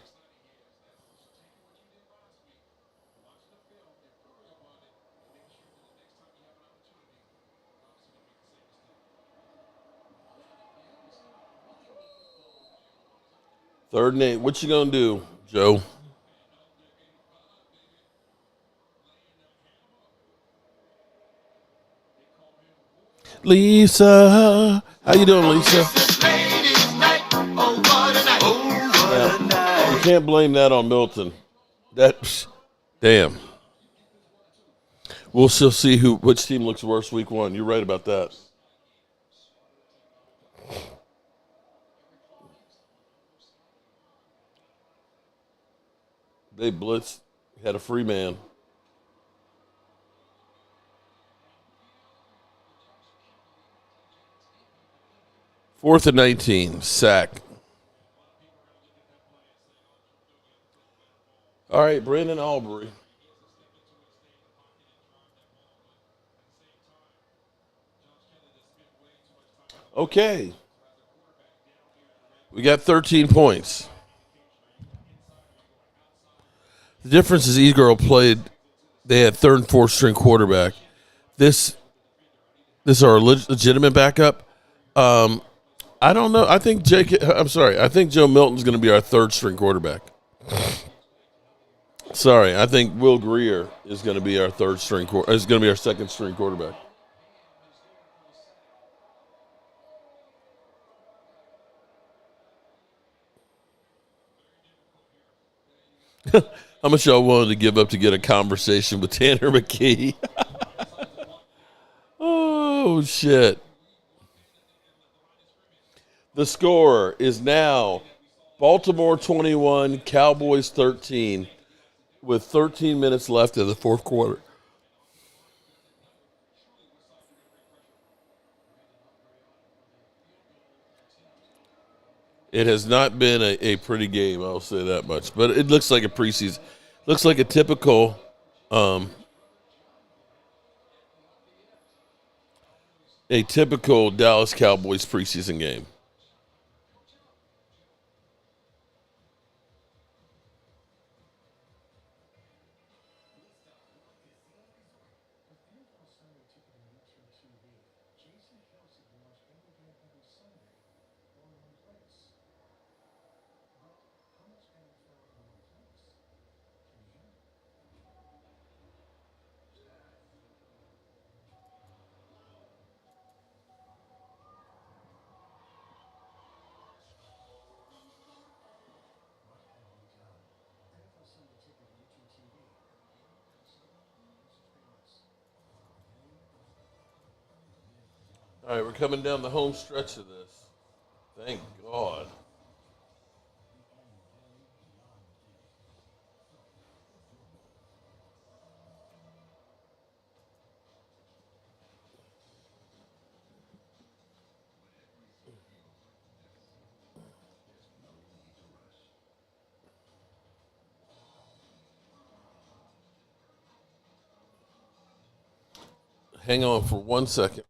Third and 8. What you gonna do, Joe? Lisa, how you doing, Lisa? Ladies' night. Oh, what a night. Oh, what a night. You can't blame that on Milton. Damn. We'll still see which team looks worse week 1. You're right about that. They blitzed, had a free man. Fourth and 19, sack. All right, Brandon Albury. Okay. We got 13 points. The difference is E-Girl played, they had third and fourth string quarterback. This is our legitimate backup. I don't know. I think I think Joe Milton's going to be our third string quarterback. Sorry, I think Will Greer is going to be our is going to be our second string quarterback. How much y'all willing to give up to get a conversation with Tanner McKee? Oh, shit. The score is now Baltimore 21, Cowboys 13, with 13 minutes left in the fourth quarter. It has not been a pretty game, I'll say that much. But it looks like a preseason. Looks like a typical Dallas Cowboys preseason game. All right, we're coming down the home stretch of this. Thank God. Hang on for 1 second.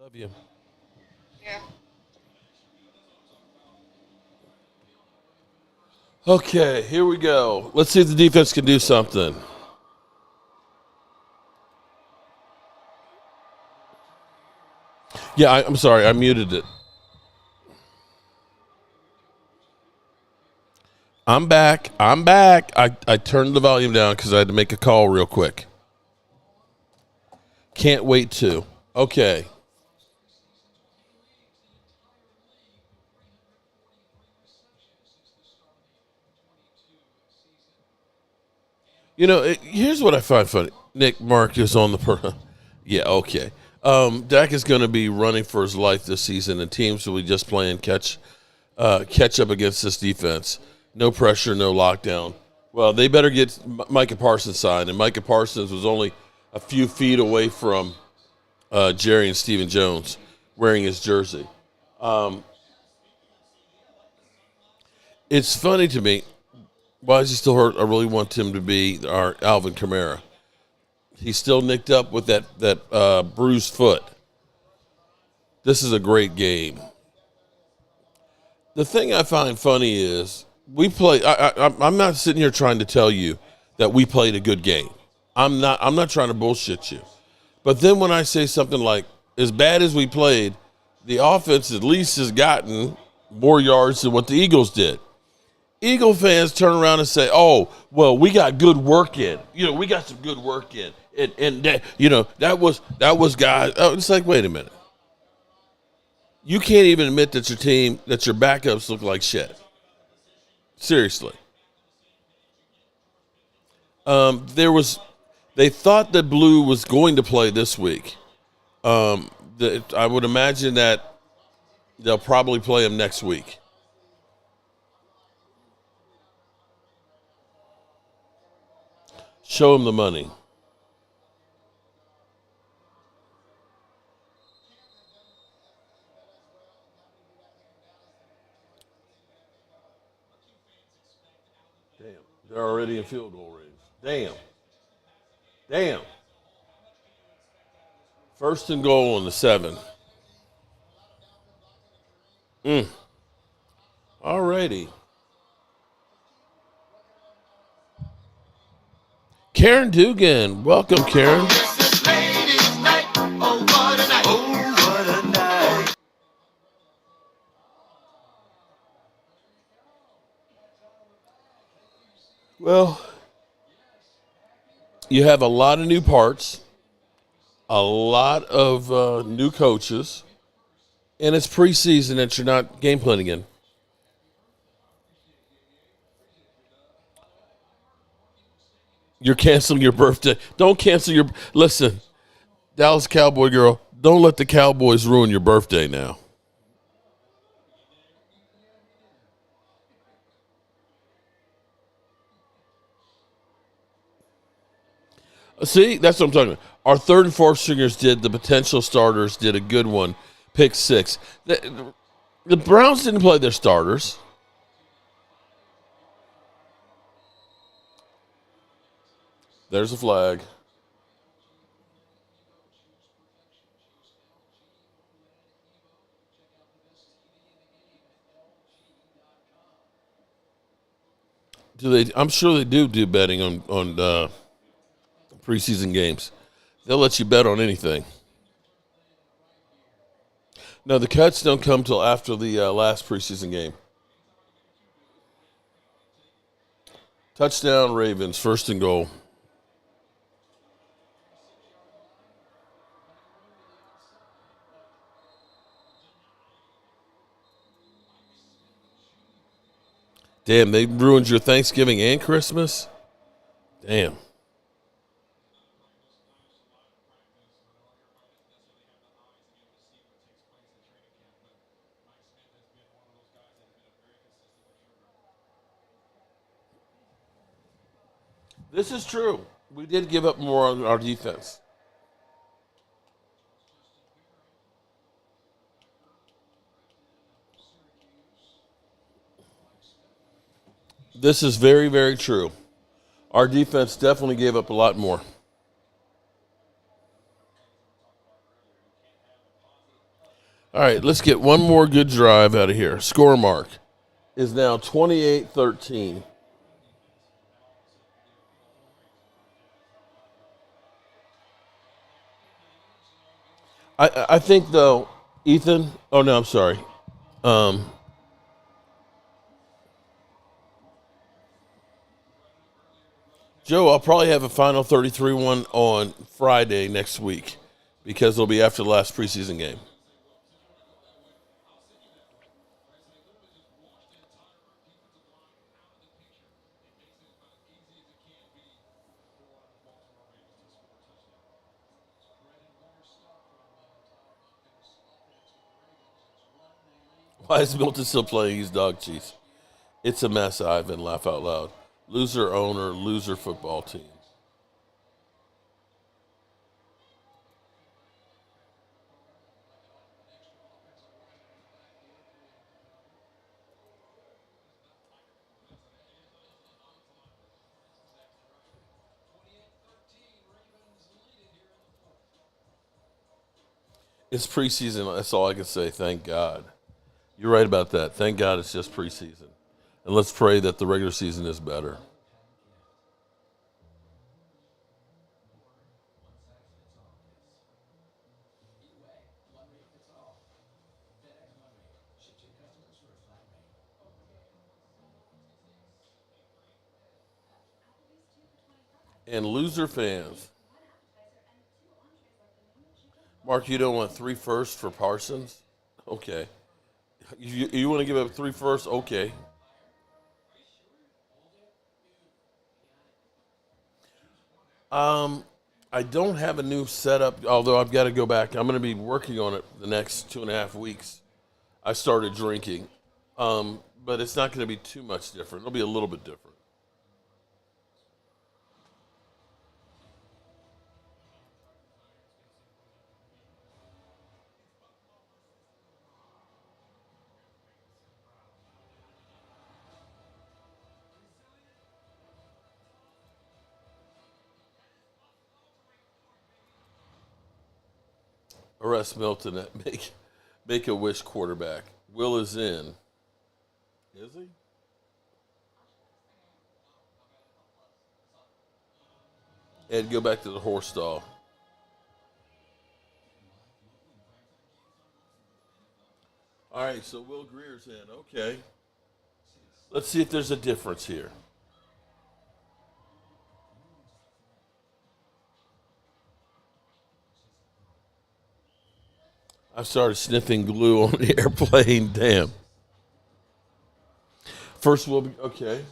Love you. Yeah. Okay, here we go. Let's see if the defense can do something. Yeah, I'm sorry. I muted it. I'm back. I turned the volume down because I had to make a call real quick. Can't wait to. Okay. Here's what I find funny. Nick Mark is on the yeah, okay. Dak is going to be running for his life this season, and teams will be just playing catch up against this defense. No pressure, no lockdown. Well, they better get Micah Parsons signed, and Micah Parsons was only a few feet away from Jerry and Stephen Jones wearing his jersey. It's funny to me. Why is he still hurt? I really want him to be our Alvin Kamara. He's still nicked up with that bruised foot. This is a great game. The thing I find funny is we play. I'm not sitting here trying to tell you that we played a good game. I'm not trying to bullshit you. But then when I say something like, as bad as we played, the offense at least has gotten more yards than what the Eagles did. Eagle fans turn around and say, "Oh, well, we got good work in. We got some good work in, and that was guys." Oh, it's like, wait a minute. You can't even admit that your backups look like shit. Seriously. They thought that Blue was going to play this week. I would imagine that they'll probably play him next week. Show him the money. Damn, they're already in field goal range. Damn. First and goal on the 7. Alrighty. Karen Dugan. Welcome, Karen. This is ladies' night. Oh, what a night. Oh, what a night. Well, you have a lot of new parts, a lot of new coaches, and it's preseason that you're not game planning in. You're canceling your birthday. Don't cancel your. Listen, Dallas Cowboy girl, don't let the Cowboys ruin your birthday now. See, that's what I'm talking about. Our third and fourth stringers the potential starters did a good one, pick 6. The Browns didn't play their starters. There's a flag. I'm sure they do betting on preseason games. They'll let you bet on anything. No, the cuts don't come till after the last preseason game. Touchdown Ravens, first and goal. Damn, they ruined your Thanksgiving and Christmas? Damn. This is true. We did give up more on our defense. This is very, very true. Our defense definitely gave up a lot more. All right, let's get one more good drive out of here. Score mark is now 28-13. I think, though, Ethan. Oh, no, I'm sorry. Joe, I'll probably have a final 33-1 on Friday next week because it'll be after the last preseason game. Why is Milton still playing? He's dog cheese. It's a mess, Ivan. Laugh out loud. Loser owner, loser football team. It's preseason. That's all I can say. Thank God. You're right about that. Thank God it's just preseason. And let's pray that the regular season is better. And loser fans. Mark, you don't want 3 firsts for Parsons? Okay. You want to give up 3 firsts? Okay. I don't have a new setup, although I've got to go back. I'm going to be working on it the next 2.5 weeks. I started drinking, but it's not going to be too much different. It'll be a little bit different. Arrest Milton at make a wish quarterback. Will is in. Is he? Ed, go back to the horse stall. All right, so Will Greer's in. Okay. Let's see if there's a difference here. I started sniffing glue on the airplane. Damn. First, Will. Okay.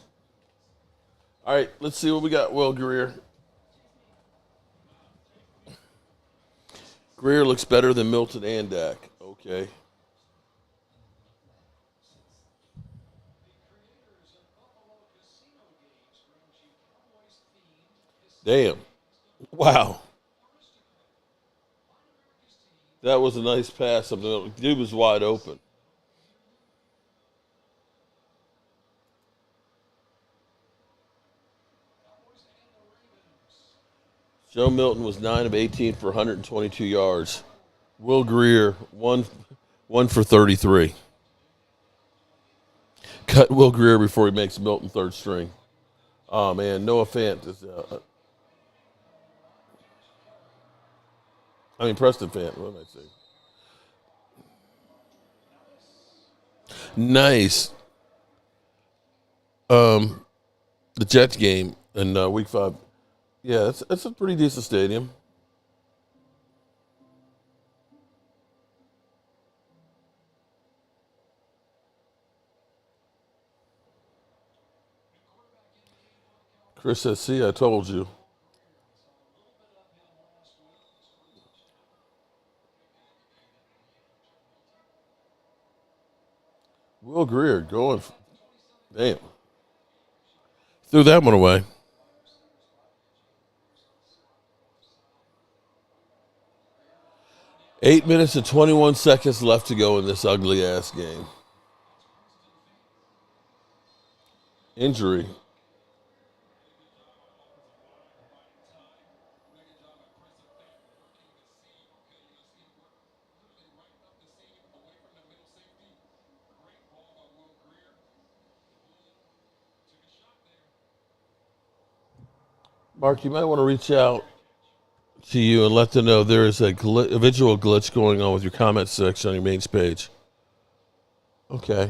All right, let's see what we got. Will Greer. Greer looks better than Milton and Dak. Okay. Damn. Wow. That was a nice pass. Dude was wide open. Joe Milton was 9 of 18 for 122 yards. Will Greer, one for 33. Cut Will Greer before he makes Milton third string. Oh, man. Noah Fant is. Preston Fant. What did I say? Nice. The Jets game in week 5. Yeah, it's a pretty decent stadium. Chris says, see, I told you. Will Greer going. Damn. Threw that one away. Eight minutes and 21 seconds left to go in this ugly ass game. Injury. Mark, you might want to reach out to you and let them know there is a visual glitch going on with your comment section on your main page. Okay.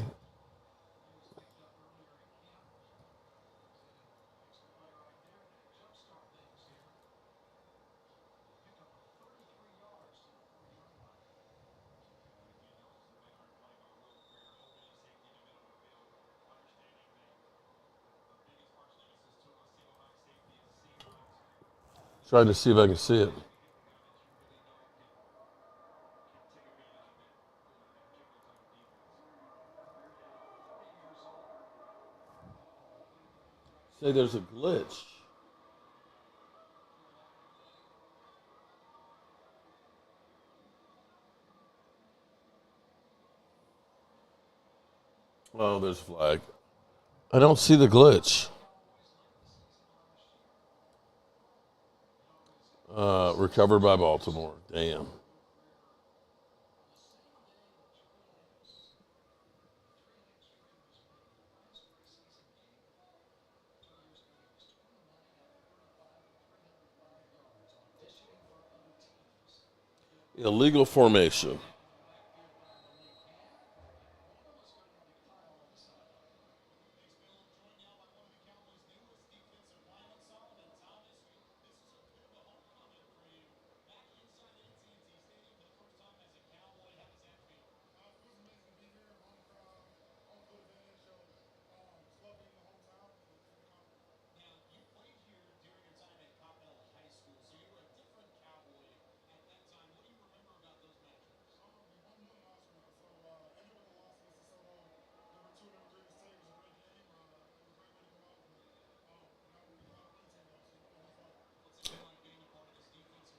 Trying to see if I can see it. Say there's a glitch. Oh, there's a flag. I don't see the glitch. Recovered by Baltimore. Damn. Illegal formation.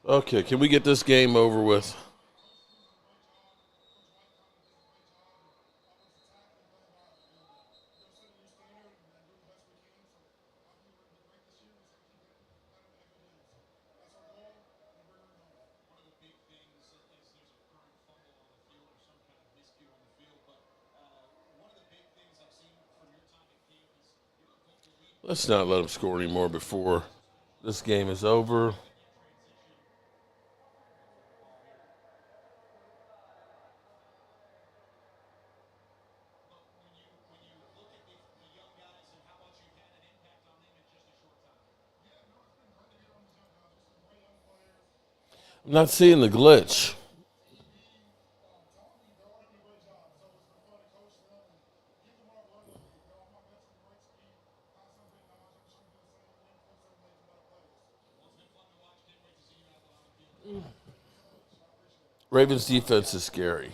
Okay, can we get this game over with? Let's not let them score anymore before this game is over. I'm not seeing the glitch. Ravens defense is scary.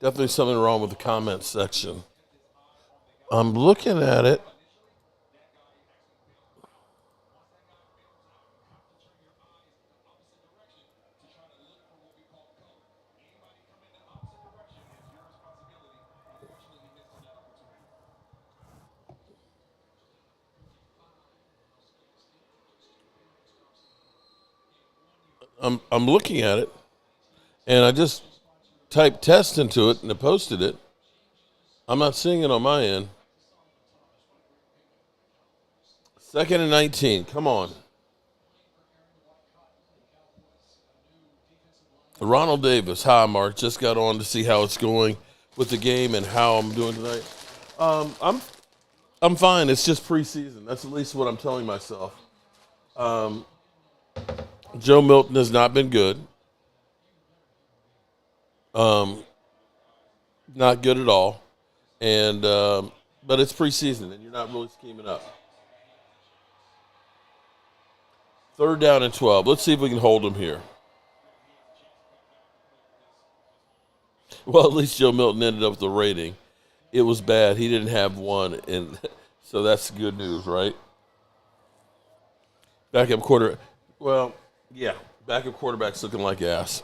Definitely something wrong with the comment section. I'm looking at it. I'm looking at it, and I just typed test into it and I posted it. I'm not seeing it on my end. 2nd and 19. Come on. Ronald Davis. Hi, Mark. Just got on to see how it's going with the game and how I'm doing tonight. I'm fine. It's just preseason. That's at least what I'm telling myself. Joe Milton has not been good. Not good at all. And but it's preseason, and you're not really scheming up. 3rd down and 12. Let's see if we can hold them here. Well, at least Joe Milton ended up with the rating. it was bad. He didn't have one, and so that's good news, right? Backup quarter. Well, yeah, backup quarterback's looking like ass.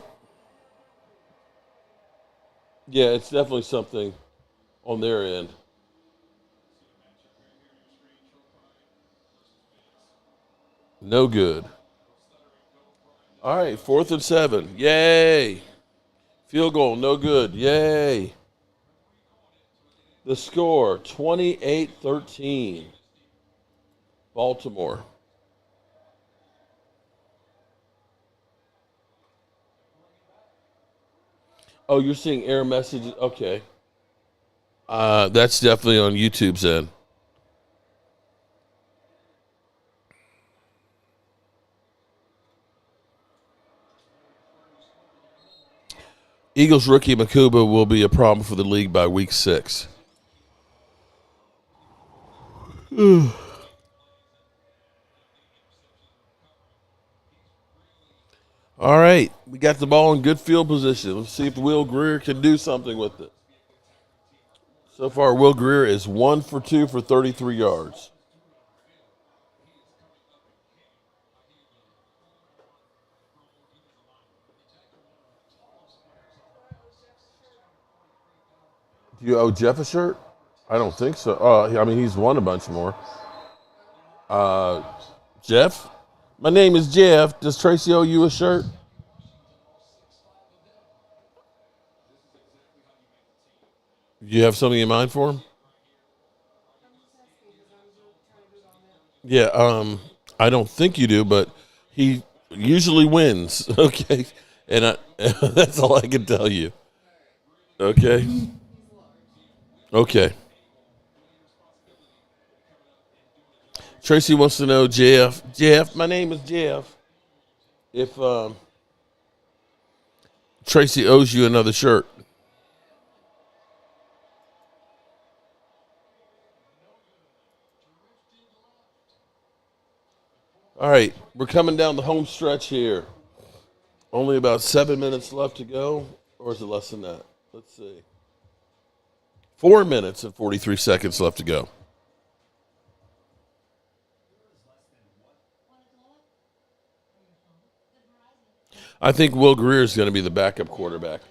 Yeah, it's definitely something on their end. No good. All right, 4th and 7. Yay. Field goal, no good. Yay. The score, 28-13. Baltimore. Oh, you're seeing error messages? Okay. That's definitely on YouTube's end. Eagles rookie Makuba will be a problem for the league by week 6. All right. We got the ball in good field position. Let's see if Will Greer can do something with it. So far, Will Greer is 1 for 2 for 33 yards. Do you owe Jeff a shirt? I don't think so. I mean, he's won a bunch more. Jeff? My name is Jeff. Does Tracy owe you a shirt? Do you have something in mind for him? Yeah, I don't think you do, but he usually wins. Okay. And that's all I can tell you. Okay. Okay. Tracy wants to know, Jeff, my name is Jeff. If Tracy owes you another shirt. All right, we're coming down the home stretch here. Only about 7 minutes left to go, or is it less than that? Let's see. 4 minutes and 43 seconds left to go. I think Will Greer is going to be the backup quarterback.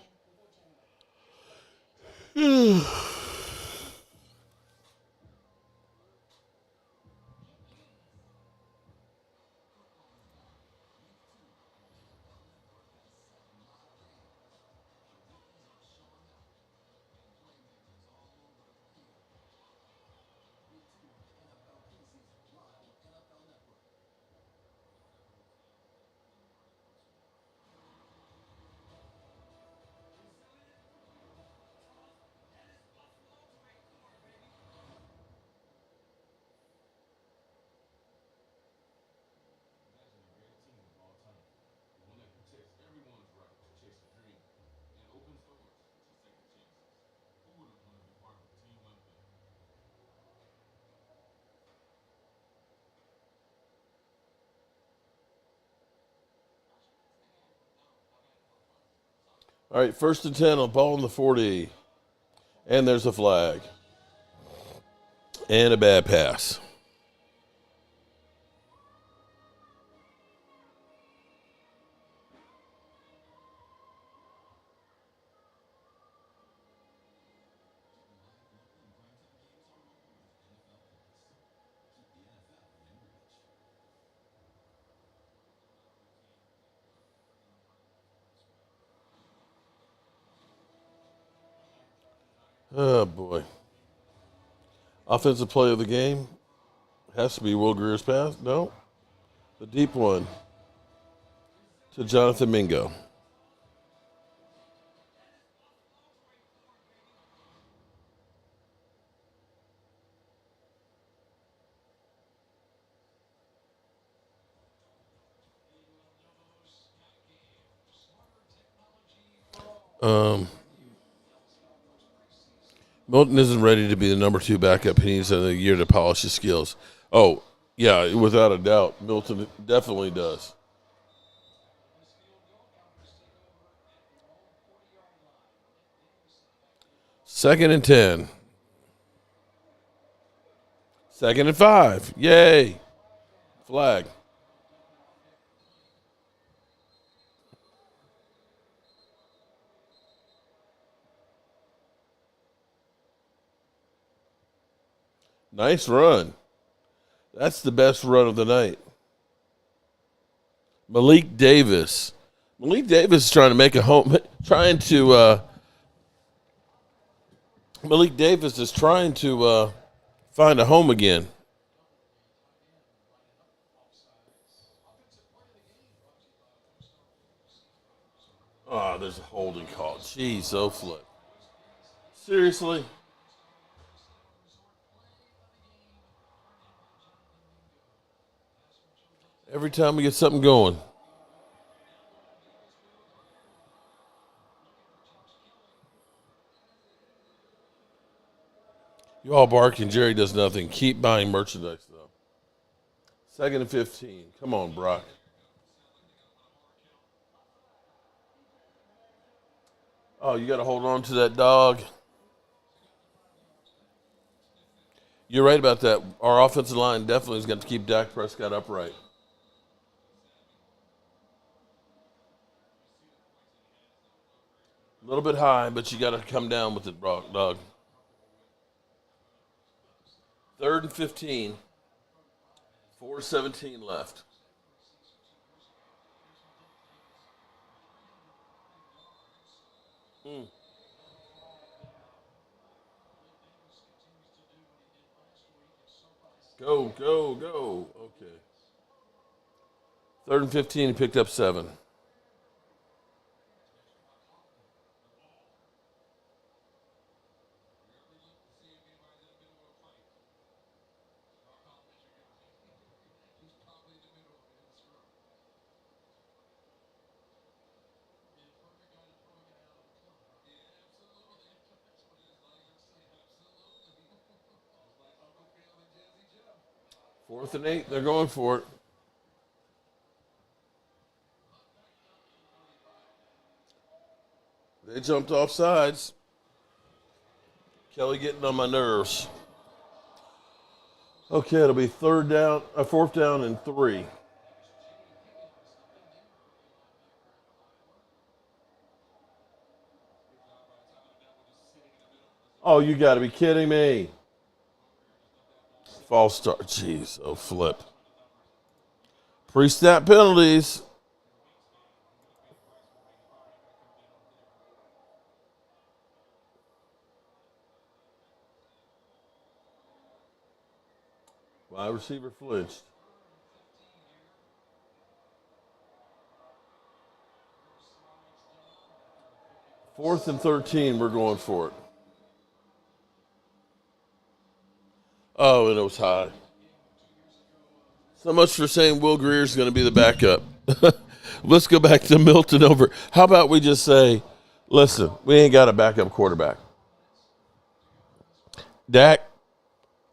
All right, 1st and 10 on ball in the 40. And there's a flag. And a bad pass. Oh, boy. Offensive play of the game has to be Will Greer's pass. No. The deep one to Jonathan Mingo. Milton isn't ready to be the number 2 backup. He needs another year to polish his skills. Oh, yeah, without a doubt. Milton definitely does. Second and 10. 2nd and 5. Yay. Flag. Nice run. That's the best run of the night. Malik Davis. Malik Davis is trying to make a home. Malik Davis is trying to find a home again. Oh, there's a holding call. Jeez, oh flip. Seriously? Every time we get something going. You all bark and Jerry does nothing. Keep buying merchandise, though. 2nd and 15. Come on, Brock. Oh, you got to hold on to that dog. You're right about that. Our offensive line definitely is going to keep Dak Prescott upright. A little bit high, but you got to come down with it, Brock, dog. 3rd and 15. 4:17 left. Go, go, go. Okay. 3rd and 15, he picked up 7. Fourth and 8, they're going for it. They jumped off sides. Kelly getting on my nerves. Okay, it'll be 4th down and 3. Oh, you got to be kidding me. False start. Jeez, oh flip. Pre-snap penalties. Wide receiver flinched. Fourth and 13, we're going for it. Oh, and it was high. So much for saying Will Greer's going to be the backup. Let's go back to Milton over. How about we just say, listen, we ain't got a backup quarterback. Dak,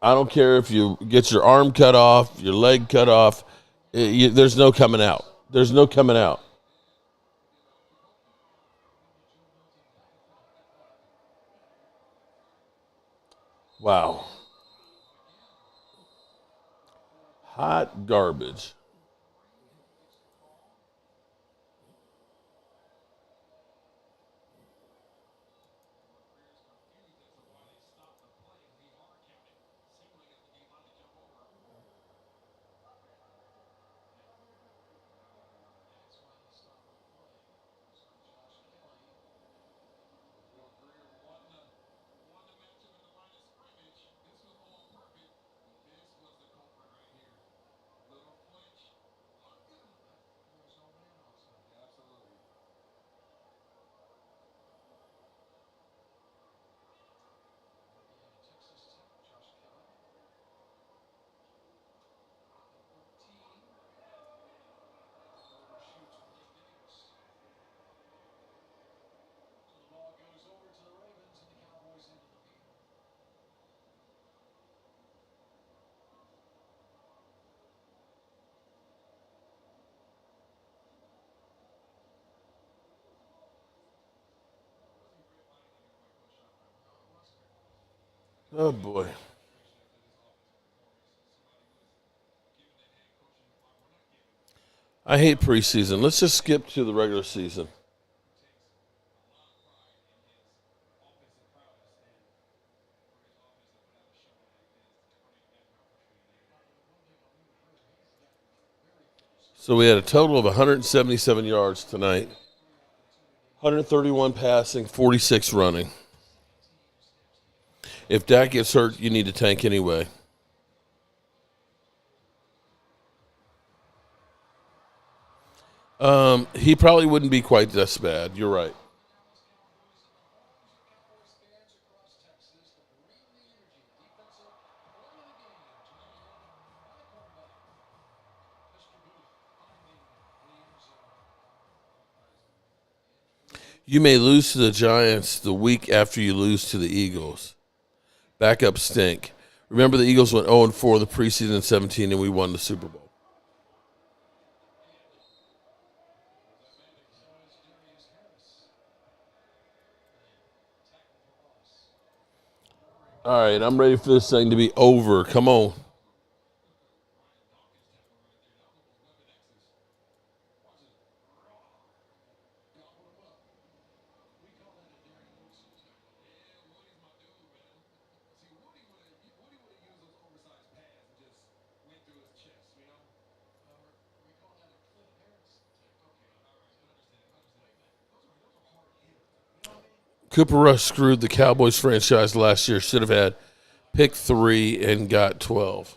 I don't care if you get your arm cut off, your leg cut off. There's no coming out. There's no coming out. Wow. Hot garbage. Oh, boy. I hate preseason. Let's just skip to the regular season. So we had a total of 177 yards tonight, 131 passing, 46 running. If Dak gets hurt, you need to tank anyway. He probably wouldn't be quite this bad. You're right. You may lose to the Giants the week after you lose to the Eagles. Backup stink. Remember, the Eagles went 0-4 in the preseason in 17, and we won the Super Bowl. All right, I'm ready for this thing to be over. Come on. Cooper Rush screwed the Cowboys franchise last year. Should have had pick 3 and got 12.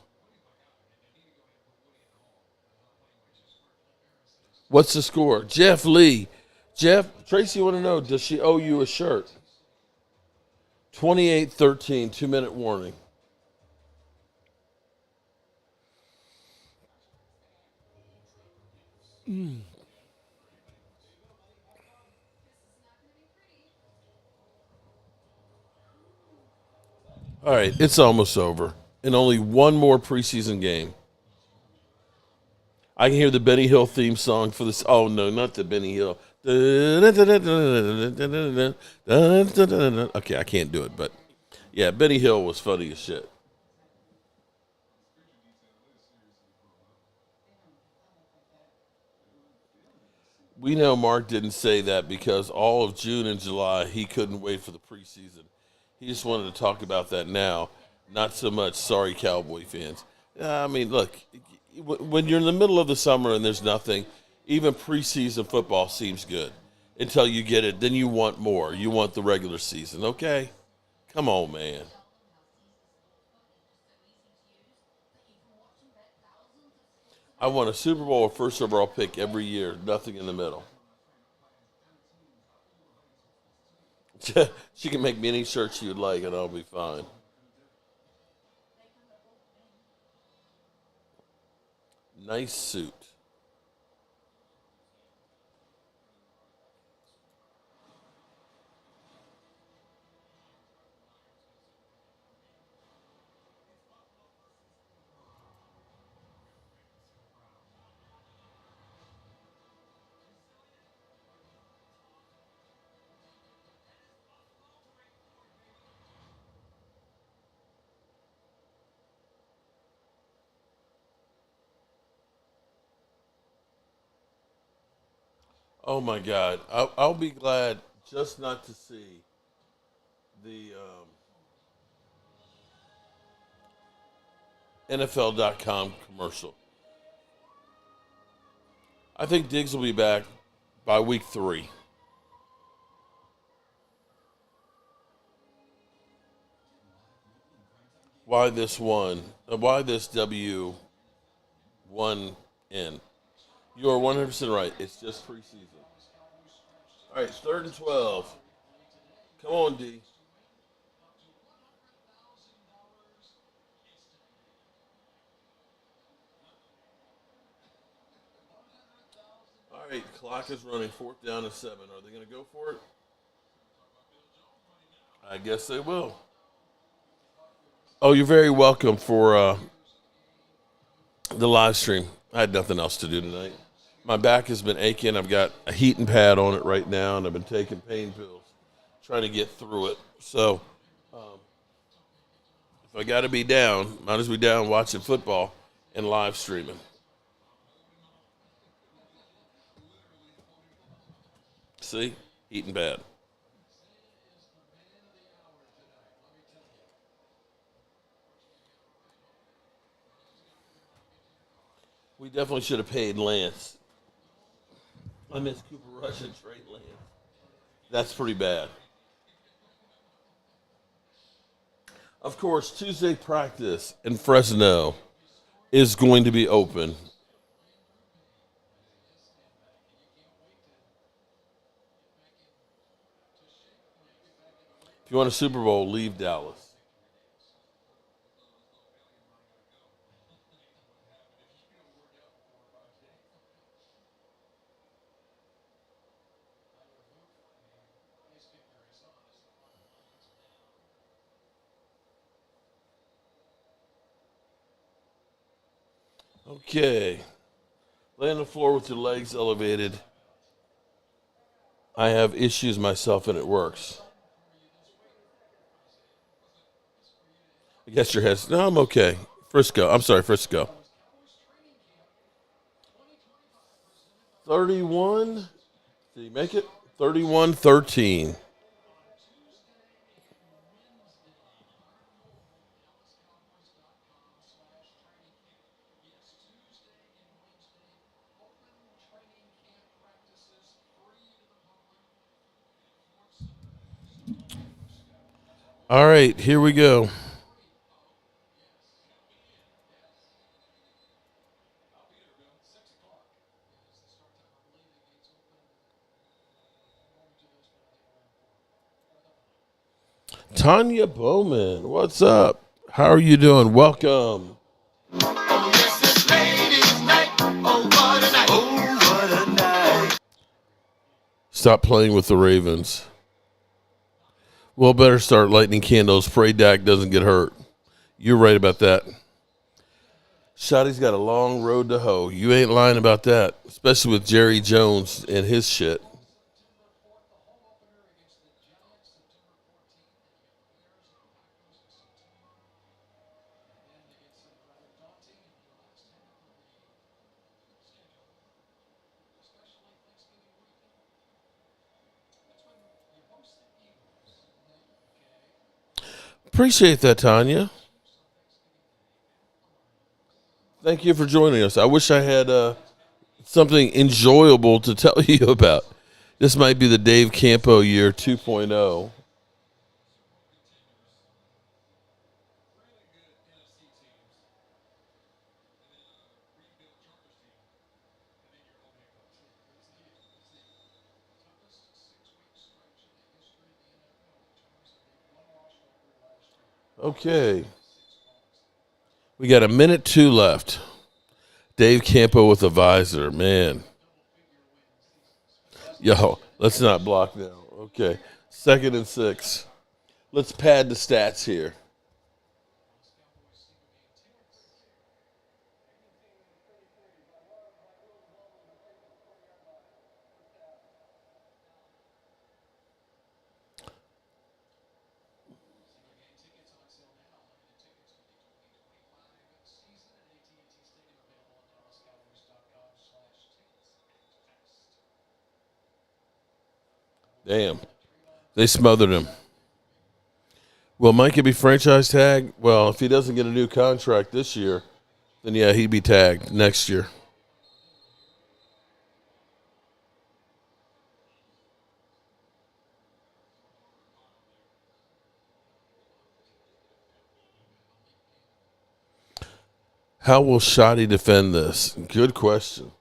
What's the score? Jeff Lee. Jeff, Tracy want to know, does she owe you a shirt? 28-13, 2-minute warning. All right, it's almost over. And only one more preseason game. I can hear the Benny Hill theme song for this. Oh, no, not the Benny Hill. Okay, I can't do it, but yeah, Benny Hill was funny as shit. We know Mark didn't say that because all of June and July he couldn't wait for the preseason. He just wanted to talk about that now, not so much sorry Cowboy fans. I mean, look, when you're in the middle of the summer and there's nothing, even preseason football seems good until you get it. Then you want more. You want the regular season, okay? Come on, man. I want a Super Bowl or first overall pick every year, nothing in the middle. She can make me any shirt she would like, and I'll be fine. Nice suit. Oh my God, I'll be glad just not to see the NFL.com commercial. I think Diggs will be back by week 3. Why this one? Why this W1N? You are 100% right. It's just preseason. All right, it's 3rd and 12. Come on, D. All right, clock is running. 4th down and 7. Are they going to go for it? I guess they will. Oh, you're very welcome for the live stream. I had nothing else to do tonight. My back has been aching. I've got a heating pad on it right now, and I've been taking pain pills, trying to get through it. So if I got to be down, might as well be down watching football and live streaming. See? Eating bad. We definitely should have paid Lance. I miss Cooper Rush and Trey Lance. That's pretty bad. Of course, Tuesday practice in Fresno is going to be open. If you want a Super Bowl, leave Dallas. Okay. Lay on the floor with your legs elevated. I have issues myself and it works. I guess your head's, no, I'm okay. Frisco. 31. Did he make it? 31-13. All right, here we go. Tanya Bowman, what's up? How are you doing? Welcome. Oh, yes, it's ladies' night. Oh, what a night. Oh, what a night. Stop playing with the Ravens. Well, better start lighting candles. Pray Dak doesn't get hurt. You're right about that. Shotty's got a long road to hoe. You ain't lying about that, especially with Jerry Jones and his shit. Appreciate that, Tanya. Thank you for joining us. I wish I had something enjoyable to tell you about. This might be the Dave Campo year 2.0. Okay. We got a minute 2 left. Dave Campo with a visor, man. Yo, let's not block now. Okay. 2nd and 6. Let's pad the stats here. Damn. They smothered him. Will Micah be franchise tagged? Well, if he doesn't get a new contract this year, then yeah, he'd be tagged next year. How will Shotty defend this? Good question.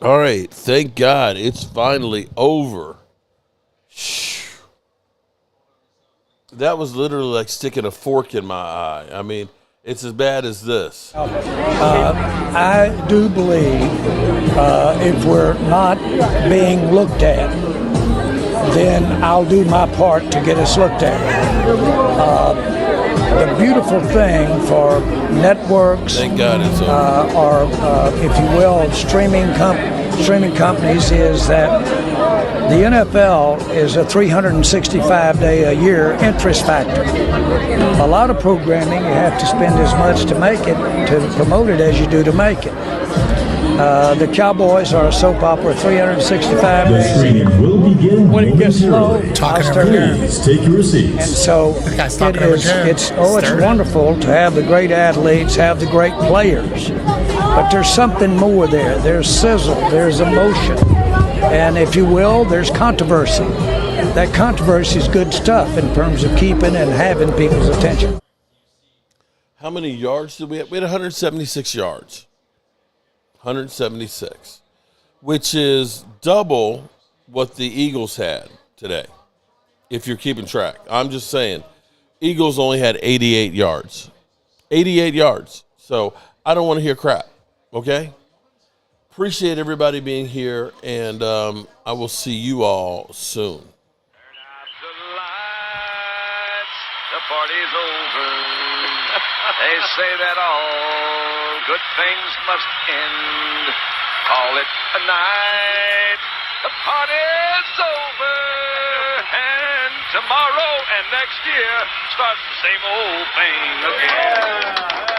All right, thank God it's finally over. That was literally like sticking a fork in my eye. I mean, it's as bad as this. I do believe if we're not being looked at, then I'll do my part to get us looked at. The beautiful thing for networks, Thank God it's over. or if you will, streaming companies is that the NFL is a 365-day-a-year interest factor. A lot of programming, you have to spend as much to make it, to promote it, as you do to make it. The Cowboys are a soap opera 365 The days. screening will begin When it gets low, momentarily. I'll start hearing. Please take your And seats. so guy's it talking over is, Jim. it's Stirred. wonderful to have the great athletes, have the great players. But there's something more there. There's sizzle, there's emotion. And if you will, there's controversy. That controversy is good stuff in terms of keeping and having people's attention. How many yards did we have? We had 176 yards. 176, which is double what the Eagles had today, if you're keeping track. I'm just saying, Eagles only had 88 yards. 88 yards. So I don't want to hear crap, okay? Appreciate everybody being here, and I will see you all soon. Turn out the lights, the party's over. They say that all good things must end. Call it a night. The party's over. And tomorrow and next year starts the same old thing again.